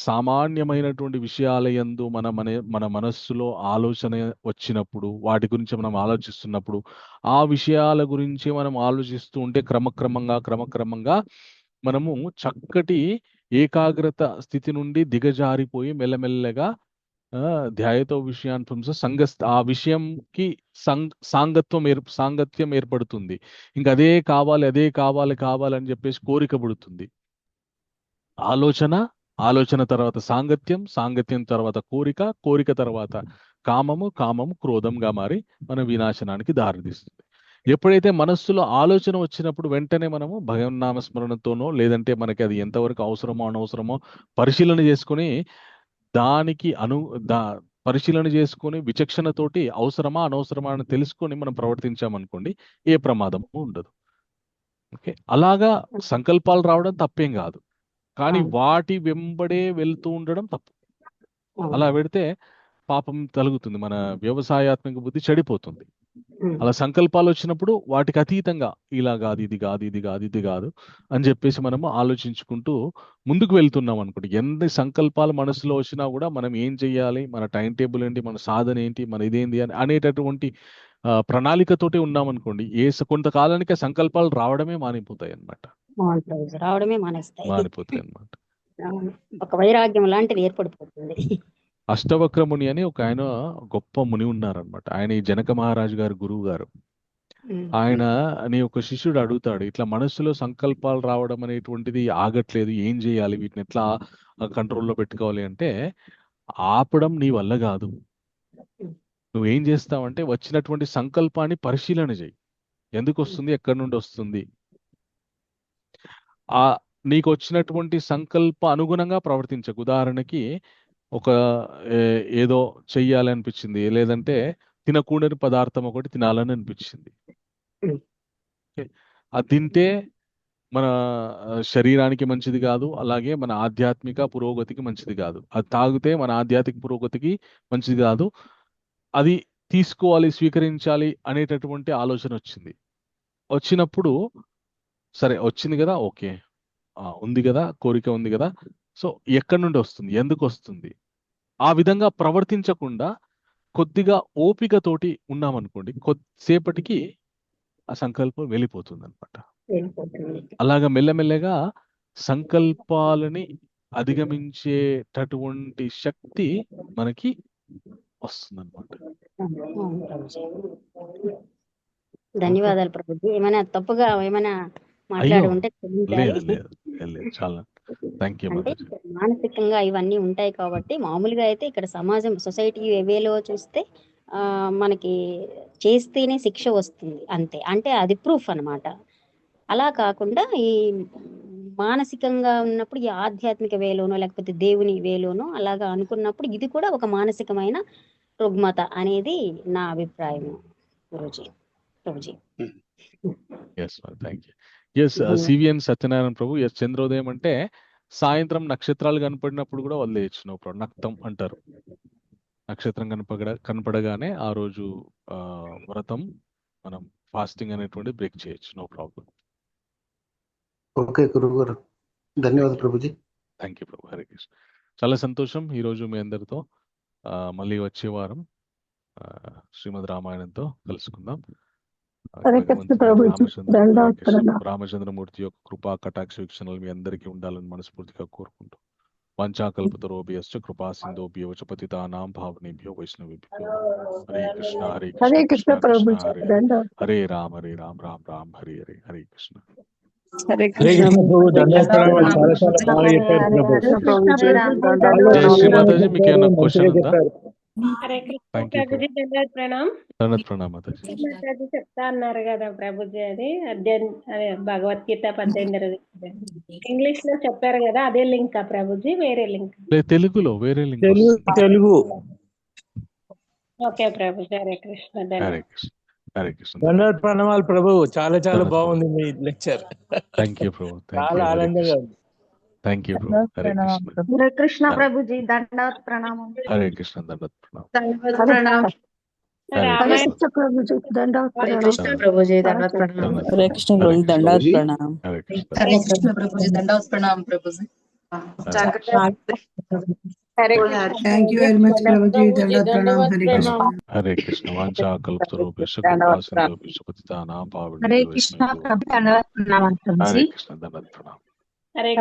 సామాన్యమైనటువంటి విషయాలయందు మన మనస్సులో ఆలోచన వచ్చినప్పుడు, వాటి గురించి మనం ఆలోచిస్తున్నప్పుడు, ఆ విషయాల గురించి మనం ఆలోచిస్తూ ఉంటే క్రమక్రమంగా మనము చక్కటి ఏకాగ్రత స్థితి నుండి దిగజారిపోయి మెల్లమెల్లగా ధ్యాయతో విషయాన్ పుంస ఆ విషయంకి సాంగత్యం ఏర్పడుతుంది. ఇంకా అదే కావాలని చెప్పేసి కోరిక పుడుతుంది. ఆలోచన తర్వాత సాంగత్యం తర్వాత కోరిక తర్వాత కామము క్రోధంగా మారి మన వినాశనానికి దారితీస్తుంది. ఎప్పుడైతే మనస్సులో ఆలోచన వచ్చినప్పుడు వెంటనే మనము భగవన్నామ స్మరణతోనో, లేదంటే మనకి అది ఎంతవరకు అవసరమో అనవసరమో పరిశీలన చేసుకుని పరిశీలన చేసుకుని విచక్షణతోటి అవసరమా అనవసరమా అని తెలుసుకొని మనం ప్రవర్తించామనుకోండి, ఏ ప్రమాదము ఉండదు. ఓకే, అలాగా సంకల్పాలు రావడం తప్పేం కాదు, కానీ వాటి వెంబడే వెళ్తూ ఉండడం తప్పు. అలా పెడితే పాపం తలుగుతుంది, మన వ్యవసాయాత్మక బుద్ధి చెడిపోతుంది. అలా సంకల్పాలు వచ్చినప్పుడు వాటికి అతీతంగా ఇలా కాదు, ఇది కాదు అని చెప్పేసి మనము ఆలోచించుకుంటూ ముందుకు వెళ్తున్నాం అనుకోండి. ఎన్ని సంకల్పాలు మనసులో వచ్చినా కూడా మనం ఏం చెయ్యాలి, మన టైం టేబుల్ ఏంటి, మన సాధన ఏంటి, మన ఇదేంటి అని అనేటటువంటి ప్రణాళికతోటి ఉన్నాం అనుకోండి, కొంతకాలానికి సంకల్పాలు రావడమే మానిపోతాయి అనమాట. మానిపోతాయి అనమాట. ఒక వైరాగ్యం లాంటిది ఏర్పడిపోతుంది. అష్టవక్రముని అని ఒక ఆయన గొప్ప ముని ఉన్నారనమాట. ఆయన ఈ జనక మహారాజు గారు గురువు గారు. ఆయన అని ఒక శిష్యుడు అడుగుతాడు, ఇట్లా మనస్సులో సంకల్పాలు రావడం అనేటువంటిది ఆగట్లేదు, ఏం చేయాలి, వీటిని ఎట్లా కంట్రోల్లో పెట్టుకోవాలి అంటే, ఆపడం నీ వల్ల కాదు. నువ్వేం చేస్తావంటే వచ్చినటువంటి సంకల్పాన్ని పరిశీలన చేయి. ఎందుకు వస్తుంది, ఎక్కడి నుండి వస్తుంది, నీకు వచ్చినటువంటి సంకల్ప అనుగుణంగా ప్రవర్తించకు. ఉదాహరణకి ఒక ఏదో చెయ్యాలి అనిపించింది, లేదంటే తినకూడని పదార్థం ఒకటి తినాలని అనిపించింది. అది తింటే మన శరీరానికి మంచిది కాదు, అలాగే మన ఆధ్యాత్మిక పురోగతికి మంచిది కాదు. అది తాగితే మన ఆధ్యాత్మిక పురోగతికి మంచిది కాదు. అది తీసుకోవాలి, స్వీకరించాలి అనేటటువంటి ఆలోచన వచ్చింది. వచ్చినప్పుడు సరే వచ్చింది కదా, ఓకే, ఉంది కదా, కోరిక ఉంది కదా, సో ఎక్కడి నుండి వస్తుంది, ఎందుకు వస్తుంది, ఆ విధంగా ప్రవర్తించకుండా కొద్దిగా ఓపికతోటి ఉన్నామనుకోండి, కొద్దిసేపటికి ఆ సంకల్పం వెళ్ళిపోతుంది అనమాట. అలాగా మెల్లమెల్లగా సంకల్పాలని అధిగమించేటటువంటి శక్తి మనకి వస్తుందన్నమాట. ధన్యవాదాలు ప్రభుజీ. ఏమైనా తప్పుగా ఏమైనా అయ్యో మాట్లాడి ఉంటే లేదు క్షమించాలి. లేదు లేదు, చాలా థ్యాంక్ యూ అంటే మాతాజీ. మానసికంగా ఇవన్నీ ఉంటాయి కాబట్టి మామూలుగా అయితే ఇక్కడ సమాజం సొసైటీ వేలో చూస్తే మనకి చేస్తేనే శిక్ష వస్తుంది అంతే, అంటే అది ప్రూఫ్ అన్నమాట. అలా కాకుండా ఈ మానసికంగా ఉన్నప్పుడు ఈ ఆధ్యాత్మిక వేలోనో లేకపోతే దేవుని వేలోనో అలాగా అనుకున్నప్పుడు ఇది కూడా ఒక మానసికమైన రుగ్మత అనేది నా అభిప్రాయం Guruji. Prabhuji yes thank you. Yes CVN Satyanarayana Prabhu. Yes చంద్రోదయం అంటే సాయంత్రం నక్షత్రాలు కనపడినప్పుడు కూడా వదిలేయచ్చు, నో ప్రాబ్లం. నక్తం అంటారు. నక్షత్రం కనపడగానే ఆ రోజు వ్రతం మనం ఫాస్టింగ్ అనేటువంటి బ్రేక్ చేయొచ్చు, నో ప్రాబ్లం. ఓకే గురువు గారు, ధన్యవాదాలు ప్రభుజీ. Thank you Prabhu. హరే కృష్ణ. చాలా సంతోషం ఈరోజు మీ అందరితో. మళ్ళీ వచ్చే వారం శ్రీమద్ రామాయణంతో కలుసుకుందాం. రామచంద్రమూర్తి యొక్క కృపా కటాక్ష వీక్షణలు మీ అందరికీ ఉండాలని మనస్ఫూర్తిగా కోరుకుంటూ, వంచాకల్పతరోభ్యశ్చ కృపా సింధోభ్యో చ పతితానాం పావనేభ్యో వైష్ణవేభ్యో హరే కృష్ణ హరే కృష్ణ కృష్ణ కృష్ణ హరే రామ రామ రామ హరే హరే. హరే కృష్ణ. జై శ్రీ మాతాజీ. మీకు ఏమైనా క్వశ్చన్ ఉందా? ప్రణామ్ మాతాజీ. చెప్తా అన్నారు కదా ప్రభుజీ, అది భగవద్గీత 18 ఇంగ్లీష్ లో చెప్పారు కదా, అదే లింక్ ప్రభుజీ వేరే లింక్? తెలుగులో వేరే లింక్. తెలుగు. ఓకే ప్రభుజీ. హరే కృష్ణ. హరే కృష్ణ. హరే కృష్ణ. ధన్యవాదాలు, ప్రణామాలు ప్రభు. చాలా చాలా బాగుంది మీ లెక్చర్. థ్యాంక్ యూ ప్రభు. చాలా ఆనందంగా ఉంది. Thank you Prabhu. హరే కృష్ణ. హరే కృష్ణ ప్రభుజీ. దండవత్ ప్రణామం. హరే కృష్ణ. దండవత్ ప్రణామం. హరే కృష్ణ ప్రభుజీ. దండవత్ హరే కృష్ణ ప్రభుజీ. దండవత్ ప్రణామం. హరే కృష్ణ ప్రభుజీ. దండవత్ ప్రణామం. హరే కృష్ణ. హరే కృష్ణ ప్రభుజీ. దండవత్ ప్రణామం Prabhuji. Thank you very much Prabhuji. దండవత్ ప్రణామం. హరే కృష్ణ. హరే కృష్ణ. వాంఛాకల్పతరోభ్యశ్చ కృపా సింధోభ్యశ్చ పతితానాం పావనేభ్యో హరే కృష్ణ వైష్ణవేభ్యో దండవత్ ప్రణామం ప్రభుజీ. హరే కృష్ణ. దండవత్ ప్రణామం. హరే